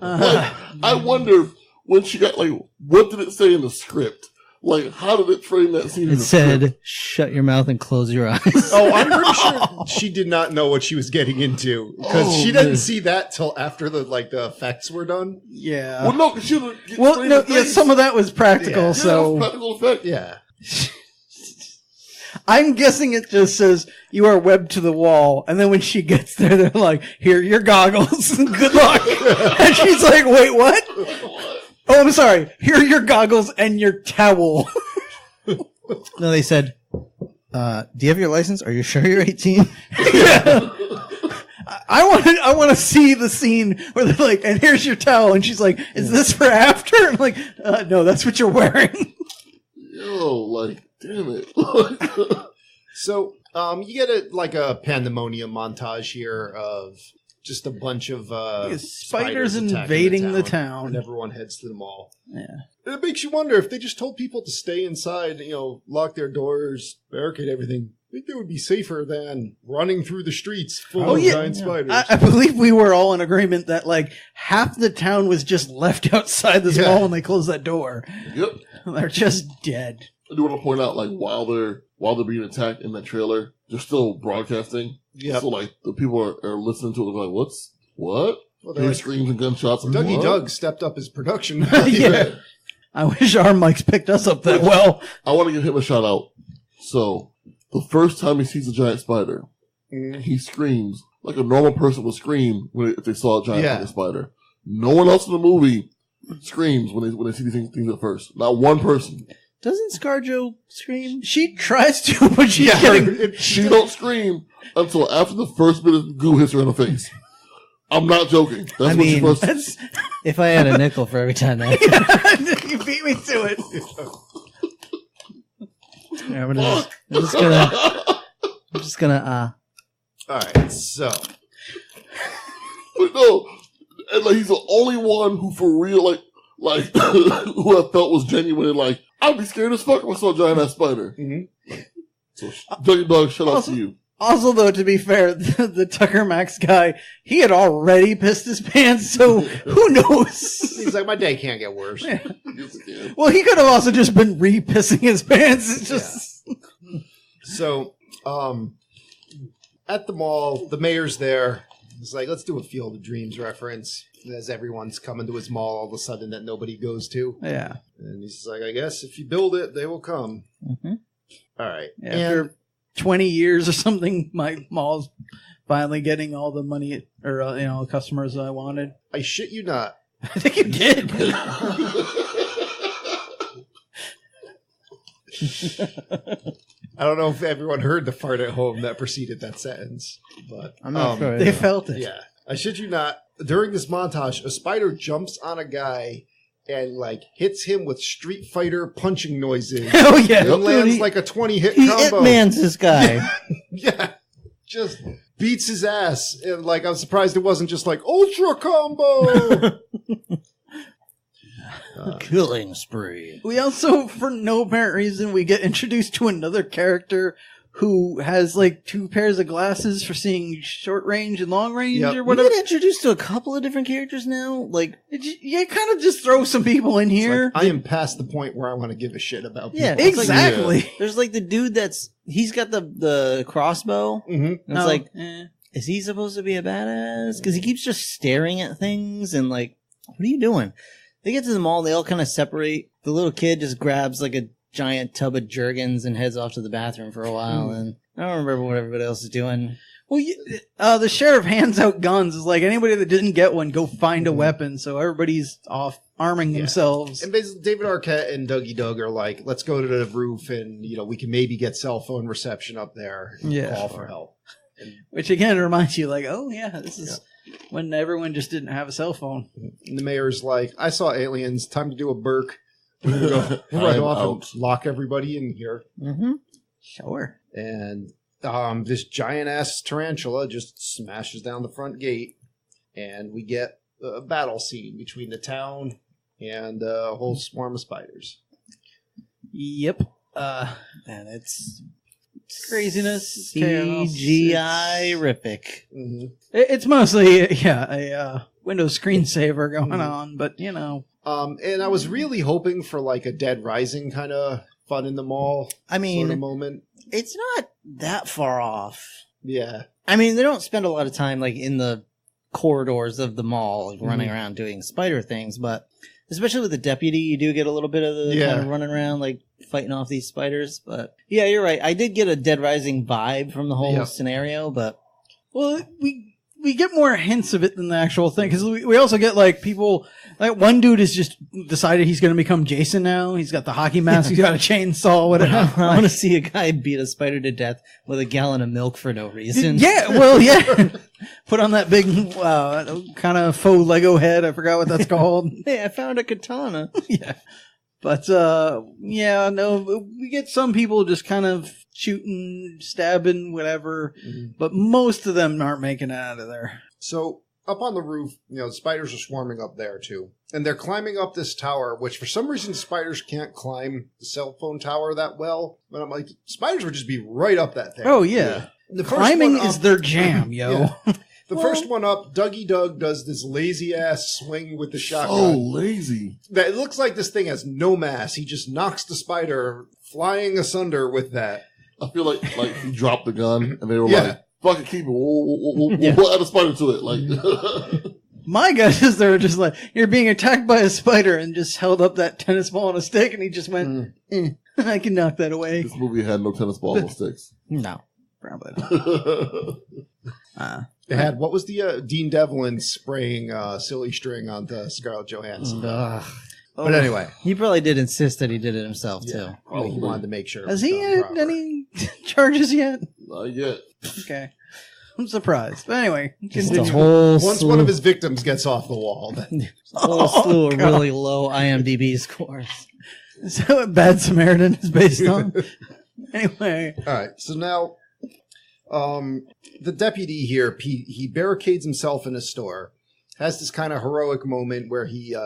Speaker 1: I wonder when she got, like, what did it say in the script? Like, how did it frame that scene in
Speaker 5: It
Speaker 1: the
Speaker 5: said,
Speaker 1: script?
Speaker 5: shut your mouth and close your eyes.
Speaker 4: Oh, I'm pretty sure she did not know what she was getting into because she didn't see that till after the effects were done.
Speaker 3: Yeah.
Speaker 1: Well, no, because she didn't get
Speaker 3: Well,
Speaker 1: sprayed
Speaker 3: no,
Speaker 1: in the
Speaker 3: yeah,
Speaker 1: face.
Speaker 3: some of that was practical,
Speaker 4: Yeah.
Speaker 1: Yeah,
Speaker 3: so
Speaker 1: practical effect.
Speaker 4: Yeah.
Speaker 3: I'm guessing it just says you are webbed to the wall, and then when she gets there, they're like, "Here are your goggles, good luck." And she's like, "Wait, what? Oh, I'm sorry. Here are your goggles and your towel."
Speaker 5: No, they said, do you have your license? Are you sure you're 18?
Speaker 3: I want to see the scene where they're like, "And here's your towel," and she's like, "Is this for after?" I'm like, "No, that's what you're wearing."
Speaker 1: Yo, like, damn it.
Speaker 4: So, you get a pandemonium montage here of just a bunch of
Speaker 3: Spiders
Speaker 4: attacking
Speaker 3: invading the town.
Speaker 4: and everyone heads to the mall.
Speaker 3: Yeah.
Speaker 4: And it makes you wonder if they just told people to stay inside, lock their doors, barricade everything. I think they would be safer than running through the streets full of giant spiders.
Speaker 3: I believe we were all in agreement that like half the town was just left outside this mall when they closed that door.
Speaker 1: Yep.
Speaker 3: They're just dead.
Speaker 1: I do want to point out, like, while they're being attacked in that trailer, they're still broadcasting.
Speaker 4: Yep.
Speaker 1: So, like, the people are listening to it, like, what?
Speaker 4: Well, they're
Speaker 1: Hear
Speaker 4: like,
Speaker 1: screams and gunshots. And
Speaker 4: Dougie
Speaker 1: what?
Speaker 4: Doug stepped up his production.
Speaker 3: Yeah. I wish our mics picked us up that well.
Speaker 1: I want to give him a shout out. So, the first time he sees a giant spider, he screams like a normal person would scream if they saw a giant fucking spider. No one else in the movie screams when they see these things at first. Not one person.
Speaker 5: Doesn't ScarJo scream?
Speaker 3: She tries to, but she's getting.
Speaker 1: She don't scream until after the first bit of goo hits her in the face. I'm not joking. That's
Speaker 5: I
Speaker 1: what
Speaker 5: mean,
Speaker 1: she first.
Speaker 3: That's,
Speaker 5: If I had a nickel for every time that.
Speaker 3: you beat me to it.
Speaker 5: Yeah, I'm just gonna.
Speaker 4: All right, so
Speaker 1: But no, and like he's the only one who for real like who I felt was genuine. Like I'd be scared as fuck if I saw a giant ass spider.
Speaker 4: Mm-hmm.
Speaker 1: So Dougie Dog, shout out to you.
Speaker 3: Also, though, to be fair, the Tucker Max guy, he had already pissed his pants, so who knows?
Speaker 4: he's like, my day can't get worse.
Speaker 1: Yes, it can.
Speaker 3: Well, he could have also just been re-pissing his pants. It's just...
Speaker 4: So, at the mall, the mayor's there. He's like, let's do a Field of Dreams reference. As everyone's coming to his mall all of a sudden that nobody goes to.
Speaker 3: Yeah.
Speaker 4: And he's just like, I guess if you build it, they will come.
Speaker 5: Mm-hmm.
Speaker 4: All right.
Speaker 3: Yeah,
Speaker 4: And
Speaker 3: after 20 years or something, my mall's finally getting all the money or customers I wanted.
Speaker 4: I shit you not.
Speaker 3: I think you did.
Speaker 4: I don't know if everyone heard the fart at home that preceded that sentence, but
Speaker 5: I'm not sure.
Speaker 3: They felt it.
Speaker 4: yeah, I shit you not. During this montage, a spider jumps on a guy and hits him with Street Fighter punching noises.
Speaker 3: Oh, yeah.
Speaker 4: And lands
Speaker 5: Dude,
Speaker 4: like a 20-hit
Speaker 5: He
Speaker 4: combo.
Speaker 5: It-Man's this guy.
Speaker 4: Yeah, just beats his ass. And I'm surprised it wasn't just Ultra Combo.
Speaker 5: Killing spree.
Speaker 3: We also, for no apparent reason, we get introduced to another character who has 2 pairs of glasses for seeing short range and long range or
Speaker 5: We
Speaker 3: whatever.
Speaker 5: get introduced to a couple of different characters now.
Speaker 3: You kind of just throw some people in here.
Speaker 4: I am past the point where I want to give a shit about people.
Speaker 5: Yeah,
Speaker 3: it's exactly.
Speaker 5: There's the dude he's got the crossbow.
Speaker 4: Mm-hmm.
Speaker 5: And it's is he supposed to be a badass? Because he keeps just staring at things and what are you doing? They get to the mall, they all kind of separate. The little kid just grabs a giant tub of Jergens and heads off to the bathroom for a while. And I don't remember what everybody else is doing.
Speaker 3: Well, the sheriff hands out guns. It's like anybody that didn't get one, go find a weapon. So everybody's off arming themselves.
Speaker 4: And basically, David Arquette and Dougie Doug are like, let's go to the roof and, we can maybe get cell phone reception up there and call for help.
Speaker 3: Which again reminds you, oh yeah, this is when everyone just didn't have a cell phone.
Speaker 4: And the mayor's like, I saw aliens. Time to do a Burke. We're going to go right off and lock everybody in here.
Speaker 3: Mm-hmm. Sure.
Speaker 4: And this giant-ass tarantula just smashes down the front gate. And we get a battle scene between the town and a whole swarm of spiders.
Speaker 3: Yep.
Speaker 5: And it's
Speaker 3: craziness.
Speaker 5: CGI-rific.
Speaker 4: Mm-hmm.
Speaker 3: It's mostly, a Windows screensaver going on, but, you know.
Speaker 4: And I was really hoping for like a Dead Rising kind of fun in the mall sort of moment.
Speaker 5: It's not that far off.
Speaker 4: Yeah.
Speaker 5: I mean, they don't spend a lot of time like in the corridors of the mall, like, running around doing spider things, but especially with the deputy, you do get a little bit of the kind of running around, like fighting off these spiders. But yeah, you're right. I did get a Dead Rising vibe from the whole scenario, but
Speaker 3: we get more hints of it than the actual thing, because we also get like people, like one dude has just decided he's going to become Jason now. He's got the hockey mask, he's got a chainsaw, whatever.
Speaker 5: I want to see a guy beat a spider to death with a gallon of milk for no reason.
Speaker 3: Yeah, well, yeah. Put on that big kind of faux Lego head. I forgot what that's called.
Speaker 5: Hey, I found a katana.
Speaker 3: Yeah. But, we get some people just kind of shooting, stabbing, whatever, but most of them aren't making it out of there.
Speaker 4: So, up on the roof, the spiders are swarming up there, too. And they're climbing up this tower, which for some reason spiders can't climb the cell phone tower that well. But I'm like, spiders would just be right up that thing.
Speaker 3: Oh, yeah. The climbing is their jam, yo.
Speaker 4: Yeah. The first one up, Dougie Doug does this lazy-ass swing with the shotgun.
Speaker 1: Oh, lazy.
Speaker 4: That it looks like this thing has no mass. He just knocks the spider flying asunder with that.
Speaker 1: I feel like he dropped the gun, and they were like, fuck it, keep it. We'll add a spider to it. Like,
Speaker 3: my guess is they're just like, you're being attacked by a spider, and just held up that tennis ball on a stick, and he just went, I can knock that away.
Speaker 1: This movie had no tennis balls on sticks.
Speaker 5: No.
Speaker 3: Probably not.
Speaker 4: It had, what was the Dean Devlin spraying silly string onto Scarlett Johansson? But anyway.
Speaker 5: He probably did insist that he did it himself, too.
Speaker 4: Probably. He wanted to make sure.
Speaker 3: Has he had any charges yet?
Speaker 1: Not yet.
Speaker 3: Okay. I'm surprised. But anyway.
Speaker 4: Once one of his victims gets off the wall.
Speaker 5: A whole slew of really low IMDb scores.
Speaker 3: Is that what Bad Samaritan is based on? Anyway.
Speaker 4: All right. So now, the deputy here, he barricades himself in a store. Has this kind of heroic moment where he,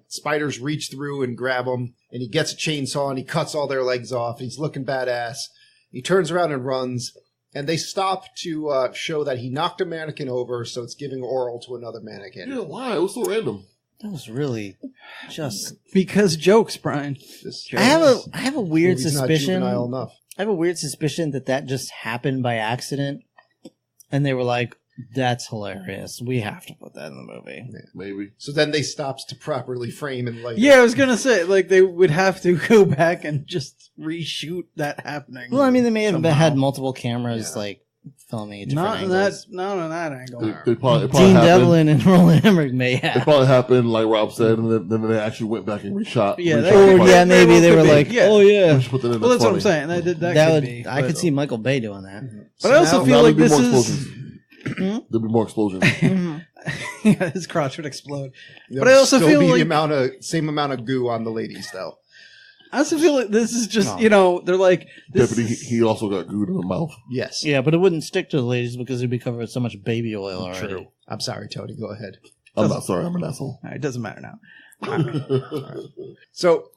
Speaker 4: spiders reach through and grab him, and he gets a chainsaw and he cuts all their legs off. He's looking badass. He turns around and runs, and they stop to show that he knocked a mannequin over, so it's giving oral to another mannequin.
Speaker 1: Yeah, why? It was so random.
Speaker 5: That was really just
Speaker 3: because jokes, Brian.
Speaker 5: I have a weird suspicion.
Speaker 4: Not juvenile enough.
Speaker 5: I have a weird suspicion that just happened by accident, and they were like, that's hilarious. We have to put that in the movie.
Speaker 1: Yeah, maybe.
Speaker 4: So then they stops to properly frame and like.
Speaker 3: Yeah, I was gonna say, like, they would have to go back and just reshoot that happening.
Speaker 5: Well, I mean, they may have had multiple cameras, like, filming different angles.
Speaker 3: Not on that angle.
Speaker 1: They probably
Speaker 5: Dean Devlin and Roland Emmerich may have.
Speaker 1: It probably happened, like Rob said, and then they actually went back and reshot.
Speaker 3: Yeah,
Speaker 5: maybe they were like, oh yeah.
Speaker 3: Well, that's what I'm saying. That could be.
Speaker 5: I could see Michael Bay doing that.
Speaker 3: But I also feel like this is.
Speaker 1: There'll be more explosions.
Speaker 3: Yeah, his crotch would explode. But I also feel like
Speaker 4: the same amount of goo on the ladies, though.
Speaker 3: I also feel like this is just, they're like...
Speaker 1: Deputy, he also got goo in the mouth.
Speaker 4: Yes.
Speaker 5: Yeah, but it wouldn't stick to the ladies because it'd be covered with so much baby oil already.
Speaker 4: True. I'm sorry, Tony. Go ahead.
Speaker 1: I'm not sorry. I'm an asshole.
Speaker 3: It doesn't matter now.
Speaker 4: All right. So,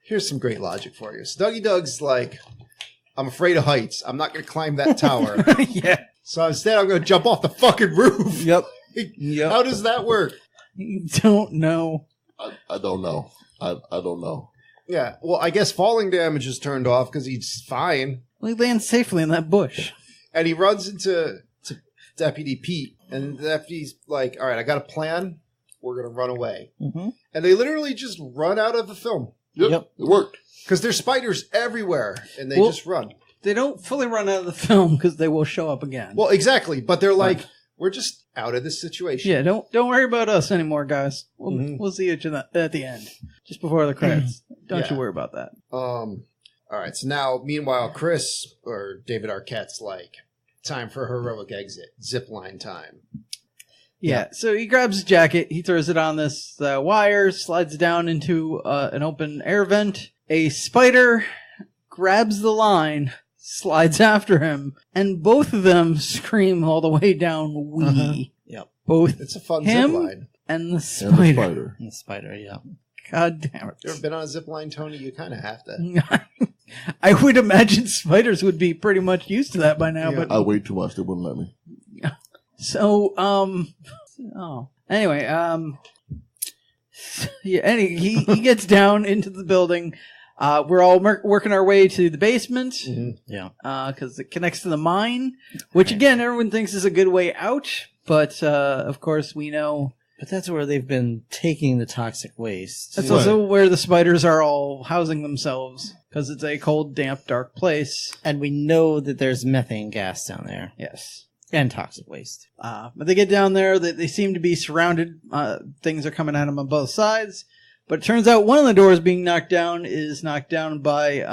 Speaker 4: here's some great logic for you. So Dougie Doug's like, I'm afraid of heights. I'm not going to climb that tower.
Speaker 3: Yeah.
Speaker 4: So instead, I'm going to jump off the fucking roof.
Speaker 3: Yep.
Speaker 4: How does that work?
Speaker 3: You don't know.
Speaker 1: I don't know. I don't know.
Speaker 4: Yeah. Well, I guess falling damage is turned off because he's fine.
Speaker 3: Well, he lands safely in that bush.
Speaker 4: And he runs into Deputy Pete. And the deputy's like, all right, I got a plan. We're going to run away.
Speaker 5: Mm-hmm.
Speaker 4: And they literally just run out of the film.
Speaker 1: Yep. It worked.
Speaker 4: Because there's spiders everywhere. And they just run.
Speaker 3: They don't fully run out of the film because they will show up again.
Speaker 4: Well, exactly. But they're like, we're just out of this situation.
Speaker 3: Yeah, don't worry about us anymore, guys. We'll see you at the end. Just before the credits. Don't you worry about that.
Speaker 4: All right. So now, meanwhile, Chris, or David Arquette's like, time for heroic exit. Zipline time.
Speaker 3: Yeah, so he grabs his jacket, he throws it on this wire, slides down into an open air vent. A spider grabs the line, slides after him, and both of them scream all the way down, wee.
Speaker 5: Uh-huh. Yep.
Speaker 3: Both
Speaker 4: It's a fun
Speaker 3: him
Speaker 4: zip line.
Speaker 3: and the spider.
Speaker 5: And the spider, yeah.
Speaker 3: God damn it.
Speaker 4: You ever been on a zip line, Tony? You kind of have to.
Speaker 3: I would imagine spiders would be pretty much used to that by now, but
Speaker 1: I weighed too much. They wouldn't let me.
Speaker 3: so, anyway, yeah, he gets down into the building. We're all working our way to the basement.
Speaker 4: Mm-hmm.
Speaker 5: Yeah.
Speaker 3: Because it connects to the mine, which again, everyone thinks is a good way out. But, of course, we know.
Speaker 5: But that's where they've been taking the toxic waste.
Speaker 3: That's also where the spiders are all housing themselves. Because it's a cold, damp, dark place.
Speaker 5: And we know that there's methane gas down there.
Speaker 3: Yes.
Speaker 5: And toxic waste.
Speaker 3: But they get down there. They seem to be surrounded. Things are coming at them on both sides. But it turns out one of the doors being knocked down is knocked down by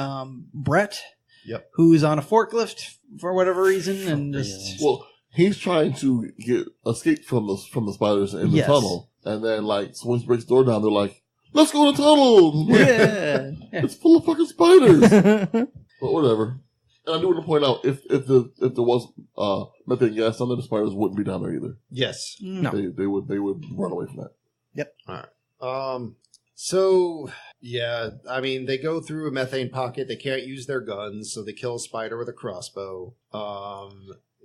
Speaker 3: Brett.
Speaker 4: Yep.
Speaker 3: Who's on a forklift for whatever reason. And just...
Speaker 1: Well, he's trying to escape from the spiders in the tunnel. And then, so when he breaks the door down, they're like, let's go to the tunnel!
Speaker 3: Yeah.
Speaker 1: It's full of fucking spiders! But whatever. And I do want to point out, if there was methane gas down there, the spiders wouldn't be down there either.
Speaker 4: Yes.
Speaker 5: No.
Speaker 1: They would run away from that.
Speaker 5: Yep.
Speaker 4: All right. So, yeah, I mean, they go through a methane pocket. They can't use their guns, so they kill a spider with a crossbow.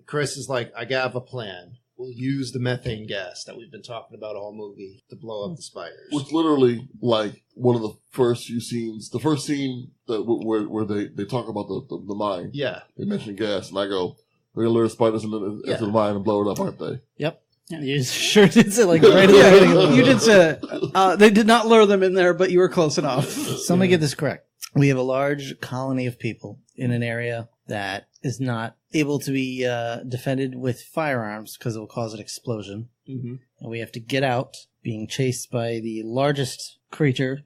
Speaker 4: Chris is like, I have a plan. We'll use the methane gas that we've been talking about all movie to blow up the spiders.
Speaker 1: Which literally, one of the first few scenes, the first scene that where they talk about the mine.
Speaker 4: Yeah.
Speaker 1: They mention gas, and I go, they're going to lure spiders into the mine and blow it up, aren't they?
Speaker 5: Yep. You sure did say right at the beginning.
Speaker 3: You did say that. They did not lure them in there, but you were close enough.
Speaker 5: So let me get this correct. We have a large colony of people in an area that is not able to be defended with firearms because it will cause an explosion.
Speaker 4: Mm-hmm.
Speaker 5: And we have to get out, being chased by the largest creature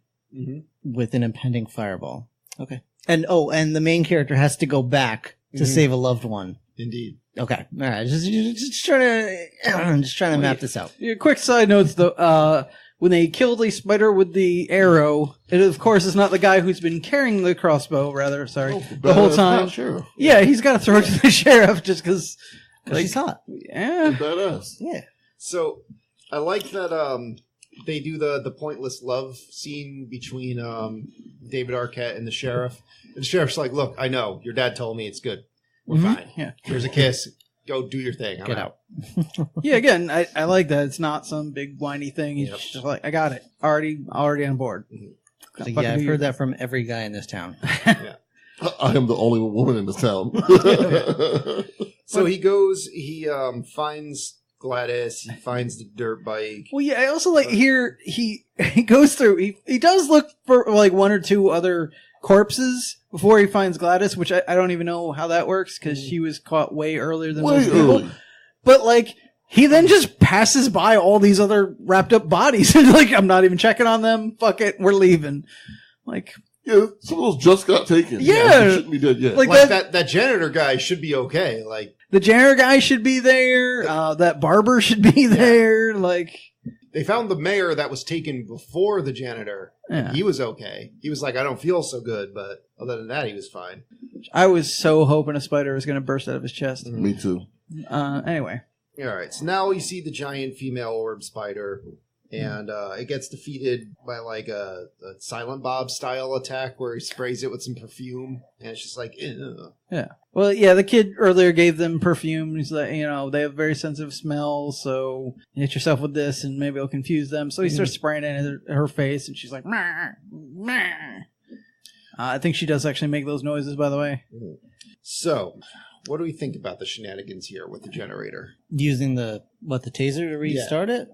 Speaker 5: with an impending fireball. Okay. And the main character has to go back to save a loved one.
Speaker 4: Indeed.
Speaker 5: Okay. All right. Just trying to map this out.
Speaker 3: Yeah, quick side notes, though. When they kill the spider with the arrow, it of course is not the guy who's been carrying the crossbow, the whole time.
Speaker 1: Sheriff.
Speaker 3: Yeah, he's got to throw it to the sheriff just because.
Speaker 5: She's hot.
Speaker 3: Yeah.
Speaker 1: Badass.
Speaker 5: Yeah.
Speaker 4: So, I like that they do the pointless love scene between David Arquette and the sheriff. And the sheriff's like, look, I know, your dad told me it's good. We're fine.
Speaker 3: Yeah.
Speaker 4: Here's a kiss. Go do your thing. I'm
Speaker 5: Get
Speaker 4: out.
Speaker 3: Yeah, again, I like that. It's not some big whiny thing. He's just like, I got it. Already on board.
Speaker 5: So, yeah, I've heard that from every guy in this town.
Speaker 4: Yeah.
Speaker 1: I am the only woman in this town.
Speaker 4: So he goes, he finds Gladys, he finds the dirt bike.
Speaker 3: Well, yeah, I also like here, he goes through, he does look for one or two other corpses before he finds Gladys, which I don't even know how that works because she was caught way earlier than most people. But he then just passes by all these other wrapped up bodies and I'm not even checking on them. Fuck it, we're leaving.
Speaker 1: Yeah, some of those just got taken.
Speaker 3: Yeah.
Speaker 1: They shouldn't be dead yet.
Speaker 4: That janitor guy should be okay.
Speaker 3: The janitor guy should be there. That barber should be there.
Speaker 4: They found the mayor that was taken before the janitor.
Speaker 3: Yeah.
Speaker 4: He was okay. He was like, I don't feel so good, but other than that, he was fine.
Speaker 3: I was so hoping a spider was going to burst out of his chest.
Speaker 1: Me too.
Speaker 3: Anyway.
Speaker 4: All right. So now we see the giant female orb spider, and it gets defeated by a Silent Bob style attack where he sprays it with some perfume, and it's just like, ew.
Speaker 3: Yeah. Well, yeah, the kid earlier gave them perfume. He's like, they have very sensitive smell, so hit yourself with this and maybe it'll confuse them. So he starts spraying it in her face, and she's like, meh, meh. I think she does actually make those noises, by the way.
Speaker 4: So, what do we think about the shenanigans here with the generator?
Speaker 5: Using the taser to restart it?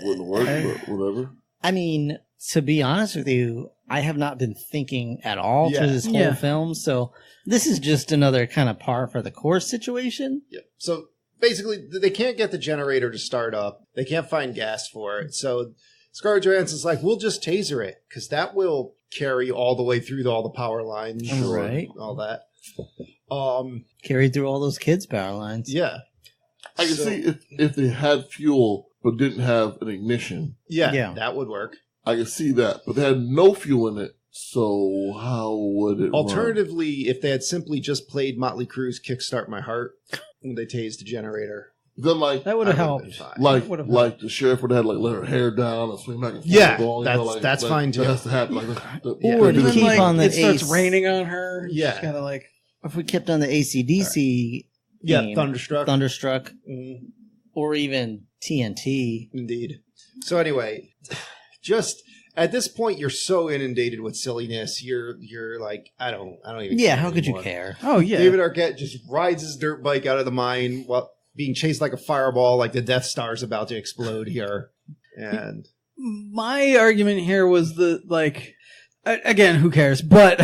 Speaker 1: Wouldn't work, but whatever.
Speaker 5: I mean, to be honest with you, I have not been thinking at all through this whole film, so this is just another kind of par for the course situation.
Speaker 4: Yeah. So basically, they can't get the generator to start up. They can't find gas for it. So Scarlett Johansson's like, we'll just taser it, because that will carry all the way through all the power lines.
Speaker 5: Right.
Speaker 4: All that.
Speaker 5: Carried through all those kids' power lines.
Speaker 4: Yeah.
Speaker 1: I can see if they had fuel but didn't have an ignition.
Speaker 4: Yeah, that would work.
Speaker 1: I can see that, but they had no fuel in it. So how would it
Speaker 4: Alternatively, if they had simply just played Motley Crue's "Kickstart My Heart" when they tased the generator,
Speaker 1: then
Speaker 3: that would have helped.
Speaker 1: Like the sheriff would have like let her hair down and swing back and forth.
Speaker 4: Yeah, that's fine too.
Speaker 1: That has to happen.
Speaker 5: Or to keep on the
Speaker 3: it starts raining on her.
Speaker 4: Yeah,
Speaker 3: kind of like
Speaker 5: if we kept on the AC/DC.
Speaker 4: Yeah, Thunderstruck,
Speaker 5: or even TNT.
Speaker 4: Indeed. So anyway, just. At this point, you're so inundated with silliness. You're like, I don't even.
Speaker 5: Yeah, how could you care?
Speaker 3: Oh yeah,
Speaker 4: David Arquette just rides his dirt bike out of the mine while being chased like a fireball, like the Death Star's about to explode here. And
Speaker 3: my argument here was again, who cares? But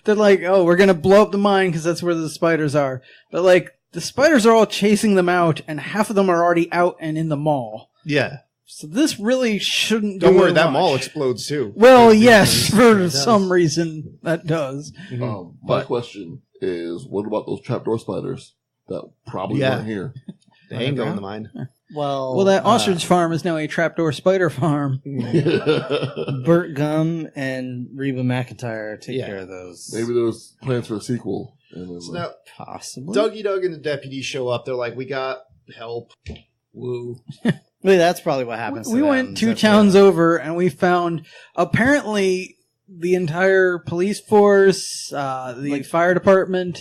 Speaker 3: they're like, oh, we're gonna blow up the mine because that's where the spiders are. But like, the spiders are all chasing them out, and half of them are already out and in the mall.
Speaker 4: Yeah.
Speaker 3: So this really shouldn't.
Speaker 4: Don't worry,
Speaker 3: much.
Speaker 4: that mall explodes too.
Speaker 3: Well, yes, for some reason that does.
Speaker 1: My question is, what about those trapdoor spiders that probably weren't here?
Speaker 4: They ain't going in the mine.
Speaker 5: Well,
Speaker 3: that ostrich farm is now a trapdoor spider farm.
Speaker 5: Burt Gum and Reba McEntire take care of those.
Speaker 1: Maybe there was plans for a sequel.
Speaker 4: So now,
Speaker 5: possibly.
Speaker 4: Dougie Doug and the deputies show up. They're like, we got help. Woo.
Speaker 5: Well, that's probably what happens.
Speaker 3: We went 2 towns over, and we found apparently the entire police force, the fire department,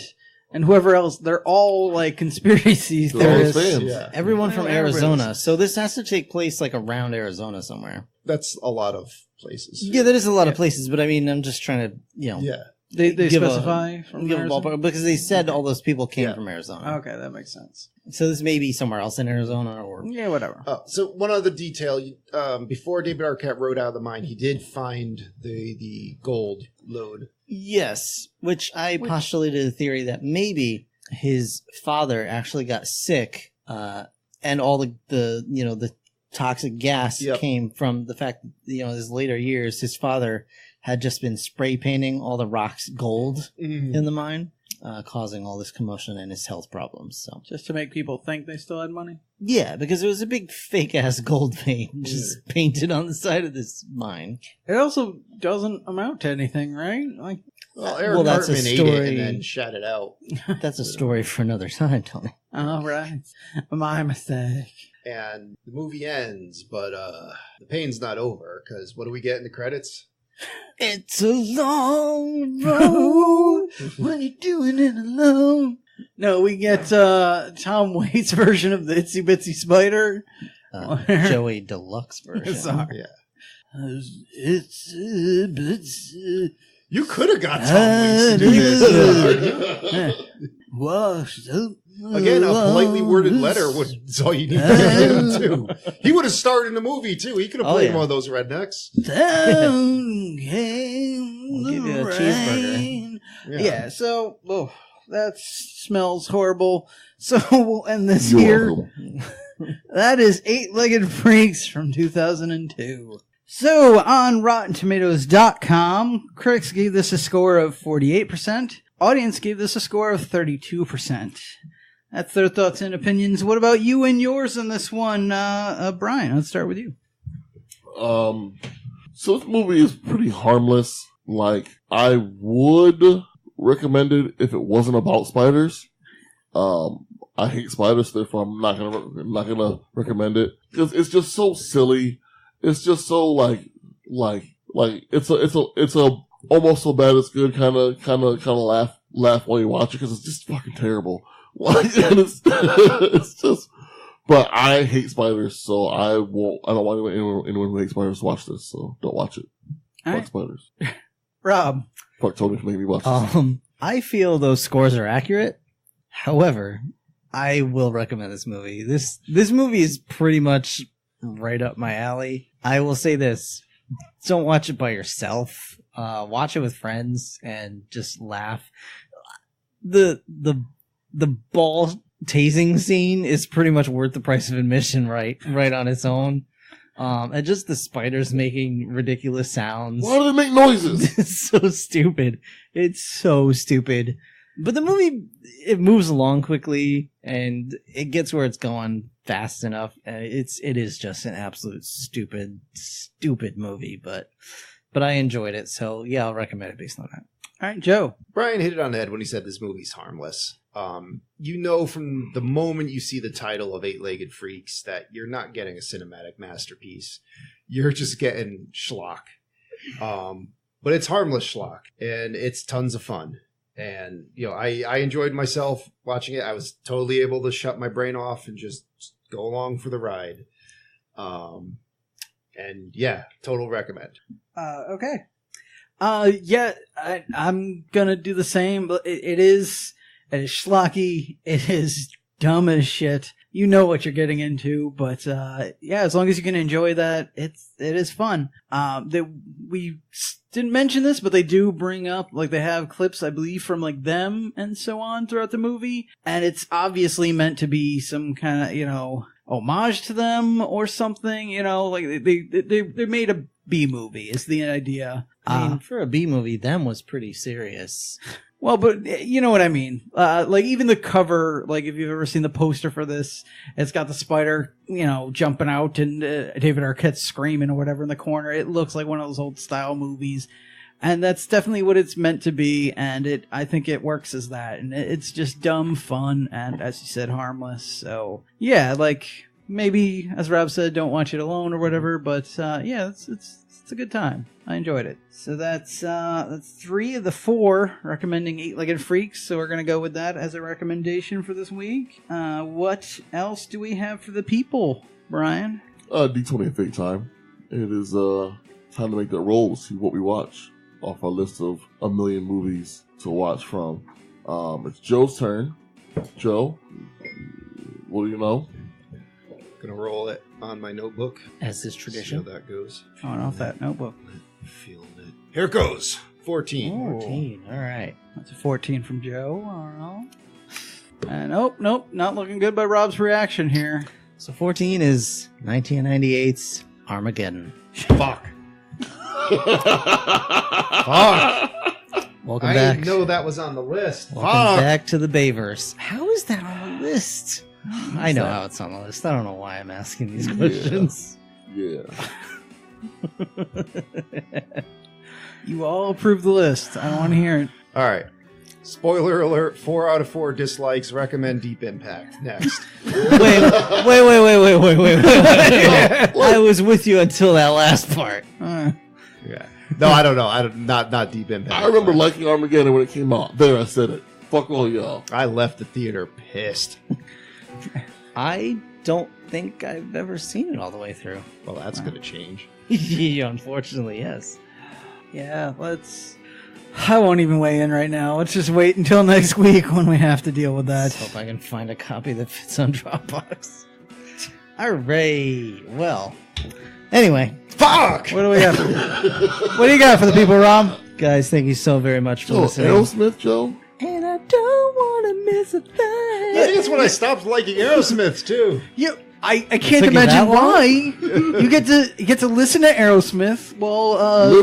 Speaker 3: and whoever else. They're all like conspiracy theorists.
Speaker 1: Yeah.
Speaker 5: Everyone from Arizona. So this has to take place like around Arizona somewhere.
Speaker 4: That's a lot of places.
Speaker 5: Yeah, that is a lot of places. But I mean, I'm just trying to,
Speaker 4: Yeah.
Speaker 3: They
Speaker 5: give
Speaker 3: specify from
Speaker 5: give a ballpark because they said all those people came from Arizona.
Speaker 3: Okay, that makes sense.
Speaker 5: So this may be somewhere else in Arizona or
Speaker 3: whatever.
Speaker 4: So one other detail: before David Arquette rode out of the mine, he did find the gold lode.
Speaker 5: Yes, which I postulated the theory that maybe his father actually got sick, and all the toxic gas came from the fact that, his later years, his father had just been spray painting all the rocks gold in the mine, causing all this commotion and his health problems. So
Speaker 3: just to make people think they still had money?
Speaker 5: Yeah, because it was a big fake-ass gold vein just painted on the side of this mine.
Speaker 3: It also doesn't amount to anything, right? Like,
Speaker 4: Eric
Speaker 5: that's a
Speaker 4: Hartman
Speaker 5: story.
Speaker 4: ate it and then shat it out.
Speaker 5: That's a story for another time, Tony.
Speaker 3: All right. My mistake.
Speaker 4: And the movie ends, but the pain's not over, because what do we get in the credits?
Speaker 5: It's a long road when you're doing it alone.
Speaker 3: No, we get Tom Waits' version of the Itsy Bitsy Spider.
Speaker 5: Joey Deluxe version.
Speaker 3: Sorry.
Speaker 4: Yeah.
Speaker 3: Itsy Bitsy.
Speaker 4: You could have got Tom Waits to do this.
Speaker 3: Washed up.
Speaker 4: Again, a politely worded letter is all you need to get him, too. He would have starred in the movie, too. He could have played one of those rednecks.
Speaker 3: Down came
Speaker 5: We'll give you a
Speaker 3: the
Speaker 5: cheeseburger.
Speaker 3: rain. Yeah, so that smells horrible. So we'll end this here. That is 8-Legged Freaks from 2002. So on RottenTomatoes.com, critics gave this a score of 48%. Audience gave this a score of 32%. That's their thoughts and opinions. What about you and yours on this one, Brian? Let's start with you.
Speaker 1: So this movie is pretty harmless. Like, I would recommend it if it wasn't about spiders. I hate spiders, therefore I'm not gonna recommend it because it's just so silly. It's just so like it's a almost so bad it's good kind of laugh while you watch it because it's just fucking terrible. Like, and it's just. But I hate spiders, so I don't want anyone who hates spiders to watch this. So don't watch it. Fuck spiders.
Speaker 3: Rob.
Speaker 1: Fuck Tony for making me watch this.
Speaker 5: I feel those scores are accurate. However, I will recommend this movie. This movie is pretty much right up my alley. I will say this: don't watch it by yourself. Watch it with friends and just laugh. The ball tasing scene is pretty much worth the price of admission, right on its own. And just the spiders making ridiculous sounds.
Speaker 1: Why do they make noises?
Speaker 5: It's so stupid. It's so stupid. But the movie, it moves along quickly, and it gets where it's going fast enough. It is just an absolute stupid movie, but I enjoyed it, so yeah, I'll recommend it based on that.
Speaker 3: All right, Joe.
Speaker 4: Brian hit it on the head when he said this movie's harmless. You know from the moment you see the title of Eight-Legged Freaks that you're not getting a cinematic masterpiece. You're just getting schlock. But it's harmless schlock, and it's tons of fun. And, you know, I enjoyed myself watching it. I was totally able to shut my brain off and just go along for the ride. And yeah, total recommend.
Speaker 3: Okay. Yeah, I'm gonna do the same, but it is schlocky. It is dumb as shit. You know what you're getting into, but yeah, as long as you can enjoy that, it is fun. We didn't mention this, but they do bring up, like, they have clips, I believe, from like them and so on throughout the movie, and it's obviously meant to be some kind of, you know, homage to them or something. You know, like they made a B movie is the idea.
Speaker 5: I mean, for a B movie, them was pretty serious.
Speaker 3: Well, but you know what I mean. Like, even the cover, like, if you've ever seen the poster for this, it's got the spider, you know, jumping out and David Arquette screaming or whatever in the corner. It looks like one of those old style movies. And that's definitely what it's meant to be. And I think it works as that. And it's just dumb fun and, as you said, harmless. So, yeah, like, maybe, as Rob said, don't watch it alone or whatever. But, yeah, it's a good time. I enjoyed it. So that's 3 of the 4 recommending Eight-Legged Freaks. So we're going to go with that as a recommendation for this week. What else do we have for the people, Brian?
Speaker 1: D20 and Fake Time. It is time to make that roll to see what we watch off our list of a million movies to watch from. It's Joe's turn. Joe, what do you know?
Speaker 4: Gonna roll it on my notebook.
Speaker 5: As is tradition.
Speaker 4: See how that goes.
Speaker 3: On off that notebook.
Speaker 4: Feeling it. Here it goes. 14.
Speaker 5: 14. All right.
Speaker 3: That's a 14 from Joe. All right. And nope, not looking good by Rob's reaction here.
Speaker 5: So 14 is 1998's Armageddon.
Speaker 4: Fuck. Fuck.
Speaker 5: Welcome
Speaker 4: I
Speaker 5: back.
Speaker 4: didn't know that was on the list.
Speaker 5: Welcome back to the Bayverse. How is that on the list? I know how it's on the list. I don't know why I'm asking these questions.
Speaker 1: Yeah.
Speaker 3: You all approve the list. I don't want to hear it.
Speaker 4: All right. Spoiler alert, 4 out of 4 dislikes, recommend Deep Impact. Next.
Speaker 5: Wait. I was with you until that last part.
Speaker 4: Yeah. No, I don't know. Not Deep Impact.
Speaker 1: I remember liking Armageddon when it came out. There, I said it. Fuck all y'all.
Speaker 4: I left the theater pissed.
Speaker 5: I don't think I've ever seen it all the way through.
Speaker 4: Well, that's going to change.
Speaker 5: Unfortunately, yes.
Speaker 3: Yeah, I won't even weigh in right now. Let's just wait until next week when we have to deal with that.
Speaker 5: Let's hope I can find a copy that fits on Dropbox. Hooray! Well, anyway.
Speaker 4: Fuck!
Speaker 3: What do we have? What do you got for the people, Rob?
Speaker 5: Guys, thank you so very much for listening.
Speaker 1: Aerosmith, Joe?
Speaker 5: And I don't want to miss a thing.
Speaker 4: I think it's when I stopped liking Aerosmith, too.
Speaker 3: I can't imagine why. You get to listen to Aerosmith while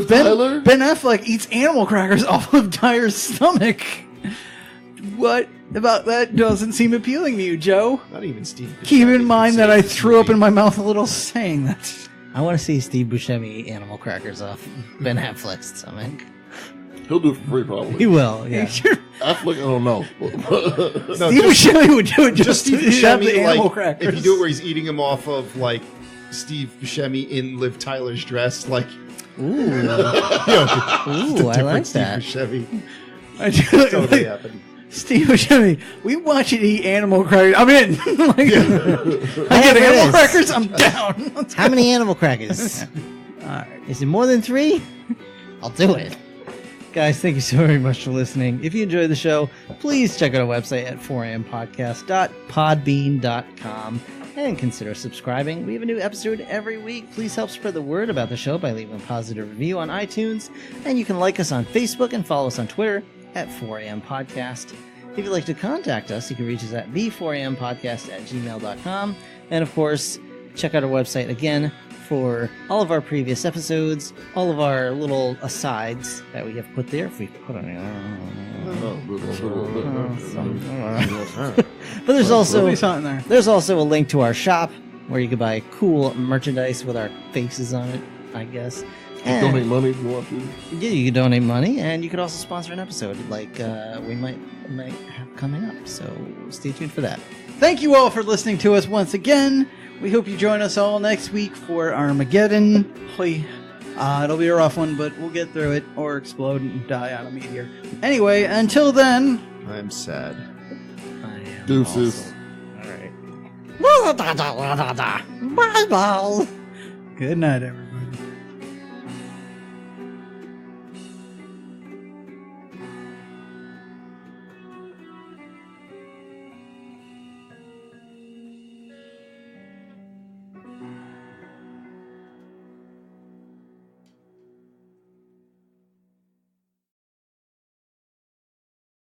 Speaker 3: Ben Affleck eats animal crackers off of Dyer's stomach. What about that doesn't seem appealing to you, Joe?
Speaker 4: Not even Steve Buscemi.
Speaker 3: Keep in mind that I threw up in my mouth a little saying that.
Speaker 5: I want to see Steve Buscemi eat animal crackers off Ben Affleck's stomach.
Speaker 1: He'll do it for free, probably.
Speaker 5: He will, yeah.
Speaker 1: Affleck, I don't know.
Speaker 3: No, Steve Buscemi would do it just
Speaker 4: Steve
Speaker 3: to have the
Speaker 4: Buscemi,
Speaker 3: animal
Speaker 4: like,
Speaker 3: crackers.
Speaker 4: if you do it where he's eating them off of, like, Steve Buscemi in Liv Tyler's dress, like...
Speaker 5: Ooh.
Speaker 4: You know,
Speaker 5: Ooh, I like that.
Speaker 4: Steve Buscemi.
Speaker 3: I do
Speaker 4: Totally happened.
Speaker 3: Steve Buscemi, we watch it eat animal crackers. I'm in. I get animal crackers, I'm down.
Speaker 5: How many animal crackers? Is it more than 3? I'll do it. Guys, thank you so very much for listening. If you enjoyed the show, please check out our website at 4ampodcast.podbean.com and consider subscribing. We have a new episode every week. Please help spread the word about the show by leaving a positive review on iTunes. And you can like us on Facebook and follow us on Twitter at 4ampodcast. If you'd like to contact us, you can reach us at the4ampodcast@gmail.com. And of course, check out our website again for all of our previous episodes, all of our little asides that we have put there. If we put on But there's
Speaker 3: There'll be something there.
Speaker 5: there's also a link to our shop where you can buy cool merchandise with our faces on it, I guess. And
Speaker 1: Donate money if you want to.
Speaker 5: yeah, you can donate money, and you could also sponsor an episode like we might have coming up. So stay tuned for that.
Speaker 3: Thank you all for listening to us once again. We hope you join us all next week for Armageddon. It'll be a rough one, but we'll get through it or explode and die on a meteor. Anyway, until then,
Speaker 4: I'm sad.
Speaker 1: Deuces.
Speaker 5: All right. Bye bye.
Speaker 3: good night, everyone.